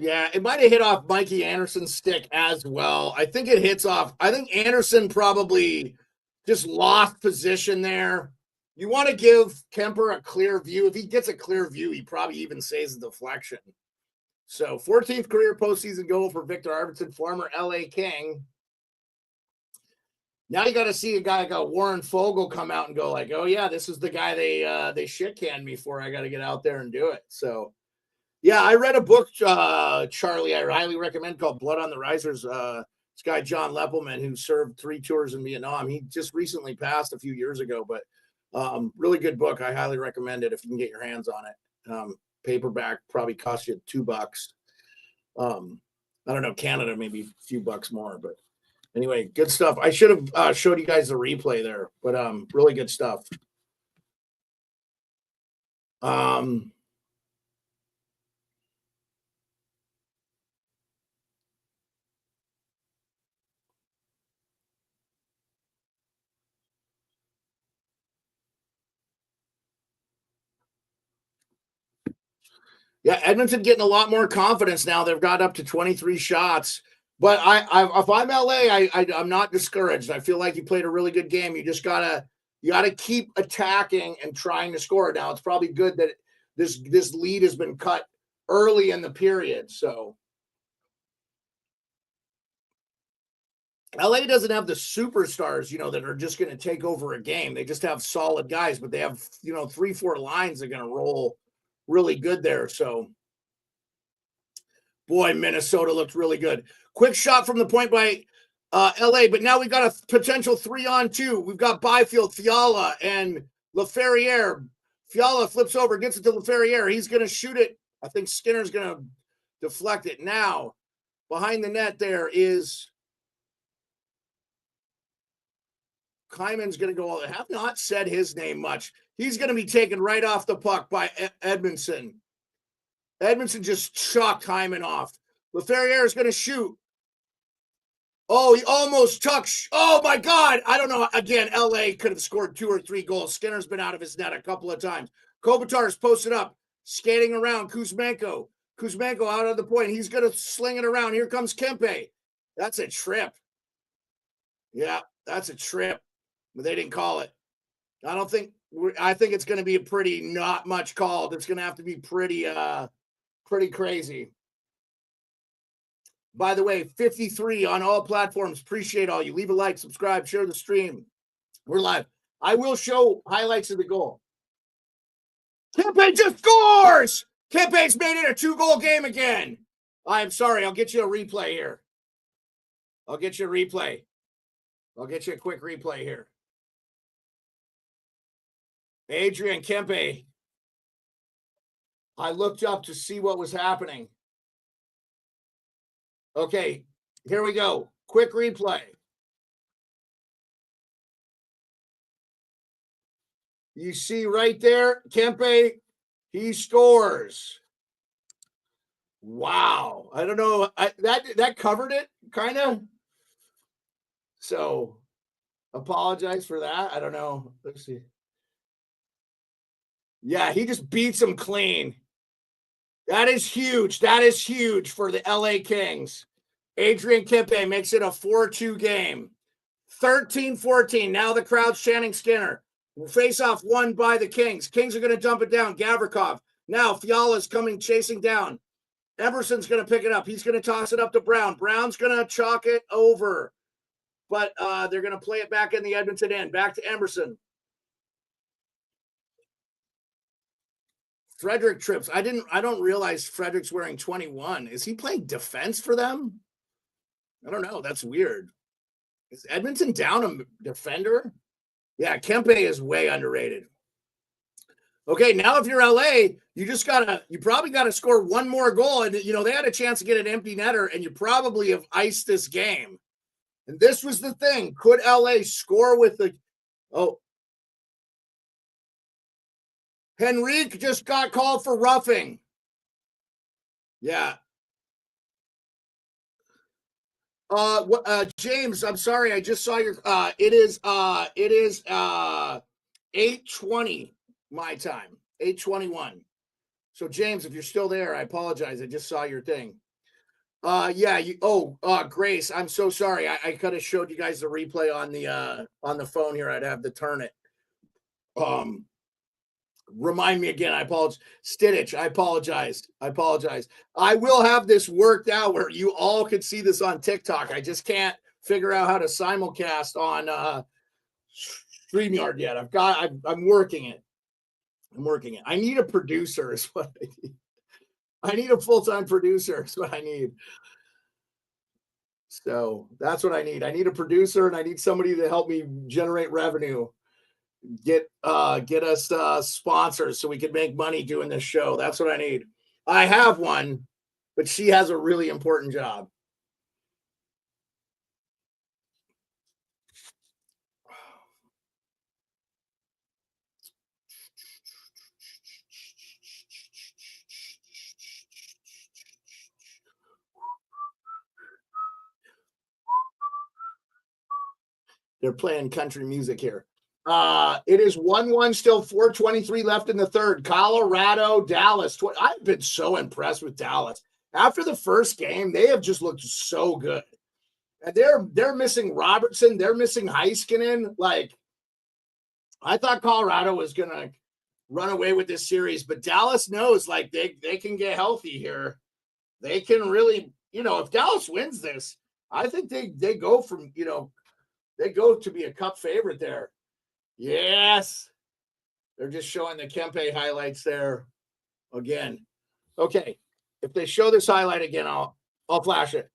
Yeah, it might have hit off Mikey Anderson's stick as well. I think it hits off. I think Anderson probably just lost position there. You want to give Kemper a clear view. If he gets a clear view, he probably even saves the deflection. So 14th career postseason goal for Victor Arvidsson, former LA King. Now you got to see a guy like Warren Fogle come out and go like, oh yeah, this is the guy they shit canned me for. I got to get out there and do it. So yeah, I read a book, Charlie, I highly recommend called Blood on the Risers. This guy, John Leppelman, who served 3 tours in Vietnam. He just recently passed a few years ago, but really good book. I highly recommend it if you can get your hands on it. Paperback probably costs you $2. I don't know, Canada, maybe a few bucks more, but anyway, good stuff. I should have showed you guys the replay there, but really good stuff. Yeah, Edmonton getting a lot more confidence now. They've got up to 23 shots. But if I'm LA, I'm not discouraged. I feel like you played a really good game. You just gotta keep attacking and trying to score. Now it's probably good that this lead has been cut early in the period. So LA doesn't have the superstars, that are just going to take over a game. They just have solid guys, but they have 3-4 lines that are going to roll really good there. So, boy, Minnesota looked really good. Quick shot from the point by LA, but now we've got a potential 3-on-2. We've got Byfield, Fiala, and Laferriere. Fiala flips over, gets it to Laferriere. He's going to shoot it. I think Skinner's going to deflect it. Now, behind the net there is Kaiman's going to go. I have not said his name much. He's going to be taken right off the puck by Edmondson. Edmondson just shocked Hyman off. Laferriere is going to shoot. Oh, he almost took. Oh, my God. I don't know. Again, LA could have scored 2 or 3 goals. Skinner's been out of his net a couple of times. Kopitar's posted up, skating around Kuzmenko. Kuzmenko out of the point. He's going to sling it around. Here comes Kempe. That's a trip. Yeah, that's a trip. But they didn't call it. I think it's going to be a pretty not much called. It's going to have to be pretty crazy. By the way, 53 on all platforms. Appreciate all you. Leave a like, subscribe, share the stream. We're live. I will show highlights of the goal. Kempe just scores! Kempe's made it a 2-goal game again. I'm sorry. I'll get you a replay here. I'll get you a quick replay here. Adrian Kempe. I looked up to see what was happening. Okay, here we go. Quick replay. You see right there, Kempe, he scores. Wow. I don't know. That covered it, kind of. So apologize for that. I don't know. Let's see. Yeah, he just beats him clean. That is huge. That is huge for the LA Kings. Adrian Kempe makes it a 4-2 game. 13-14. Now the crowd's chanting Skinner. Face off won by the Kings. Kings are going to dump it down. Gavrikov. Now Fiala's coming chasing down. Emerson's going to pick it up. He's going to toss it up to Brown. Brown's going to chalk it over. But they're going to play it back in the Edmonton end. Back to Emerson. Frederick trips. I don't realize Frederick's wearing 21. Is he playing defense for them? I don't know. That's weird. Is Edmonton down a defender? Yeah, Kempe is way underrated. Okay, now if you're LA, you probably gotta score one more goal. And they had a chance to get an empty netter, and you probably have iced this game. And this was the thing. Could LA score with the Henrique just got called for roughing. Yeah. James, I'm sorry, I just saw your it is 8:20 my time. 8:21. So James, if you're still there, I apologize. I just saw your thing. Grace, I'm so sorry. I could have showed you guys the replay on the phone here. I'd have to turn it. Remind me again. I apologize. Stitich, I apologize. I will have this worked out where you all could see this on TikTok. I just can't figure out how to simulcast on StreamYard yet. I'm working it. I need a producer is what I need. I need a full-time producer is what I need. So that's what I need. I need a producer and I need somebody to help me generate revenue. Get us sponsors so we can make money doing this show. That's what I need. I have one, but she has a really important job. They're playing country music here. It is 1-1 still, 4:23 left in the third. Colorado, Dallas. I've been so impressed with Dallas. After the first game, they have just looked so good. And they're missing Robertson. They're missing Heiskanen. Like, I thought Colorado was going to run away with this series, but Dallas knows, like, they can get healthy here. They can really, if Dallas wins this, I think they go from, they go to be a cup favorite there. Yes. They're just showing the Kempe highlights there again. Okay. If they show this highlight again, I'll flash it.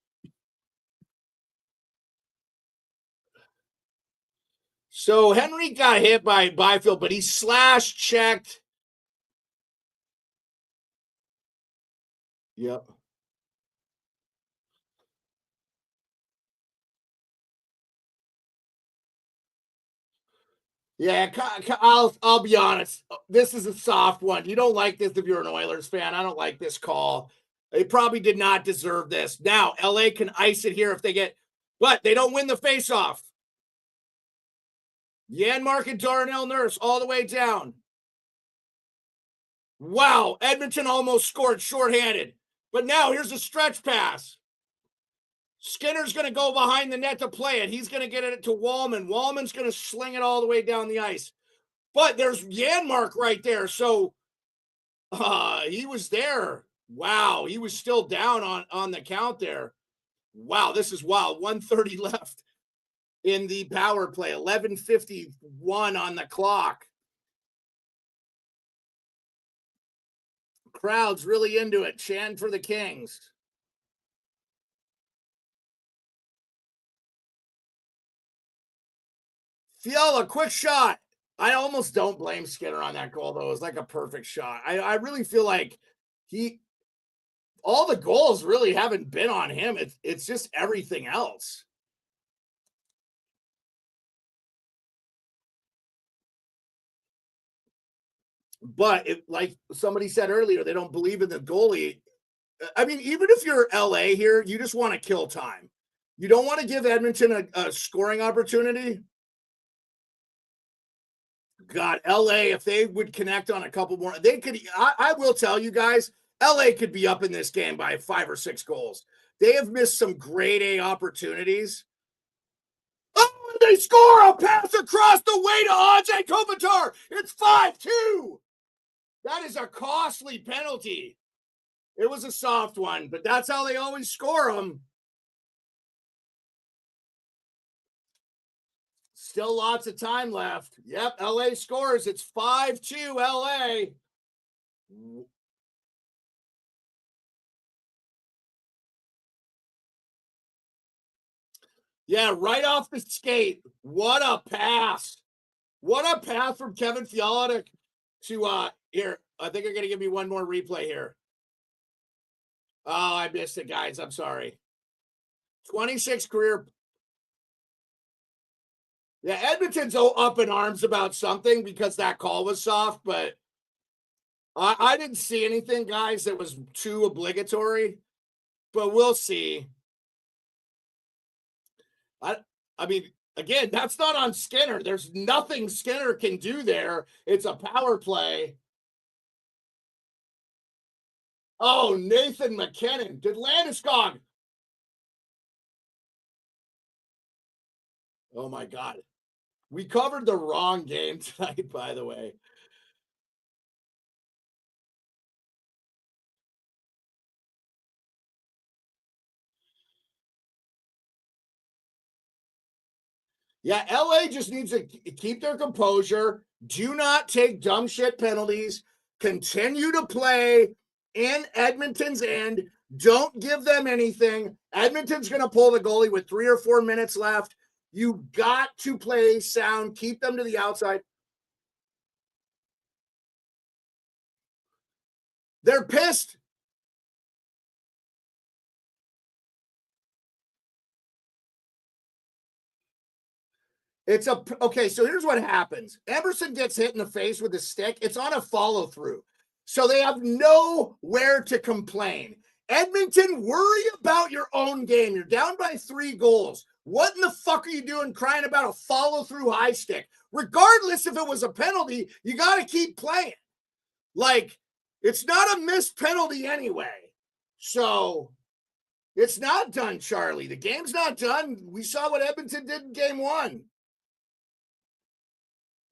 So Henry got hit by Byfield, but he slash checked. Yep. Yeah, I'll be honest. This is a soft one. You don't like this if you're an Oilers fan. I don't like this call. They probably did not deserve this. Now, LA can ice it here if they get, but they don't win the faceoff. Janmark and Darnell Nurse all the way down. Wow, Edmonton almost scored shorthanded. But now here's a stretch pass. Skinner's going to go behind the net to play it. He's going to get it to Wallman. Wallman's going to sling it all the way down the ice. But there's Janmark right there. So he was there. Wow, he was still down on the count there. Wow, this is wild. 1:30 left in the power play. 11:51 on the clock. Crowd's really into it. Chant for the Kings. Fiala, quick shot. I almost don't blame Skinner on that goal, though. It was like a perfect shot. I really feel like all the goals really haven't been on him. It's just everything else. But like somebody said earlier, they don't believe in the goalie. I mean, even if you're LA here, you just want to kill time. You don't want to give Edmonton a scoring opportunity. God, LA, if they would connect on a couple more, they could. I will tell you guys, LA could be up in this game by 5 or 6 goals. They have missed some grade A opportunities. Oh, and they score a pass across the way to Ajay Kopitar. It's 5-2. That is a costly penalty. It was a soft one, but that's how they always score them. Still lots of time left. Yep, LA scores. It's 5-2 LA. Yeah, right off the skate. What a pass. What a pass from Kevin Fiala to here. I think you're going to give me one more replay here. Oh, I missed it, guys. I'm sorry. 26 career. Yeah, Edmonton's up in arms about something because that call was soft, but I didn't see anything, guys, that was too obligatory, but we'll see. I mean, again, that's not on Skinner. There's nothing Skinner can do there. It's a power play. Oh, Nathan McKinnon. Did Landeskog? Oh, my God. We covered the wrong game tonight, by the way. Yeah, LA just needs to keep their composure. Do not take dumb shit penalties. Continue to play in Edmonton's end. Don't give them anything. Edmonton's going to pull the goalie with 3 or 4 minutes left. You got to play sound. Keep them to the outside. They're pissed. Okay, so here's what happens. Emerson gets hit in the face with a stick. It's on a follow through. So they have nowhere to complain. Edmonton, worry about your own game. You're down by 3 goals. What in the fuck are you doing crying about a follow through high stick? Regardless if it was a penalty, you got to keep playing. Like, it's not a missed penalty anyway. So it's not done, Charlie. The game's not done. We saw what Edmonton did in game 1.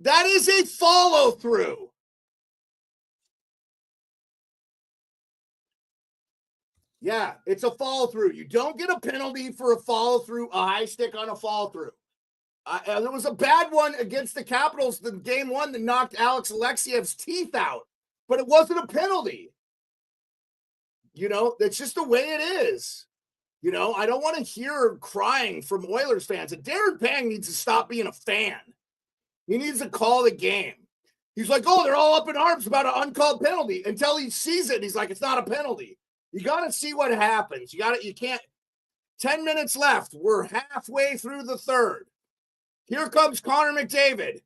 That is a follow through. Yeah, it's a follow through. You don't get a penalty for a follow through, a high stick on a follow through. There was a bad one against the Capitals in game 1 that knocked Alex Alexiev's teeth out, but it wasn't a penalty. You know, that's just the way it is. You know, I don't want to hear crying from Oilers fans. And Darren Pang needs to stop being a fan. He needs to call the game. He's like, oh, they're all up in arms about an uncalled penalty until he sees it. And he's like, it's not a penalty. You got to see what happens. You can't. 10 minutes left. We're halfway through the third. Here comes Connor McDavid.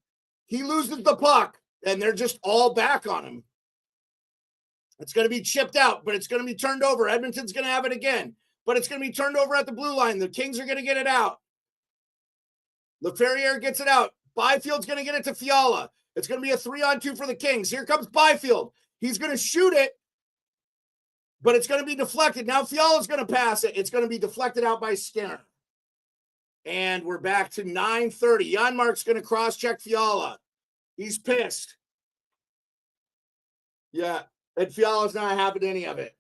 He loses the puck, and they're just all back on him. It's going to be chipped out, but it's going to be turned over. Edmonton's going to have it again, but it's going to be turned over at the blue line. The Kings are going to get it out. LaFerriere gets it out. Byfield's going to get it to Fiala. It's going to be a 3-on-2 for the Kings. Here comes Byfield. He's going to shoot it, but it's going to be deflected. Now Fiala's going to pass it. It's going to be deflected out by Skinner. And we're back to 9:30. Janmark's going to cross-check Fiala. He's pissed. Yeah, and Fiala's not having any of it.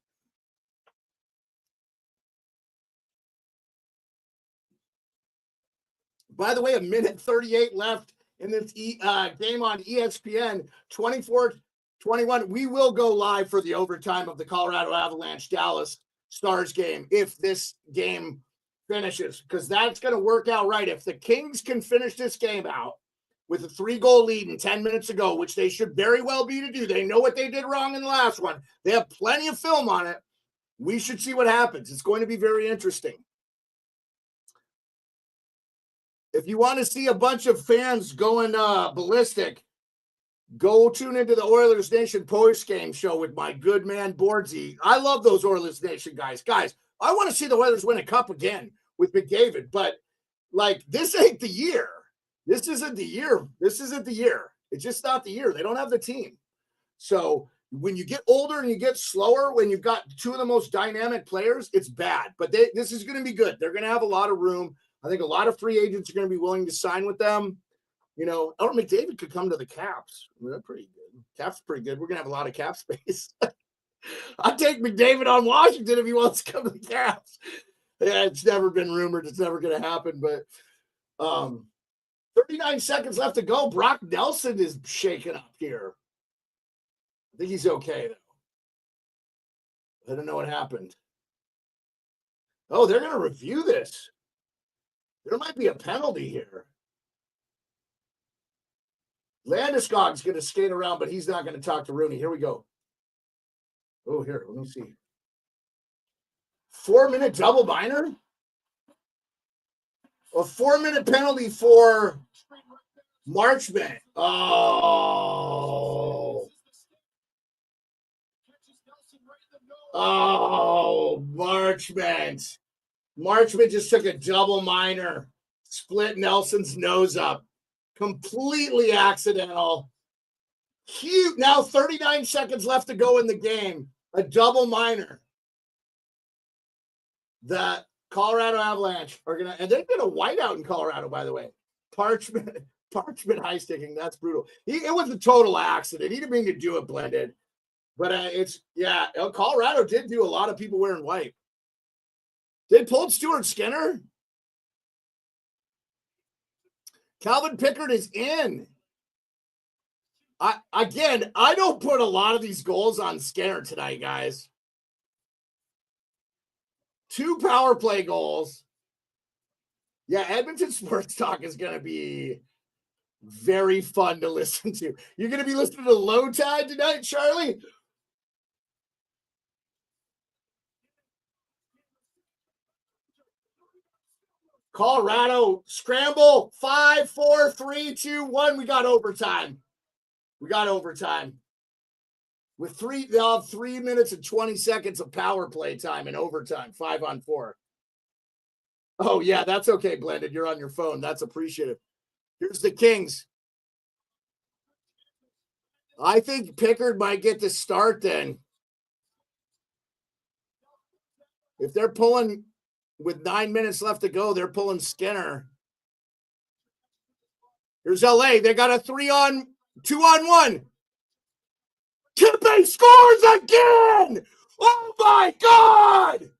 By the way, 1:38 left in this game on ESPN, 24-21. We will go live for the overtime of the Colorado Avalanche Dallas Stars game if this game finishes, because that's going to work out right. If the Kings can finish this game out with a 3-goal lead and 10 minutes ago, which they should very well be to do, they know what they did wrong in the last one. They have plenty of film on it. We should see what happens. It's going to be very interesting. If you want to see a bunch of fans going ballistic, Go tune into the Oilers Nation post-game show with my good man Boardsy. I love those Oilers Nation guys. Guys, I want to see the Oilers win a cup again with McDavid, but like this ain't the year. This isn't the year. This isn't the year. It's just not the year. They don't have the team. So when you get older and you get slower, when you've got two of the most dynamic players, it's bad. But this is going to be good. They're going to have a lot of room. I think a lot of free agents are going to be willing to sign with them. You know, or McDavid could come to the Caps. I mean, they're pretty good. Caps pretty good. We're going to have a lot of cap space. I'd take McDavid on Washington if he wants to come to the Caps. Yeah, it's never been rumored. It's never going to happen. But 39 seconds left to go. Brock Nelson is shaking up here. I think he's okay, though. I don't know what happened. Oh, they're going to review this. There might be a penalty here. Landeskog's going to skate around, but he's not going to talk to Rooney. Here we go. Oh, here, let me see. 4-minute double minor? A 4-minute penalty for Marchment. Oh, Marchment. Marchment just took a double minor. Split Nelson's nose up. Completely accidental. Cute. Now 39 seconds left to go in the game. A double minor. The Colorado Avalanche are going to, and they've been a whiteout in Colorado, by the way. Parchment high sticking. That's brutal. It was a total accident. He didn't mean to do it, blended. But Colorado did do a lot of people wearing white. They pulled Stuart Skinner. Calvin Pickard is in. I don't put a lot of these goals on Skinner tonight, guys. 2 power play goals. Yeah, Edmonton Sports Talk is going to be very fun to listen to. You're going to be listening to Low Tide tonight, Charlie? Colorado scramble. 5, 4, 3, 2, 1. We got overtime. With 3 minutes and 20 seconds of power play time in overtime. 5-on-4. Oh, yeah, that's okay, Blended. You're on your phone. That's appreciative. Here's the Kings. I think Pickard might get the start then. If they're pulling with 9 minutes left to go, they're pulling Skinner. Here's LA. They got a 2-on-1. Kempe scores again! Oh my God!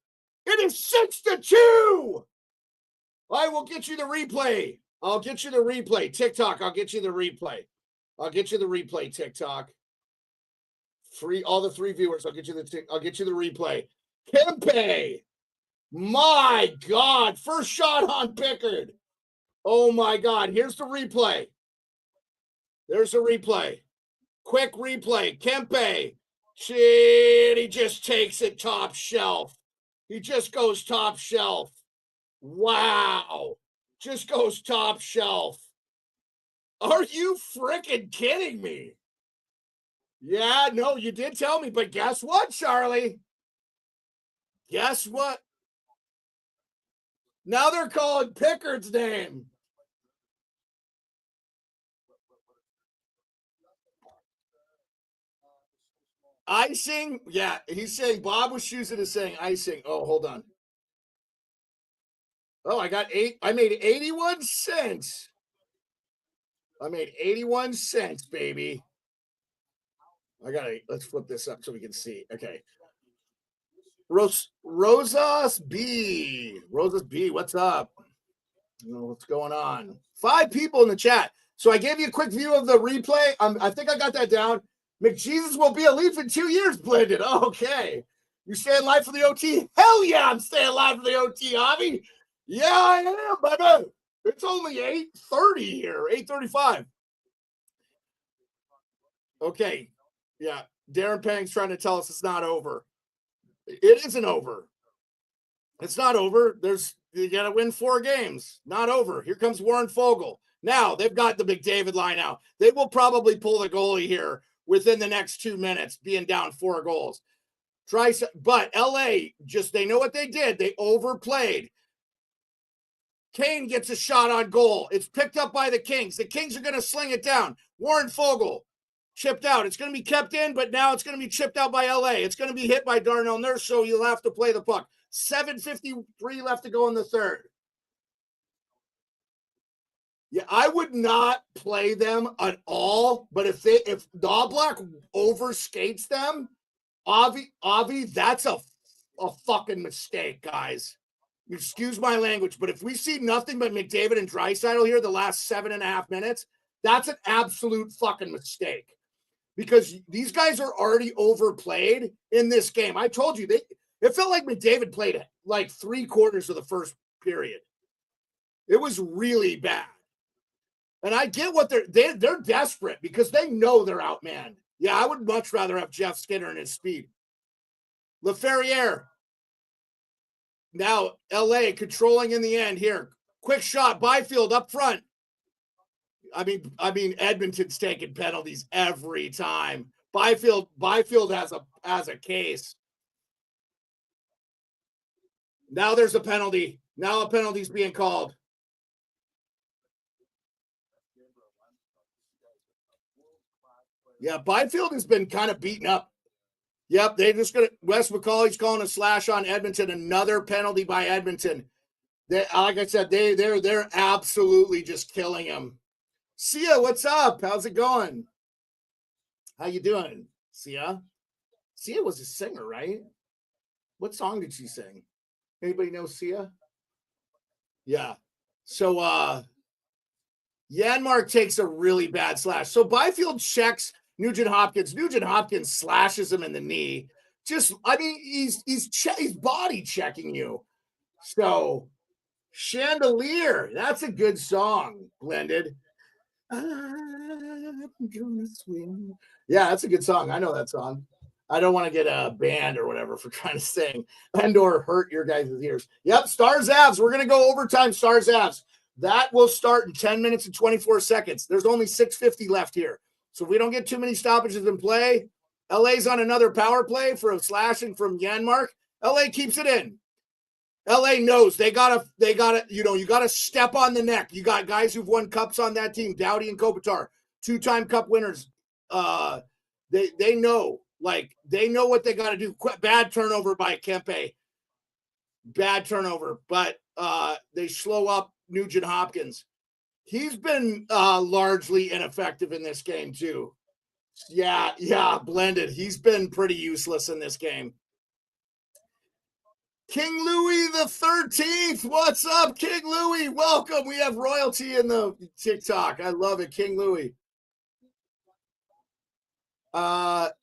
It is 6-2. I will get you the replay. TikTok, I'll get you the replay. TikTok. All the 3 viewers, I'll get you the replay. Kempe. My God. First shot on Pickard. Oh my God. Here's the replay. There's a replay. Quick replay. Kempe. Shit, he just takes it top shelf. He just goes top shelf. Wow. Just goes top shelf. Are you freaking kidding me? Yeah, no, you did tell me, but guess what, Charlie? Guess what? Now they're calling Pickard's name. Icing? Yeah, he's saying Bob was choosing is saying icing. Oh, hold on. Oh, I made 81 cents. Baby. Let's flip this up so we can see. Okay. Rosas B, what's up? What's going on? 5 people in the chat. So I gave you a quick view of the replay. I think I got that down. McJesus will be a Leaf in 2 years, Blended. Okay. You staying live for the OT? Hell yeah, I'm staying live for the OT, Avi. Yeah, I am, baby. It's only 8:30 here, 8:35. Okay. Yeah. Darren Pang's trying to tell us it's not over. It isn't over. It's not over. You got to win 4 games. Not over. Here comes Warren Fogle. Now they've got the McDavid line out. They will probably pull the goalie here within the next 2 minutes, being down 4 goals. But LA, they know what they did. They overplayed. Kane gets a shot on goal. It's picked up by the Kings. The Kings are going to sling it down. Warren Fogle chipped out. It's going to be kept in, but now it's going to be chipped out by LA. It's going to be hit by Darnell Nurse, so you'll have to play the puck. 7:53 left to go in the third. Yeah, I would not play them at all, but if Knoblauch overskates them, Avi, that's a fucking mistake, guys. Excuse my language, but if we see nothing but McDavid and Draisaitl here the last 7.5 minutes, that's an absolute fucking mistake. Because these guys are already overplayed in this game. I told you, it felt like McDavid played it like 3/4 of the first period. It was really bad. And I get what they're desperate because they know they're outmanned. Yeah, I would much rather have Jeff Skinner and his speed. LaFerriere. Now, LA controlling in the end here. Quick shot, Byfield up front. I mean, Edmonton's taking penalties every time. Byfield has a case. Now there's a penalty. Now a penalty's being called. Yeah, Byfield has been kind of beaten up. Yep, Wes McCauley's calling a slash on Edmonton. Another penalty by Edmonton. Like I said, they're absolutely just killing him. Sia, what's up? How's it going? How you doing, Sia? Sia was a singer, right? What song did she sing? Anybody know Sia? Yeah. So Janmark takes a really bad slash. So Byfield checks Nugent Hopkins. Nugent Hopkins slashes him in the knee. He's body checking you. So Chandelier, that's a good song, Blended. I'm gonna swing. Yeah, that's a good song. I know that song. I don't want to get a banned or whatever for trying to sing and or hurt your guys' ears. Yep, Stars Avs. We're going to go overtime, Stars Avs. That will start in 10 minutes and 24 seconds. There's only 6:50 left here. So if we don't get too many stoppages in play, LA's on another power play for a slashing from Janmark. LA keeps it in. LA knows they gotta, you gotta step on the neck. You got guys who've won cups on that team, Doughty and Kopitar, 2-time cup winners. They know what they got to do. Bad turnover by Kempe. Bad turnover, but they slow up Nugent Hopkins. He's been largely ineffective in this game too. Yeah, Blended. He's been pretty useless in this game. King Louis the 13th. What's up, King Louis? Welcome. We have royalty in the TikTok. I love it, King Louis. Kuzmenko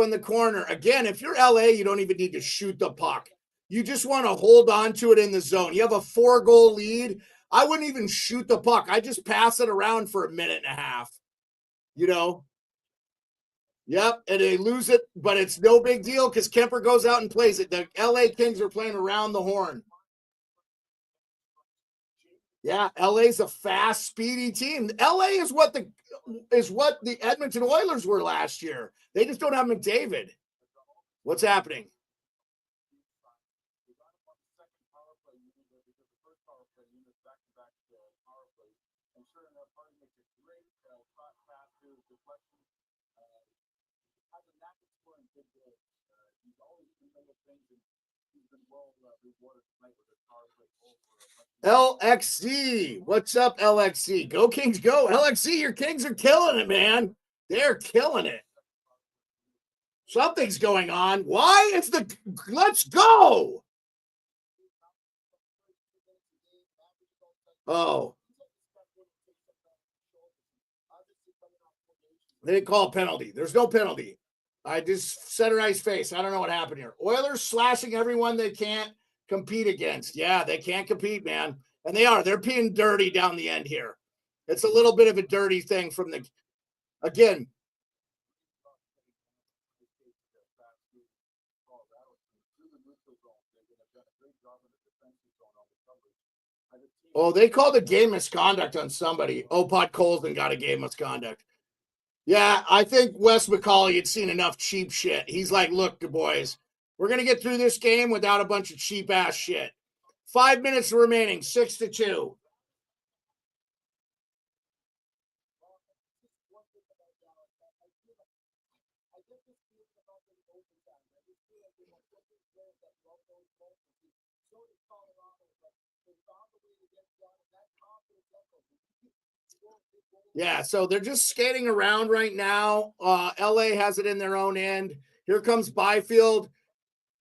in the corner. Again, if you're LA, you don't even need to shoot the puck. You just want to hold on to it in the zone. You have a 4-goal lead. I wouldn't even shoot the puck. I just pass it around for a minute and a half. Yep, and they lose it, but it's no big deal because Kemper goes out and plays it. The LA Kings are playing around the horn. Yeah, LA's a fast, speedy team. LA is what the Edmonton Oilers were last year. They just don't have McDavid. What's happening? LXC, what's up, LXC? Go Kings, go. LXC, your Kings are killing it, man. They're killing it. Something's going on. Why? Let's go. Oh. They didn't call a penalty. There's no penalty. I just set her ice face. I don't know what happened here. Oilers slashing everyone they can't compete against. Yeah, they can't compete, man. And they are. They're being dirty down the end here. It's a little bit of a dirty thing from the, again. Oh, they called a game misconduct on somebody. Oh, Pod Colson got a game misconduct. Yeah, I think Wes McCauley had seen enough cheap shit. He's like, look, boys, we're going to get through this game without a bunch of cheap-ass shit. 5 minutes remaining, 6-2. Yeah, so they're just skating around right now. LA has it in their own end. Here comes Byfield.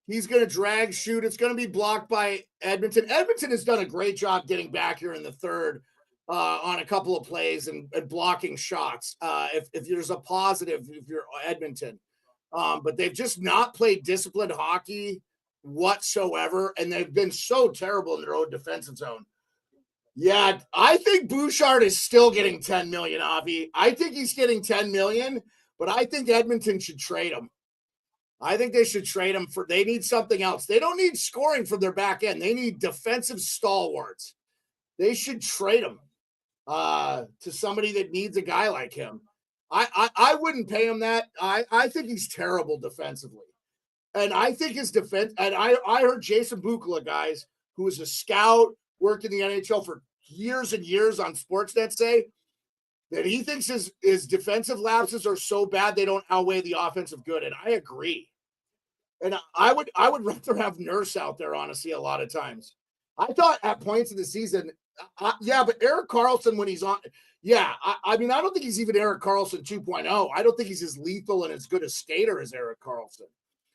He's going to drag shoot. It's going to be blocked by Edmonton. Edmonton has done a great job getting back here in the third on a couple of plays and blocking shots. If there's a positive, if you're Edmonton. But they've just not played disciplined hockey whatsoever, and they've been so terrible in their own defensive zone. Yeah, I think Bouchard is still getting 10 million, Avi. I think he's getting 10 million, but I think Edmonton should trade him. I think they should trade him they need something else. They don't need scoring from their back end. They need defensive stalwarts. They should trade him to somebody that needs a guy like him. I wouldn't pay him that. I think he's terrible defensively. And I think his defense, and I heard Jason Bukala, guys, who is a scout, worked in the NHL for years and years on Sportsnet, say that he thinks his defensive lapses are so bad they don't outweigh the offensive good. And I agree. And I would rather have Nurse out there, honestly, a lot of times. I thought at points in the season, but Erik Karlsson when he's on, I mean, I don't think he's even Erik Karlsson 2.0. I don't think he's as lethal and as good a skater as Erik Karlsson.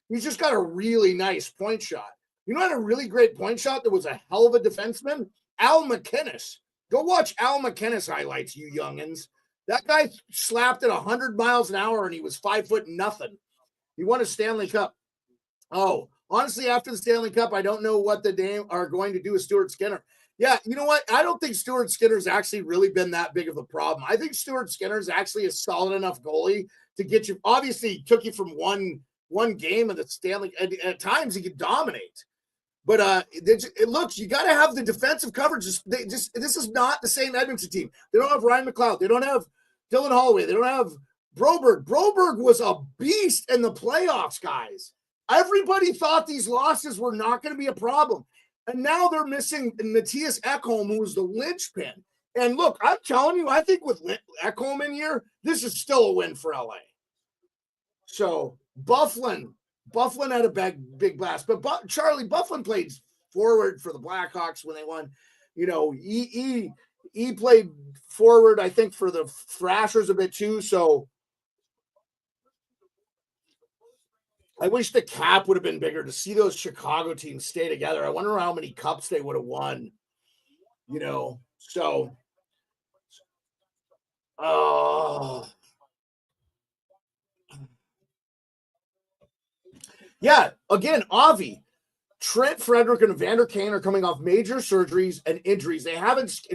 He's just got a really nice point shot. You know, had a really great point shot that was a hell of a defenseman? Al McInnes. Go watch Al McInnes highlights, you youngins. That guy slapped at 100 miles an hour and he was 5'0". He won a Stanley Cup. Oh, honestly, after the Stanley Cup, I don't know what the Dame are going to do with Stuart Skinner. Yeah, you know what? I don't think Stuart Skinner's actually really been that big of a problem. I think Stuart Skinner's actually a solid enough goalie to get you. Obviously, he took you from one game of the Stanley. At times, he could dominate. But it looks, you got to have the defensive coverage. This is not the same Edmonton team. They don't have Ryan McLeod. They don't have Dylan Holloway. They don't have Broberg. Broberg was a beast in the playoffs, guys. Everybody thought these losses were not going to be a problem. And now they're missing Matthias Ekholm, who was the linchpin. And look, I'm telling you, I think with Ekholm in here, this is still a win for LA. So Bufflin had a big blast, but Charlie Bufflin played forward for the Blackhawks when they won. You know, he played forward, I think, for the Thrashers a bit too. So I wish the cap would have been bigger to see those Chicago teams stay together. I wonder how many cups they would have won. You know, so yeah, again, Avi, Trent Frederick and Evander Kane are coming off major surgeries and injuries.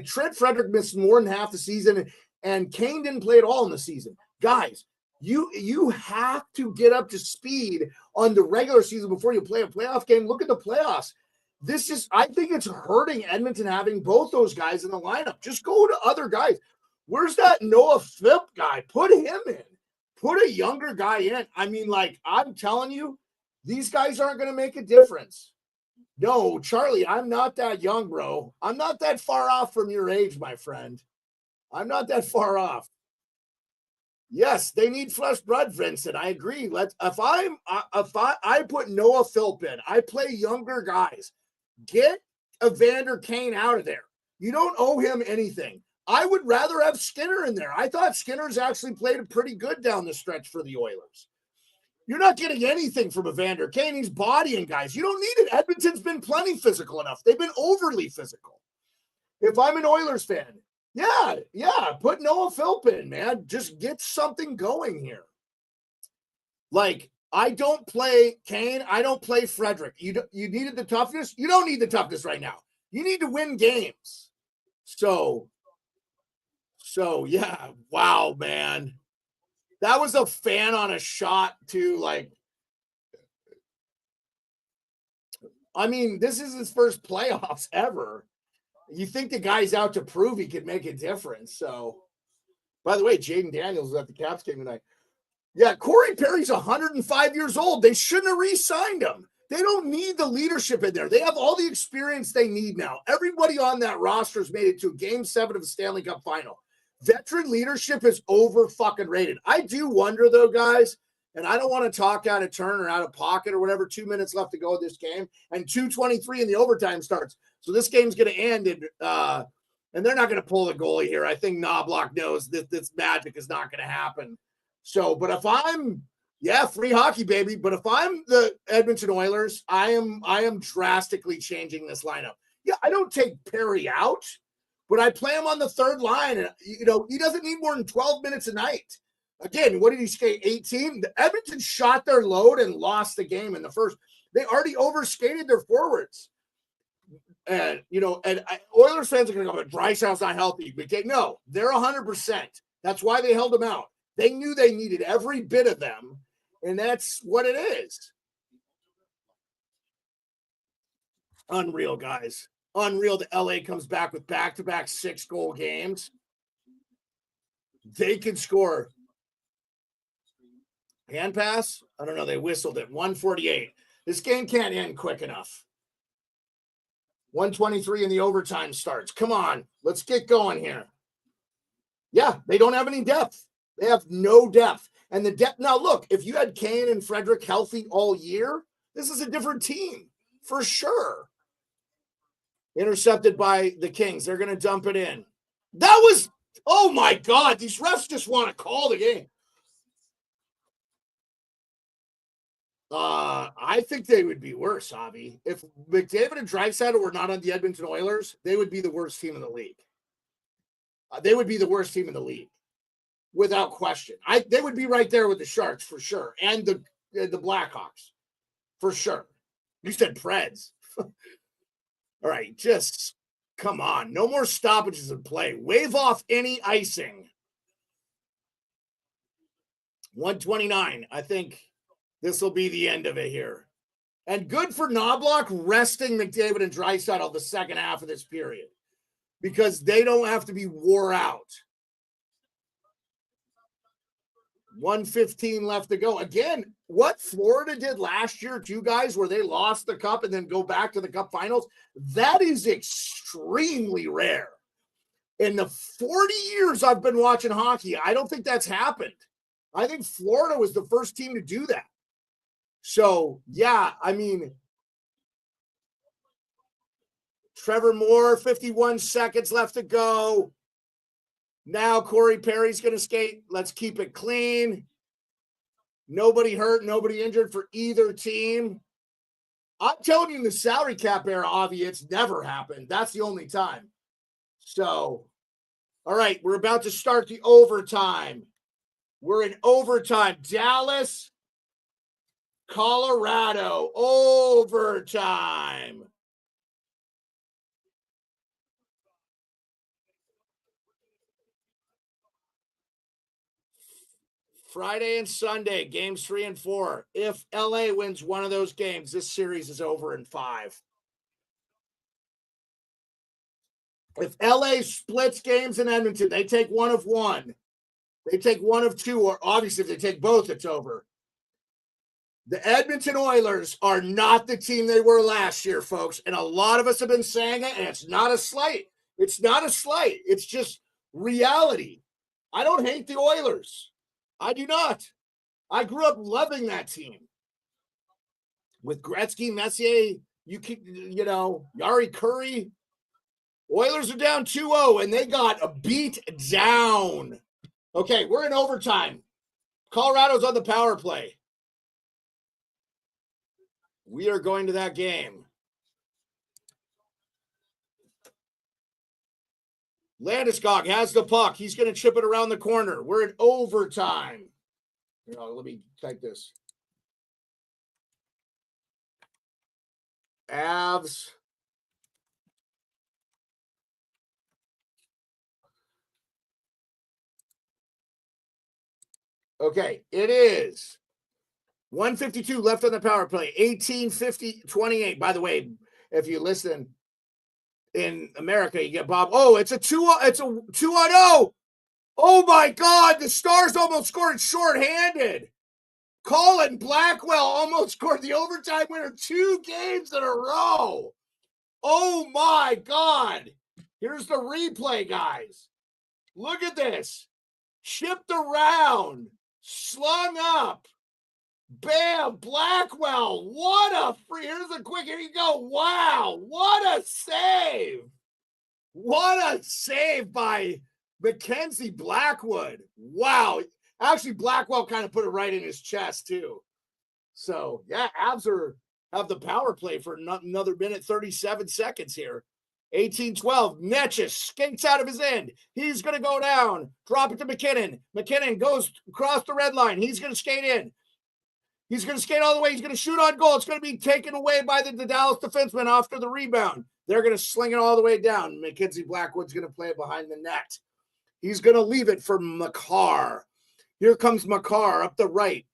Trent Frederick missed more than half the season, and Kane didn't play at all in the season. Guys, you have to get up to speed on the regular season before you play a playoff game. Look at the playoffs. I think it's hurting Edmonton having both those guys in the lineup. Just go to other guys. Where's that Noah Philp guy? Put him in. Put a younger guy in. I mean, like, I'm telling you, these guys aren't going to make a difference. No, Charlie, I'm not that young, bro. I'm not that far off from your age, my friend. I'm not that far off. Yes, they need flesh blood, Vincent. I agree. If I put Noah Philp in, I play younger guys. Get Evander Kane out of there. You don't owe him anything. I would rather have Skinner in there. I thought Skinner's actually played pretty good down the stretch for the Oilers. You're not getting anything from Evander Kane. He's bodying guys. You don't need it. Edmonton's been plenty physical enough. They've been overly physical. If I'm an Oilers fan, put Noah Philp in, man. Just get something going here. Like, I don't play Kane. I don't play Frederick. You needed the toughness. You don't need the toughness right now. You need to win games. So yeah. Wow, man. That was a fan on a shot too. Like, I mean, this is his first playoffs ever. You think the guy's out to prove he could make a difference. So, by the way, Jaden Daniels is at the Caps game tonight. Yeah, Corey Perry's 105 years old. They shouldn't have re-signed him. They don't need the leadership in there. They have all the experience they need now. Everybody on that roster has made it to Game 7 of the Stanley Cup final. Veteran leadership is over-fucking-rated. I do wonder, though, guys, and I don't want to talk out of turn or out of pocket or whatever, 2 minutes left to go in this game, and 2:23 in the overtime starts. So this game's going to end, and they're not going to pull the goalie here. I think Knobloch knows that this magic is not going to happen. So, but if I'm, free hockey, baby. But if I'm the Edmonton Oilers, I am drastically changing this lineup. Yeah, I don't take Perry out, but I play him on the third line. And, he doesn't need more than 12 minutes a night. Again, what did he skate? 18? The Edmonton shot their load and lost the game in the first. They already overskated their forwards. And, Oilers fans are going to go, Dreisaitl's not healthy. But no, they're 100%. That's why they held him out. They knew they needed every bit of them, and that's what it is. Unreal, guys. Unreal that LA comes back with back-to-back 6-goal games. They can score. Hand pass? I don't know. They whistled it. 148. This game can't end quick enough. 123 in the overtime starts. Come on. Let's get going here. Yeah, they don't have any depth. They have no depth. And the depth. Now, look, if you had Kane and Frederick healthy all year, this is a different team for sure. Intercepted by the Kings. They're going to dump it in. That was, oh my God, these refs just want to call the game. I think they would be worse, Avi. If McDavid and Draisaitl were not on the Edmonton Oilers, they would be the worst team in the league. They would be the worst team in the league. Without question. They would be right there with the Sharks for sure. And the Blackhawks for sure. You said Preds. All right, just come on. No more stoppages in play. Wave off any icing. 129. I think this will be the end of it here. And good for Knobloch resting McDavid and Draisaitl the second half of this period because they don't have to be wore out. 1:15 left to go. Again, what Florida did last year, too, guys, where they lost the cup and then go back to the cup finals, that is extremely rare. In the 40 years I've been watching hockey, I don't think that's happened. I think Florida was the first team to do that. So, yeah, I mean, Trevor Moore, 51 seconds left to go. Now Corey Perry's going to skate. Let's keep it clean. Nobody hurt, nobody injured for either team. I'm telling you, in the salary cap era, Avi, it's never happened. That's the only time. So, all right, we're about to start the overtime. We're in overtime. Dallas, Colorado, overtime. Friday and Sunday, games 3 and 4. If LA wins one of those games, this series is over in 5. If LA splits games in Edmonton, they take one of one. They take one of two, or obviously if they take both, it's over. The Edmonton Oilers are not the team they were last year, folks. And a lot of us have been saying it, and it's not a slight. It's not a slight. It's just reality. I don't hate the Oilers. I do not. I grew up loving that team. With Gretzky, Messier, Yari Curry. Oilers are down 2-0, and they got a beat down. Okay, we're in overtime. Colorado's on the power play. We are going to that game. Landeskog has the puck. He's going to chip it around the corner. We're in overtime. Let me type this. Avs. Okay, it is 152 left on the power play. 18:50, 28. By the way, if you listen, in America, you get Bob. Oh, it's a 2-on-0. Oh my God, the Stars almost scored shorthanded. Colin Blackwell almost scored the overtime winner 2 games in a row. Oh my God. Here's the replay, guys. Look at this. Chipped around, slung up. Bam, Blackwell. What a free. Here's a quick. Here you go. Wow. What a save. What a save by Mackenzie Blackwood. Wow. Actually, Blackwell kind of put it right in his chest, too. So, yeah, Avs have the power play for another minute, 37 seconds here. 18-12. Netchus skates out of his end. He's going to go down. Drop it to McKinnon. McKinnon goes across the red line. He's going to skate in. He's going to skate all the way. He's going to shoot on goal. It's going to be taken away by the Dallas defenseman after the rebound. They're going to sling it all the way down. Mackenzie Blackwood's going to play it behind the net. He's going to leave it for Makar. Here comes Makar up the right.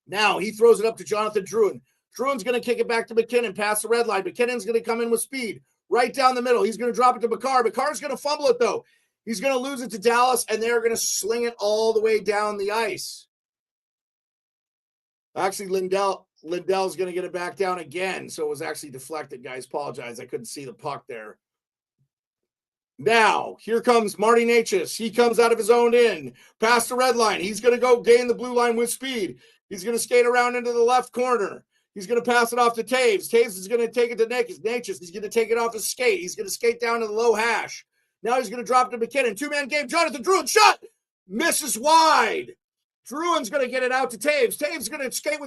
Now he throws it up to Jonathan Drouin. Drouin's going to kick it back to McKinnon past the red line. McKinnon's going to come in with speed right down the middle. He's going to drop it to Makar. Makar's going to fumble it, though. He's going to lose it to Dallas, and they're going to sling it all the way down the ice. Actually, Lindell's going to get it back down again, so it was actually deflected, guys. Apologize. I couldn't see the puck there. Now, here comes Marty Necas. He comes out of his own end, past the red line. He's going to go gain the blue line with speed. He's going to skate around into the left corner. He's going to pass it off to Taves. Taves is going to take it to Necas. He's going to take it off his skate. He's going to skate down to the low hash. Now he's going to drop it to McKinnon. 2-man game. Jonathan Drouin shot. Misses wide. Drouin's going to get it out to Taves. Taves is going to skate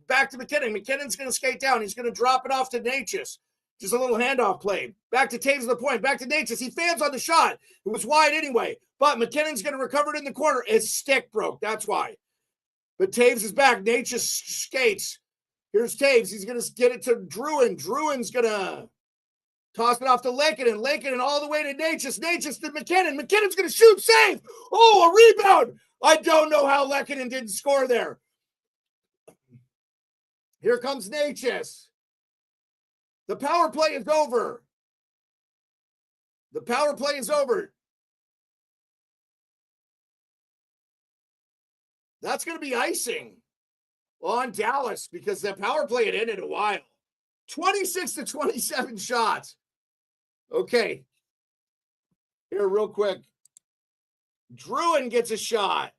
back to McKinnon. McKinnon's going to skate down. He's going to drop it off to Necas. Just a little handoff play. Back to Taves at the point. Back to Necas. He fans on the shot. It was wide anyway. But McKinnon's going to recover it in the corner. His stick broke. That's why. But Taves is back. Necas skates. Here's Taves. He's going to get it to Drouin. Drouin's going to toss it off to Lankinen. Lankinen all the way to Necas. Necas to McKinnon. McKinnon's going to shoot. Save. Oh, a rebound. I don't know how Lankinen didn't score there. Here comes Necas. The power play is over. The power play is over. That's going to be icing on Dallas because the power play had ended a while. 26-27 shots. Okay. Here, real quick. Drouin gets a shot.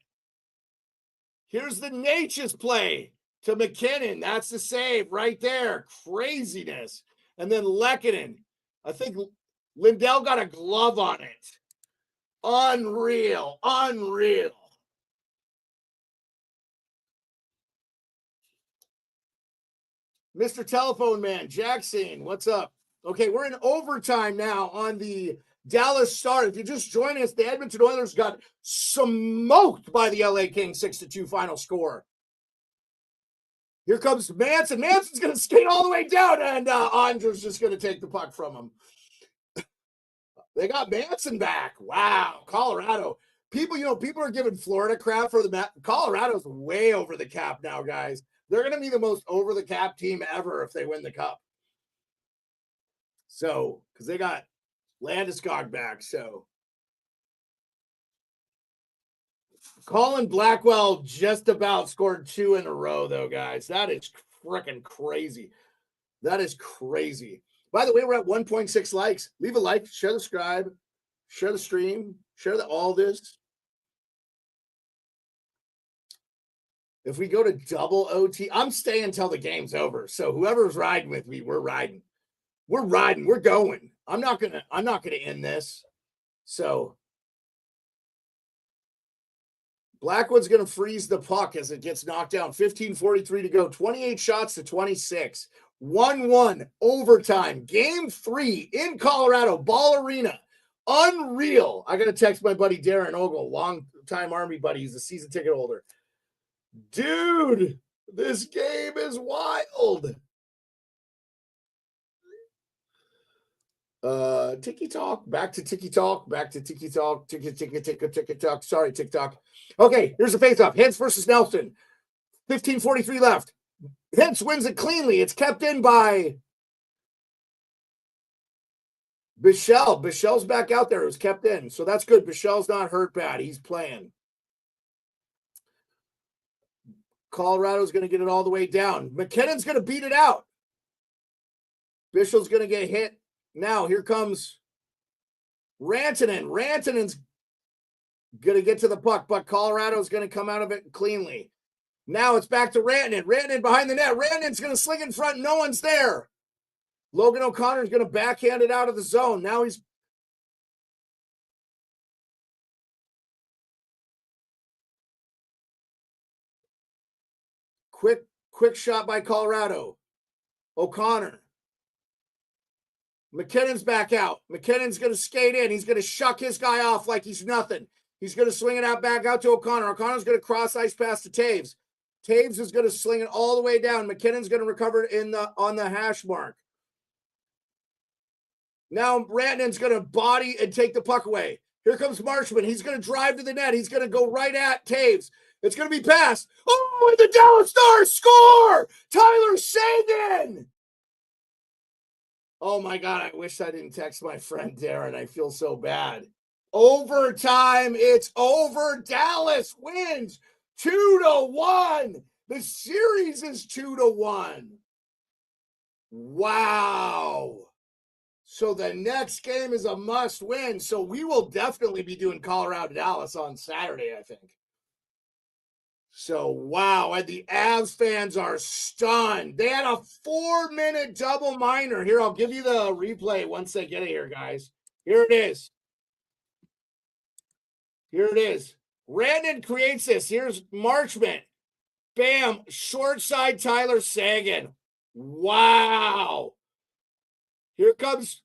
Here's the Necas play to McKinnon. That's the save right there. Craziness. And then Lehkonen. I think Lindell got a glove on it. Unreal. Unreal. Mr. Telephone Man, Jackson, what's up? Okay, we're in overtime now on the Dallas Stars. If you're just joining us, the Edmonton Oilers got smoked by the LA Kings 6-2 final score. Here comes Manson. Manson's going to skate all the way down, and Andrews just going to take the puck from him. They got Manson back. Wow, Colorado. People are giving Florida crap for the map. Colorado's way over the cap now, guys. They're going to be the most over the cap team ever if they win the cup. So, because they got Landeskog back, so. Colin Blackwell just about scored 2 in a row, though, guys. That is freaking crazy. That is crazy. By the way, we're at 1.6 likes. Leave a like, share the subscribe, share the stream, share all this. If we go to double OT, I'm staying until the game's over. So whoever's riding with me, we're riding. We're riding. We're going. I'm not gonna end this. So Blackwood's gonna freeze the puck as it gets knocked down. 15:43 to go. 28 shots to 26. 1-1 overtime. Game 3 in Colorado, Ball Arena. Unreal. I gotta text my buddy Darren Ogle, long-time Army buddy. He's a season ticket holder. Dude, this game is wild. Tiki Talk, back to Tiki Talk, Tiki Talk. Sorry, TikTok. Okay, here's the face-off. Hintz versus Nelson. 15:43 left. Hintz wins it cleanly. It's kept in by Bichel's back out there. It was kept in. So that's good. Bichel's not hurt bad. He's playing. Colorado's going to get it all the way down. McKinnon's going to beat it out. Bichel's going to get hit. Now here comes Rantanen. Rantanen's going to get to the puck, but Colorado's going to come out of it cleanly. Now it's back to Rantanen. Rantanen behind the net. Rantanen's going to sling in front. No one's there. Logan O'Connor's going to backhand it out of the zone. Now he's quick shot by Colorado. O'Connor. McKinnon's back out. McKinnon's going to skate in. He's going to shuck his guy off like he's nothing. He's going to swing it out back out to O'Connor. O'Connor's going to cross ice pass to Taves. Taves is going to sling it all the way down. McKinnon's going to recover it on the hash mark. Now Rantanen's going to body and take the puck away. Here comes Marchman. He's going to drive to the net. He's going to go right at Taves. It's going to be passed. Oh, and the Dallas Stars score! Tyler Seguin! Oh, my God. I wish I didn't text my friend Darren. I feel so bad. Overtime. It's over. Dallas wins 2-1. The series is 2-1. Wow. So the next game is a must win. So we will definitely be doing Colorado Dallas on Saturday, I think. So, wow. And the Avs fans are stunned. They had a 4-minute double minor. Here, I'll give you the replay once they get it here, guys. Here it is. Here it is. Rantanen creates this. Here's Marchment. Bam. Short side Tyler Seguin. Wow. Here comes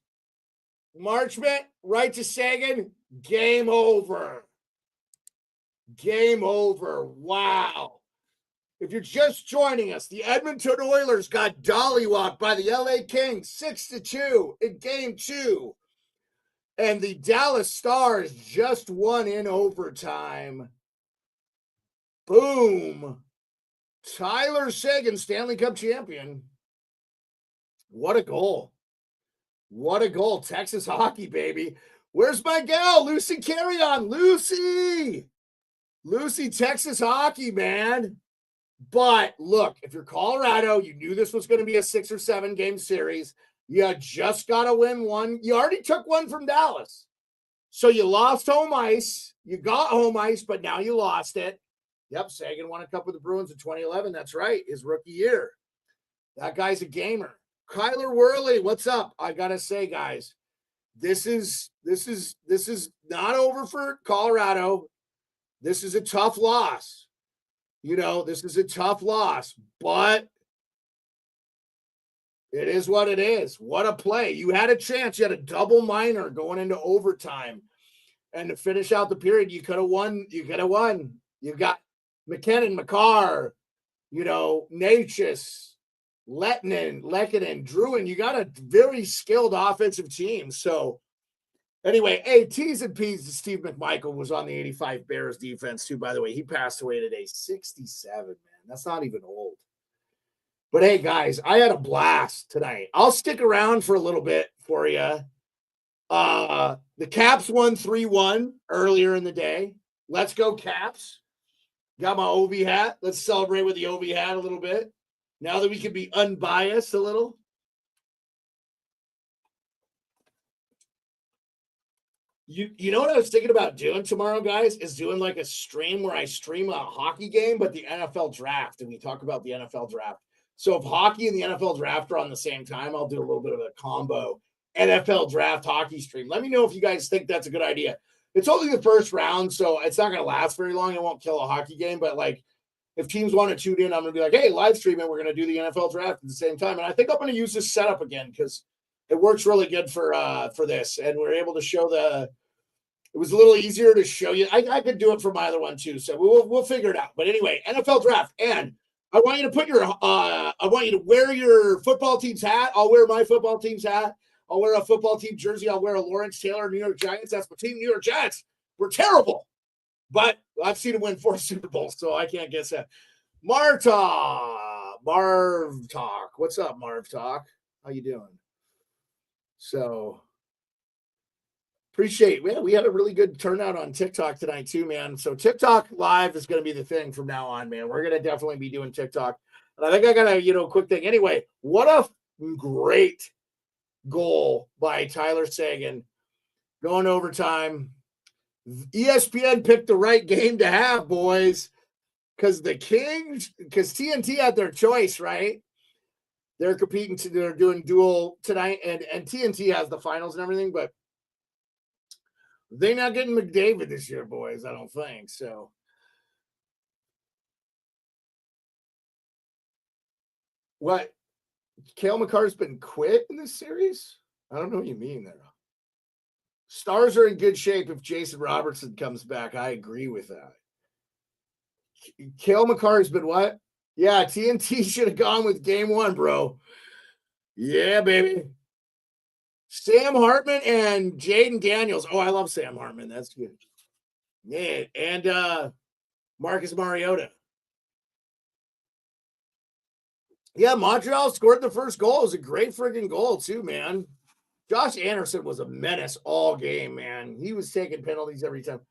Marchment. Right to Seguin. Game over. Game over. Wow. If you're just joining us, the Edmonton Oilers got dollywalked by the LA Kings 6-2 in game 2. And the Dallas Stars just won in overtime. Boom. Tyler Seguin, Stanley Cup champion. What a goal. What a goal. Texas hockey, baby. Where's my gal? Lucy Carrion. Lucy, Texas hockey, man. But look, if you're Colorado, you knew this was going to be a 6 or 7 game series. You just got to win one. You already took one from Dallas. So you lost home ice. You got home ice, but now you lost it. Yep, Seguin won a cup with the Bruins in 2011. That's right, his rookie year. That guy's a gamer. Kyler Worley, what's up? I got to say, guys, this is not over for Colorado. This is a tough loss. This is a tough loss, but it is what it is. What a play. You had a chance. You had a double minor going into overtime. And to finish out the period, you could have won. You got McKinnon, Makar, Natchez, Lekkinen, Druin. You got a very skilled offensive team. So anyway, hey, T's and P's to Steve McMichael was on the 85 Bears defense too, by the way. He passed away today, 67, man. That's not even old. But hey, guys, I had a blast tonight. I'll stick around for a little bit for you. The Caps won 3-1 earlier in the day. Let's go, Caps. Got my OV hat. Let's celebrate with the OV hat a little bit. Now that we can be unbiased a little. You know what I was thinking about doing tomorrow, guys, is doing like a stream where I stream a hockey game, but the NFL draft, and we talk about the NFL draft. So if hockey and the NFL draft are on the same time, I'll do a little bit of a combo NFL draft hockey stream. Let me know if you guys think that's a good idea. It's only the first round, so it's not going to last very long. It won't kill a hockey game, but like if teams want to tune in, I'm going to be like, hey, live stream it. We're going to do the NFL draft at the same time. And I think I'm going to use this setup again because it works really good for this. And we're able to show it was a little easier to show you. I could do it for my other one too. So we'll figure it out. But anyway, NFL draft. And I want you to put I want you to wear your football team's hat. I'll wear my football team's hat. I'll wear a football team jersey. I'll wear a Lawrence Taylor New York Giants. That's my team, New York Giants. We're terrible. But I've seen them win 4 Super Bowls, so I can't guess that. Marv Talk. What's up, Marv Talk? How you doing? So Appreciate it. Yeah, we had a really good turnout on TikTok tonight too, man. So TikTok live is going to be the thing from now on, man. We're going to definitely be doing TikTok. And I think I got a, quick thing. Anyway, what a great goal by Tyler Seguin going overtime. ESPN picked the right game to have, boys, because TNT had their choice, right? They're competing they're doing dual tonight, and TNT has the finals and everything, but they're not getting McDavid this year, boys. I don't think so. What? Cale Makar's been quit in this series? I don't know what you mean there. Stars are in good shape if Jason Robertson comes back. I agree with that. Cale Makar's been what? Yeah, TNT should have gone with game one, bro. Yeah, baby. Sam Hartman and Jaden Daniels. Oh, I love Sam Hartman. That's good. Yeah, and Marcus Mariota. Yeah, Montreal scored the first goal. It was a great freaking goal, too, man. Josh Anderson was a menace all game, man. He was taking penalties every time.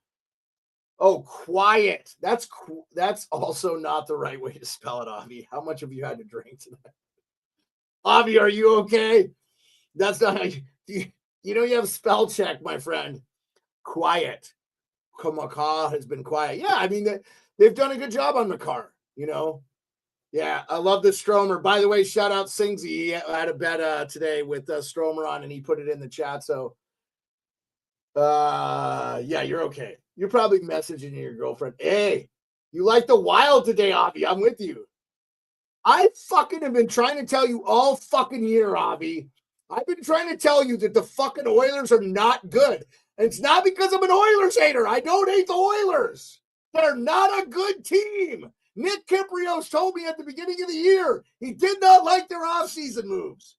Oh, quiet. That's also not the right way to spell it, Avi. How much have you had to drink tonight? Avi, are you okay? That's not how you have spell check, my friend. Quiet. Makar has been quiet. Yeah, I mean, they've done a good job on Makar, Yeah, I love the Stromer. By the way, shout out Singsy. He had a bet today with Stromer on, and he put it in the chat. So, yeah, you're okay. You're probably messaging your girlfriend. Hey, you like the Wild today, Avi? I'm with you. I fucking have been trying to tell you all fucking year, Avi. I've been trying to tell you that the fucking Oilers are not good. And it's not because I'm an Oilers hater. I don't hate the Oilers. They're not a good team. Nick Kiprios told me at the beginning of the year he did not like their offseason moves.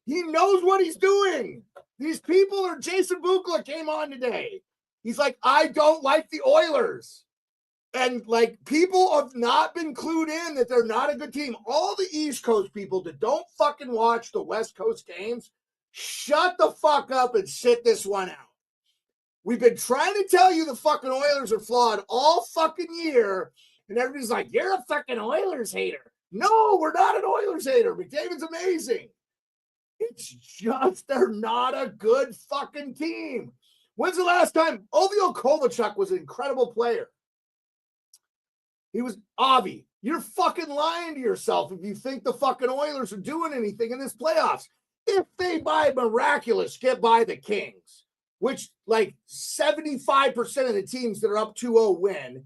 He knows what he's doing. These people are Jason Bukla came on today. He's like, I don't like the Oilers. And people have not been clued in that they're not a good team. All the East Coast people that don't fucking watch the West Coast games, shut the fuck up and sit this one out. We've been trying to tell you the fucking Oilers are flawed all fucking year. And everybody's like, you're a fucking Oilers hater. No, we're not an Oilers hater. McDavid's amazing. It's just they're not a good fucking team. When's the last time? Ovio Kovalchuk was an incredible player. He was Avi. You're fucking lying to yourself if you think the fucking Oilers are doing anything in this playoffs. If they by miraculous get by the Kings, which 75% of the teams that are up 2-0 win,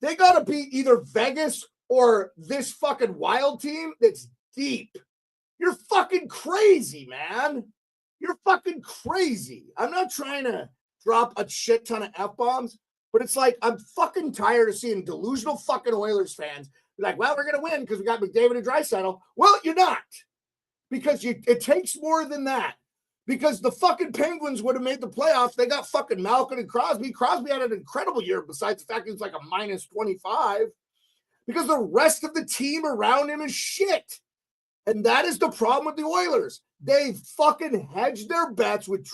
they got to beat either Vegas or this fucking Wild team that's deep. You're fucking crazy, man. You're fucking crazy. I'm not trying to drop a shit ton of F-bombs, but it's I'm fucking tired of seeing delusional fucking Oilers fans be like, well, we're going to win because we got McDavid and Draisaitl. Well, you're not. Because it takes more than that. Because the fucking Penguins would have made the playoffs. They got fucking Malkin and Crosby. Crosby had an incredible year besides the fact he was a minus 25. Because the rest of the team around him is shit. And that is the problem with the Oilers. They fucking hedged their bets with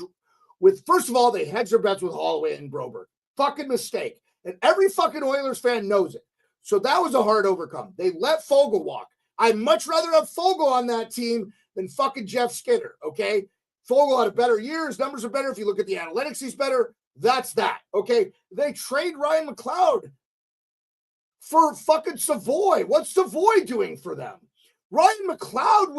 first of all, they hedged their bets with Holloway and Broberg. Fucking mistake. And every fucking Oilers fan knows it. So that was a hard overcome. They let Fogle walk. I'd much rather have Fogle on that team than fucking Jeff Skinner, okay? Fogle had a better year. His numbers are better. If you look at the analytics, he's better. That's that, okay? They trade Ryan McLeod for fucking Savoy. What's Savoy doing for them? Ryan McLeod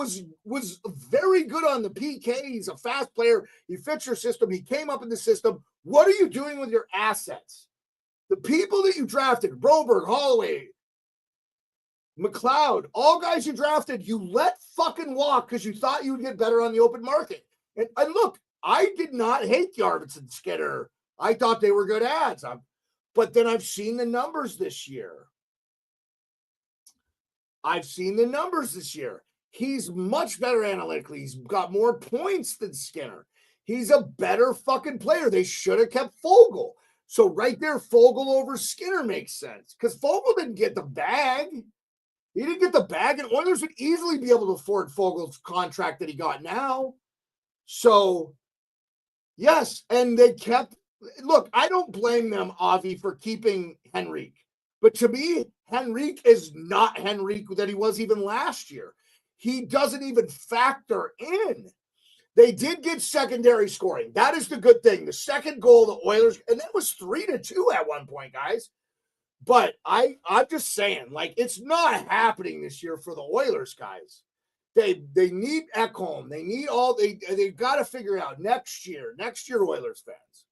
was very good on the PK. He's a fast player. He fits your system. He came up in the system. What are you doing with your assets? The people that you drafted, Broberg, Holloway, McLeod, all guys you drafted, you let fucking walk because you thought you would get better on the open market. And look, I did not hate Yarvitz and Skinner. I thought they were good ads. But then I've seen the numbers this year. He's much better analytically. He's got more points than Skinner. He's a better fucking player. They should have kept Fogle. So right there, Fogle over Skinner makes sense because Fogle didn't get the bag. He didn't get the bag, and Oilers would easily be able to afford Fogle's contract that he got now. So Yes, and they kept. Look, I don't blame them, Avi, for keeping Henrique. But to me, Henrique is not Henrique that he was even last year. He doesn't even factor in. They did get secondary scoring. That is the good thing. The second goal, the Oilers, and that was 3-2 at one point, guys. But I'm just saying, like, it's not happening this year for the Oilers, guys. They need Ekholm. They need they've got to figure out next year, Oilers fans.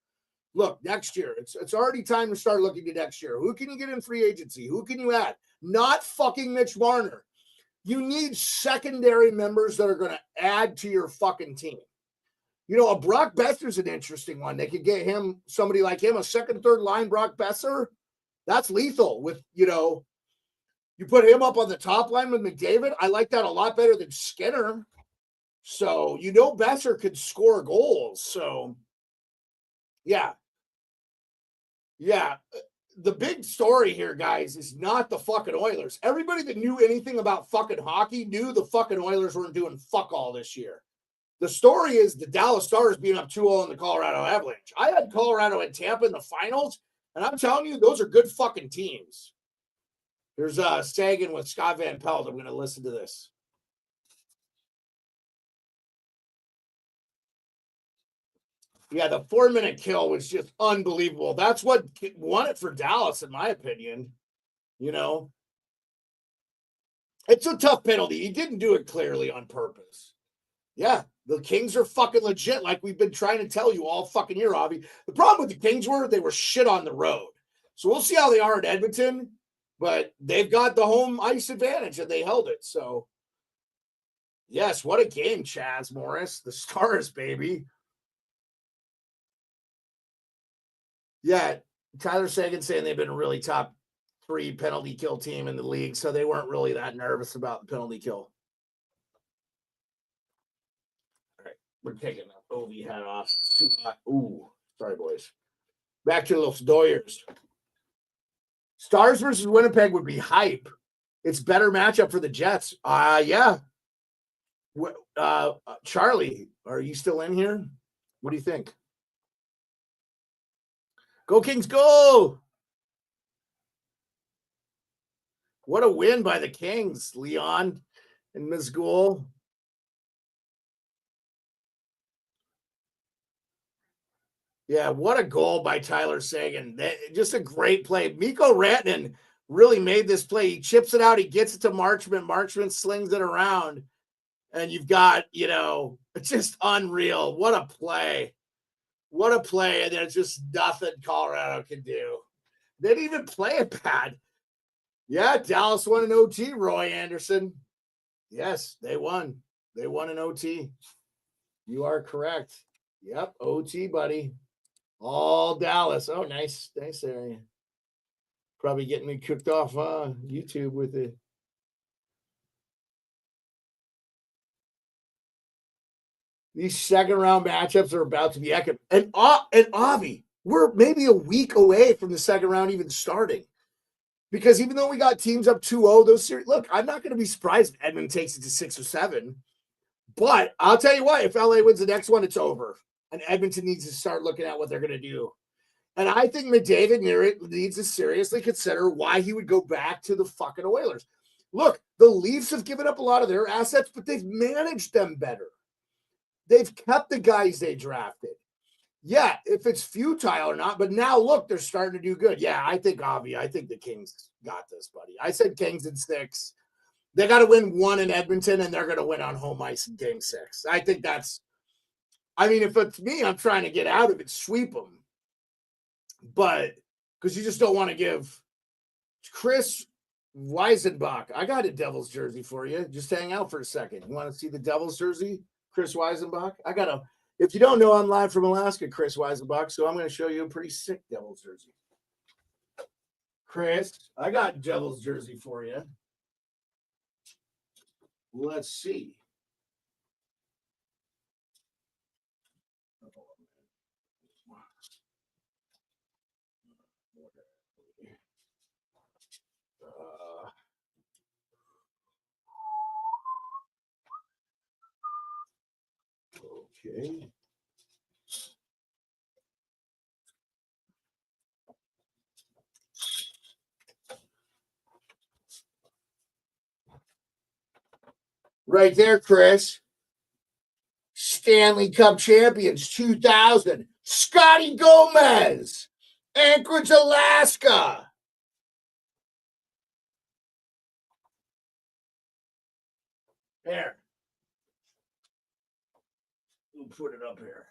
Look, next year, it's already time to start looking at next year. Who can you get in free agency? Who can you add? Not fucking Mitch Marner. You need secondary members that are going to add to your fucking team. You know, a Brock Besser's an interesting one. They could get him, somebody like him, a second, third line Brock Besser. That's lethal with, you put him up on the top line with McDavid. I like that a lot better than Skinner. So, Besser could score goals. So, yeah. Yeah. The big story here, guys, is not the fucking Oilers. Everybody that knew anything about fucking hockey knew the fucking Oilers weren't doing fuck all this year. The story is the Dallas Stars being up 2-0 in the Colorado Avalanche. I had Colorado and Tampa in the finals, and I'm telling you, those are good fucking teams. Here's Sagan with Scott Van Pelt. I'm going to listen to this. Yeah, the 4-minute kill was just unbelievable. That's what won it for Dallas, in my opinion. It's a tough penalty. He didn't do it clearly on purpose. Yeah, the Kings are fucking legit, like we've been trying to tell you all fucking year, Avi. The problem with the Kings they were shit on the road. So we'll see how they are at Edmonton, but they've got the home ice advantage, and they held it. So, yes, what a game, Chaz Morris. The Stars, baby. Yeah, Tyler Sagan saying they've been a really top 3 penalty kill team in the league, so they weren't really that nervous about the penalty kill. All right, we're taking the OV hat off. Ooh, sorry, boys. Back to Los Doyers. Stars versus Winnipeg would be hype. It's better matchup for the Jets. Yeah. Charlie, are you still in here? What do you think? Go Kings, go! What a win by the Kings, Leon and Mizgul. Yeah, what a goal by Tyler Sagan. Just a great play. Mikko Rantanen really made this play. He chips it out. He gets it to Marchment. Marchment slings it around. And you've got, it's just unreal. What a play. What a play. And there's just nothing Colorado can do. They didn't even play it bad. Yeah, Dallas won an OT, Roy Anderson. Yes, they won. They won an OT. You are correct. Yep, OT, buddy. All Dallas. Oh, nice area. Probably getting me cooked off YouTube with it. These second round matchups are about to be epic. And Avi, we're maybe a week away from the second round even starting. Because even though we got teams up 2-0, those series, look, I'm not going to be surprised if Edmonton takes it to 6 or 7. But I'll tell you what, if LA wins the next one, it's over. And Edmonton needs to start looking at what they're going to do. And I think McDavid needs to seriously consider why he would go back to the fucking Oilers. Look, the Leafs have given up a lot of their assets, but they've managed them better. They've kept the guys they drafted. Yeah, if it's futile or not, but now look, they're starting to do good. Yeah, I think the Kings got this, buddy. I said Kings in 6. They got to win 1 in Edmonton, and they're going to win on home ice in game 6. I think if it's me, I'm trying to get out of it, sweep them. But because you just don't want to give Chris Weisenbach. I got a Devils jersey for you. Just hang out for a second. You want to see the Devils jersey? Chris Weisenbach. If you don't know, I'm live from Alaska, Chris Weisenbach, so I'm going to show you a pretty sick Devils jersey. Chris, I got Devils jersey for you. Let's see. Okay. Right there, Chris. Stanley Cup champions 2000. Scotty Gomez, Anchorage, Alaska. There. We'll put it up here.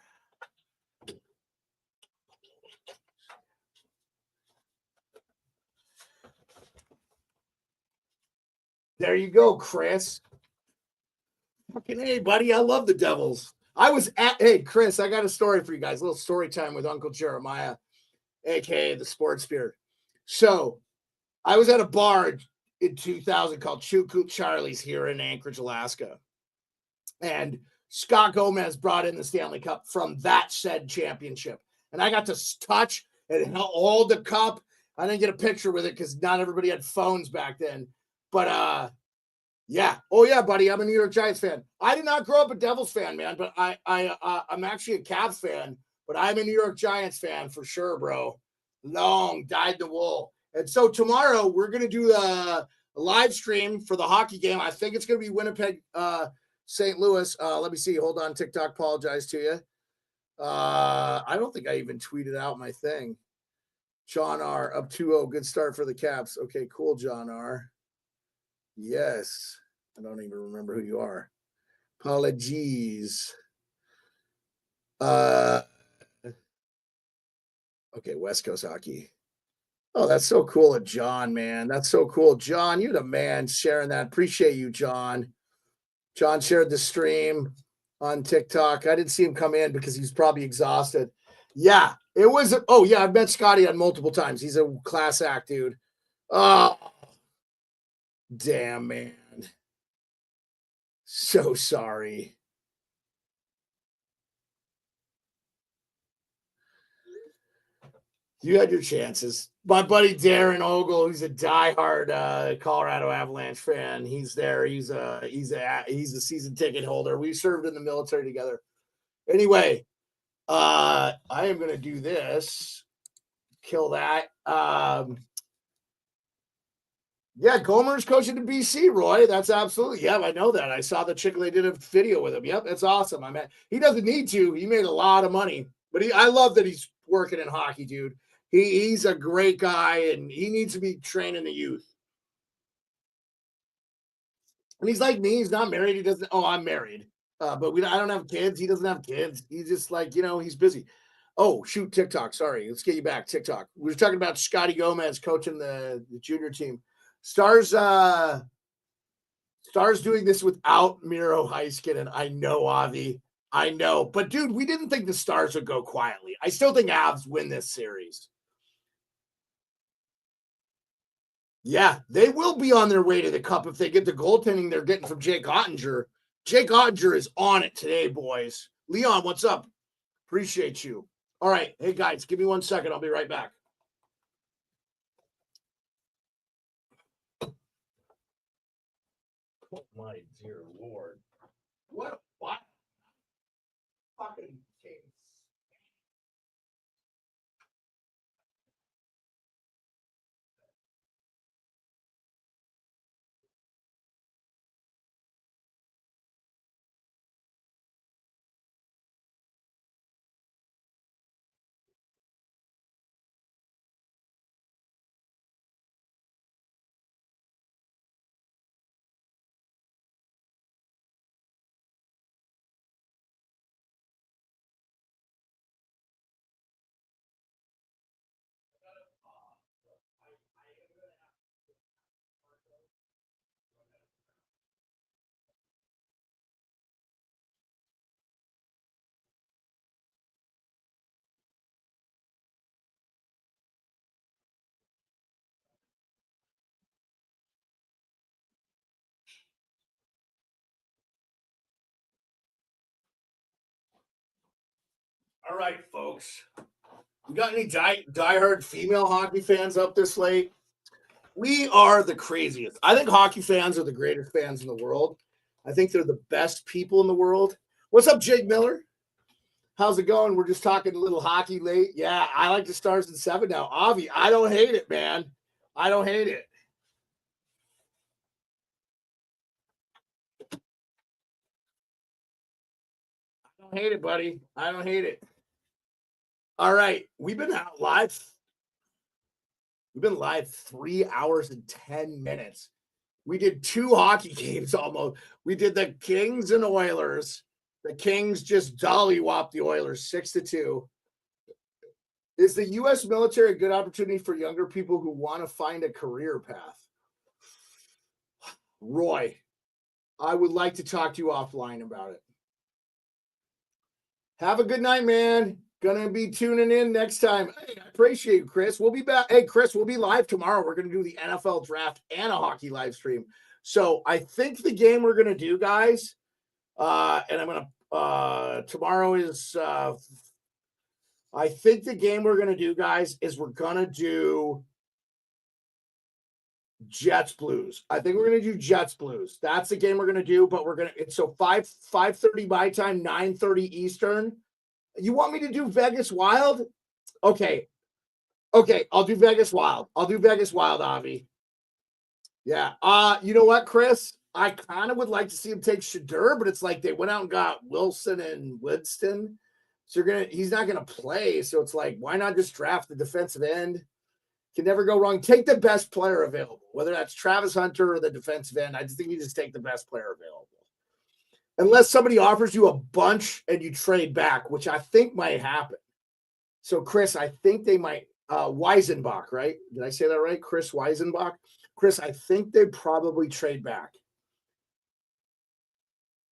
There you go, Chris. Fucking hey, buddy. I love the Devils. Hey, Chris, I got a story for you guys. A little story time with Uncle Jeremiah, aka the Sports Spirit. So I was at a bar in 2000 called Choo Charlie's here in Anchorage, Alaska. And Scott Gomez brought in the Stanley Cup from that said championship. And I got to touch and hold the cup. I didn't get a picture with it because not everybody had phones back then. But yeah. Oh yeah, buddy. I'm a New York Giants fan. I did not grow up a Devils fan, man, but I'm actually a Cavs fan, but I'm a New York Giants fan for sure, bro. Long dyed the wool. And so tomorrow we're gonna do a live stream for the hockey game. I think it's gonna be Winnipeg, St. Louis. Let me see. Hold on. TikTok, apologize to you. I don't think I even tweeted out my thing. John R. up 2-0. Good start for the Caps. Okay, cool, John R. Yes. I don't even remember who you are. Apologies. Okay, West Coast hockey. Oh, that's so cool of John, man. That's so cool. John, you're the man sharing that. Appreciate you, John. John shared the stream on TikTok. I didn't see him come in because he's probably exhausted. Yeah, it was. Oh, yeah, I've met Scotty on multiple times. He's a class act, dude. Oh, damn, man. So sorry. You had your chances. My buddy Darren Ogle, he's a diehard Colorado Avalanche fan. He's there. He's a season ticket holder. We served in the military together. Anyway, I am going to do this. Kill that. Yeah, Gomer's coaching to BC, Roy. That's absolutely. Yeah, I know that. I saw the chick. They did a video with him. Yep, that's awesome. He doesn't need to. He made a lot of money, but I love that he's working in hockey, dude. He's a great guy, and he needs to be training the youth. And he's like me. He's not married. He doesn't. Oh, I'm married, but I don't have kids. He doesn't have kids. He's just like, he's busy. Oh, shoot, TikTok. Sorry. Let's get you back. TikTok. We were talking about Scotty Gomez coaching the junior team. Stars doing this without Miro Heiskanen. I know, Avi. I know. But, dude, we didn't think the Stars would go quietly. I still think Avs win this series. Yeah, they will be on their way to the cup if they get the goaltending they're getting from Jake Ottinger. Jake Ottinger is on it today, boys. Leon, what's up? Appreciate you. All right. Hey, guys, give me 1 second. I'll be right back. Oh, my dear Lord. What fucking case. All right, folks. You got any diehard female hockey fans up this late? We are the craziest. I think hockey fans are the greatest fans in the world. I think they're the best people in the world. What's up, Jake Miller? How's it going? We're just talking a little hockey late. Yeah, I like the Stars in 7 now. Avi, I don't hate it, man. I don't hate it. don't hate it, buddy. I don't hate it. All right. We've been out live. We've been live 3 hours and 10 minutes. We did 2 hockey games almost. We did the Kings and Oilers. The Kings just dolly-whopped the Oilers 6-2. Is the U.S. military a good opportunity for younger people who want to find a career path? Roy, I would like to talk to you offline about it. Have a good night, man. Gonna be tuning in next time. Hey, I appreciate you, Chris. We'll be back. Hey, Chris, we'll be live tomorrow. We're gonna do the NFL draft and a hockey live stream. So I think the game we're gonna do, guys, and I'm gonna tomorrow is I think the game we're gonna do, guys, is we're gonna do Jets Blues. I think we're gonna do Jets Blues. That's the game we're gonna do, but we're gonna it's so 5:30 my time, 9:30 Eastern. You want me to do Vegas Wild? Okay. I'll do Vegas Wild. Avi. Yeah. You know what, Chris? I kind of would like to see him take Shadur, but it's like they went out and got Wilson and Winston. So he's not gonna play. So it's like, why not just draft the defensive end? Can never go wrong. Take the best player available, whether that's Travis Hunter or the defensive end. I just think you just take the best player available. Unless somebody offers you a bunch and you trade back, which I think might happen. So, Chris, I think they might Weisenbach, right? Did I say that right? Chris Weisenbach? Chris, I think they probably trade back.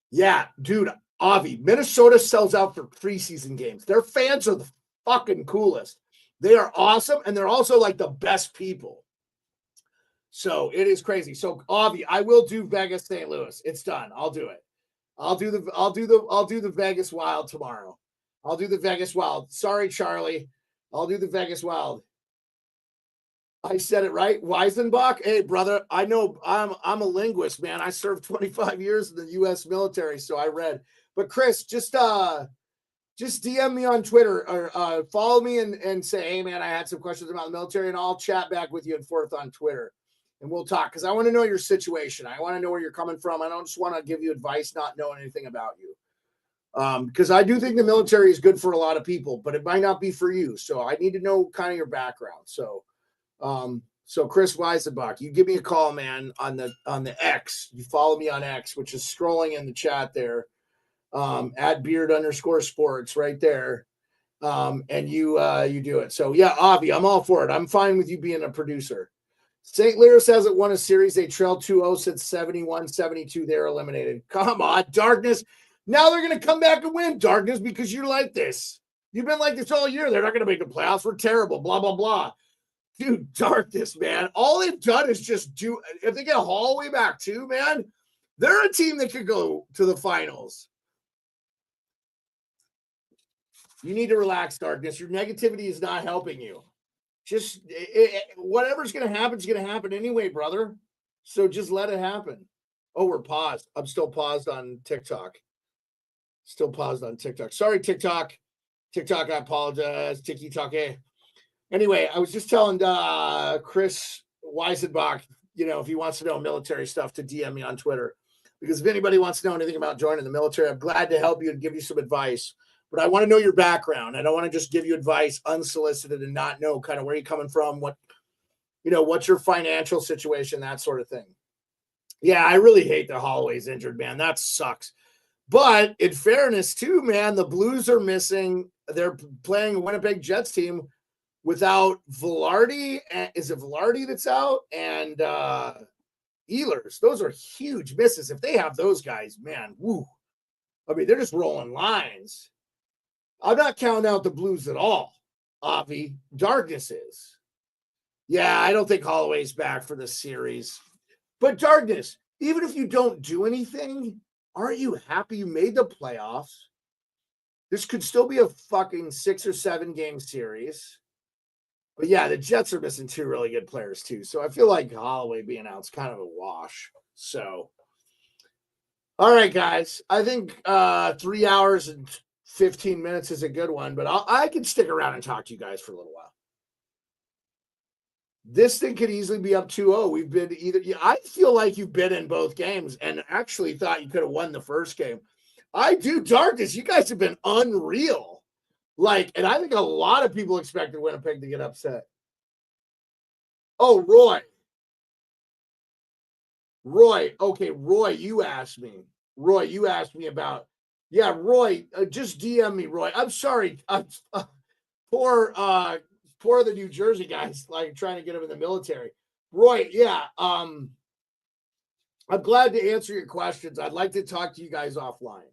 Yeah, dude, Avi, Minnesota sells out for preseason games. Their fans are the fucking coolest. They are awesome, and they're also like the best people. So it is crazy. So, Avi, I will do Vegas St. Louis. It's done. I'll do it. I'll do the Vegas Wild tomorrow. I'll do the Vegas Wild. Sorry, Charlie. I'll do the Vegas Wild. I said it right. Weisenbach. Hey, brother, I know I'm a linguist, man. I served 25 years in the U.S. military, so I read. But Chris, just DM me on Twitter or follow me and say, hey, man, I had some questions about the military, and I'll chat back with you and forth on Twitter. And we'll talk because I want to know your situation. I want to know where you're coming from. I don't just want to give you advice not knowing anything about you. Because I do think the military is good for a lot of people, but it might not be for you. So I need to know kind of your background. So Chris Weisenbach, you give me a call, man, on the X. You follow me on X, which is scrolling in the chat there. At beard_sports right there. And you do it. So yeah, Avi, I'm all for it. I'm fine with you being a producer. St. Louis hasn't won a series. They trailed 2-0 since 71-72. They're eliminated. Come on, Darkness. Now they're going to come back and win, Darkness, because you're like this. You've been like this all year. They're not going to make the playoffs. We're terrible, blah, blah, blah. Dude, Darkness, man. All they've done is just do – if they get Holloway back too, man, they're a team that could go to the finals. You need to relax, Darkness. Your negativity is not helping you. Just whatever's going to happen is going to happen anyway, brother. So just let it happen. Oh, we're paused. I'm still paused on TikTok. Sorry, TikTok. I apologize. TikTok. Anyway, I was just telling Chris Weisenbach, if he wants to know military stuff, to DM me on Twitter. Because if anybody wants to know anything about joining the military, I'm glad to help you and give you some advice. But I want to know your background. I don't want to just give you advice unsolicited and not know kind of where you're coming from, what's your financial situation, that sort of thing. Yeah, I really hate that Holloway's injured, man. That sucks. But in fairness, too, man, the Blues are missing. They're playing a Winnipeg Jets team without Velarde. Is it Velarde that's out? And Ehlers. Those are huge misses. If they have those guys, man, woo. I mean, they're just rolling lines. I'm not counting out the Blues at all, Avi. Darkness is. Yeah, I don't think Holloway's back for this series. But Darkness, even if you don't do anything, aren't you happy you made the playoffs? This could still be a fucking 6 or 7 game series. But yeah, the Jets are missing 2 really good players too. So I feel like Holloway being out is kind of a wash. So, all right, guys. I think 3 hours and 15 minutes is a good one, but I can stick around and talk to you guys for a little while. This thing could easily be up 2-0. We've been I feel like you've been in both games and actually thought you could have won the first game. I do. Darkness, you guys have been unreal. Like, and I think a lot of people expected Winnipeg to get upset. Oh, Roy. Okay, Roy, you asked me. Roy, you asked me about. Yeah, Roy, just DM me, Roy. I'm sorry. Poor the New Jersey guys, like trying to get him in the military. Roy, yeah. I'm glad to answer your questions. I'd like to talk to you guys offline.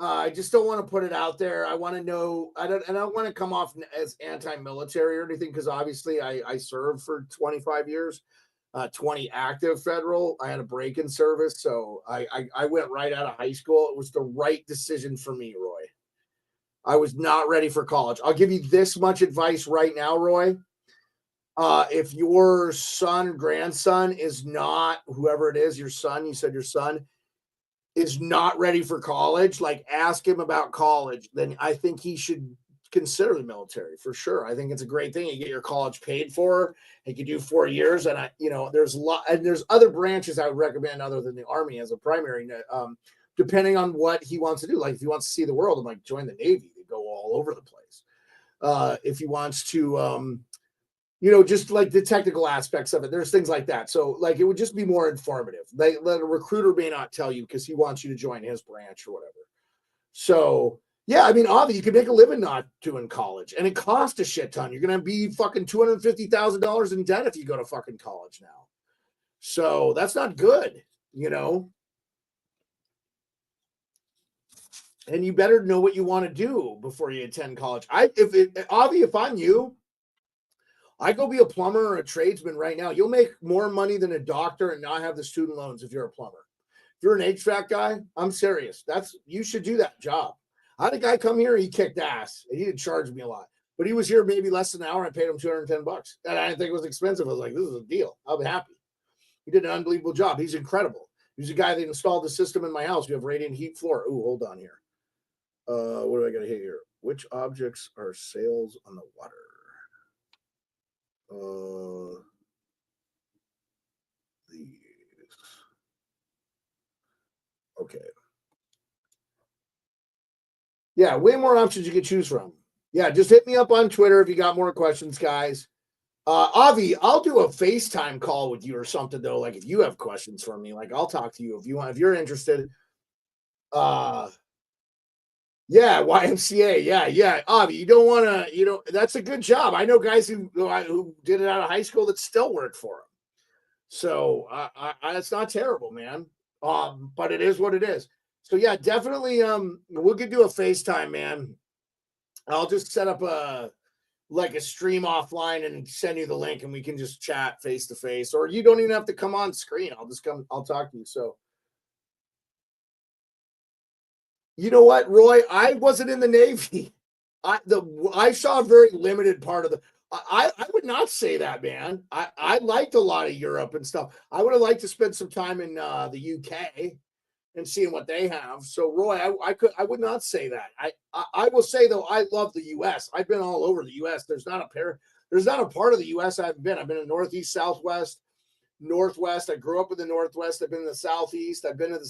I just don't want to put it out there. I want to know. I don't want to come off as anti-military or anything, because obviously I served for 25 years, 20 active federal. I had a break-in service, so I went right out of high school. It was the right decision for me, Roy. I was not ready for college. I'll give you this much advice right now, Roy. If your son, grandson is not, whoever it is, your son, you said your son is not ready for college, like ask him about college, then I think he should consider the military for sure. I think it's a great thing. You get your college paid for, you can do 4 years. And there's a lot, and there's other branches I would recommend other than the Army as a primary, depending on what he wants to do. Like if he wants to see the world, I'm like, join the Navy. They go all over the place. If he wants to, just like the technical aspects of it, there's things like that. So like, it would just be more informative. A recruiter may not tell you because he wants you to join his branch or whatever. So yeah, I mean, Avi, you can make a living not doing college, and it costs a shit ton. You're going to be fucking $250,000 in debt if you go to fucking college now. So that's not good, and you better know what you want to do before you attend college. Avi, if I'm you, I go be a plumber or a tradesman right now. You'll make more money than a doctor and not have the student loans if you're a plumber. If you're an HVAC guy, I'm serious. You should do that job. I had a guy come here, he kicked ass, and he didn't charge me a lot. But he was here maybe less than an hour. I paid him $210. And I didn't think it was expensive. I was like, this is a deal. I'll be happy. He did an unbelievable job. He's incredible. He's a guy that installed the system in my house. We have radiant heat floor. Ooh, hold on here. What do I got to hit here? Which objects are sails on the water? These. Okay. Yeah, way more options you can choose from. Yeah, just hit me up on Twitter if you got more questions, guys. Avi, I'll do a FaceTime call with you or something though. Like if you have questions for me, like I'll talk to you if you want, if you're interested. Yeah, YMCA. Yeah. Avi, you don't want to, that's a good job. I know guys who did it out of high school that still work for them. So it's not terrible, man. But it is what it is. So yeah, definitely. We could do a FaceTime, man. I'll just set up a stream offline and send you the link, and we can just chat face to face, or you don't even have to come on screen. I'll talk to you. So. You know what, Roy? I wasn't in the Navy. I saw a very limited part of the. I would not say that, man. I liked a lot of Europe and stuff. I would have liked to spend some time in the UK and seeing what they have. So, Roy, I would not say that. I will say though, I love the US. I've been all over the US. There's not a part of the US I've been. I've been in Northeast, Southwest, Northwest. I grew up in the Northwest. I've been in the Southeast. I've been to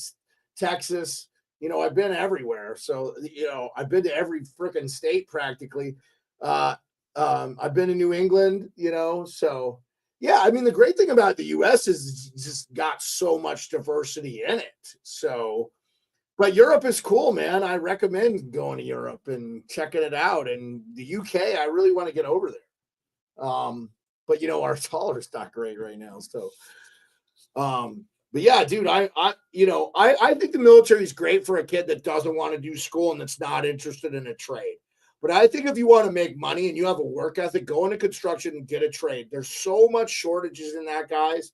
Texas. I've been everywhere. So, I've been to every freaking state practically. I've been to New England, so yeah, I mean, the great thing about the US is it's just got so much diversity in it. So, but Europe is cool, man. I recommend going to Europe and checking it out. And the UK, I really want to get over there. But our dollar's not great right now. So, but yeah, dude, I think the military is great for a kid that doesn't want to do school and that's not interested in a trade. But I think if you want to make money and you have a work ethic, go into construction and get a trade. There's so much shortages in that, guys.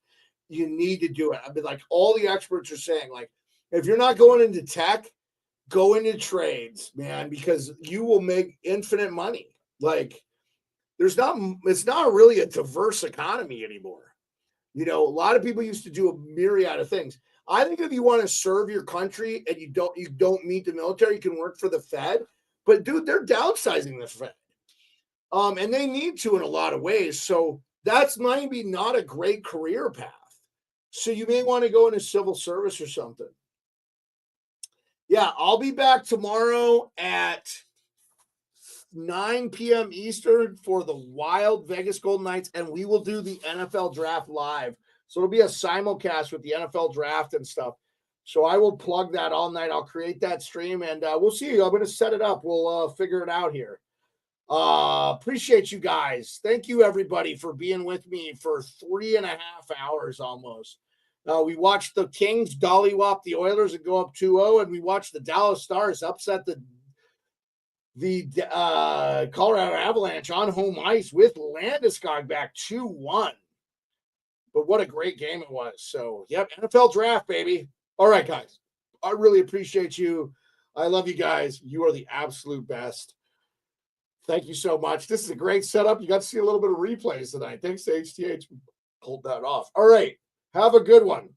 You need to do it. I mean, like all the experts are saying, like, if you're not going into tech, go into trades, man, because you will make infinite money. Like, it's not really a diverse economy anymore. A lot of people used to do a myriad of things. I think if you want to serve your country and you don't meet the military, you can work for the Fed. But dude, they're downsizing the Fed. And they need to in a lot of ways. So that's maybe not a great career path. So you may want to go into civil service or something. Yeah, I'll be back tomorrow at 9 p.m. Eastern for the Wild Vegas Golden Knights, and we will do the NFL draft live. So it'll be a simulcast with the NFL draft and stuff. So I will plug that all night. I'll create that stream, and we'll see you. I'm going to set it up. We'll figure it out here. Appreciate you guys. Thank you, everybody, for being with me for 3.5 hours almost. We watched the Kings dollywop the Oilers and go up 2-0, and we watched the Dallas Stars upset the Colorado Avalanche on home ice with Landeskog back 2-1. But what a great game it was. So, yep, NFL draft, baby. All right, guys. I really appreciate you. I love you guys. You are the absolute best. Thank you so much. This is a great setup. You got to see a little bit of replays tonight. Thanks to HTH. Pulled that off. All right. Have a good one.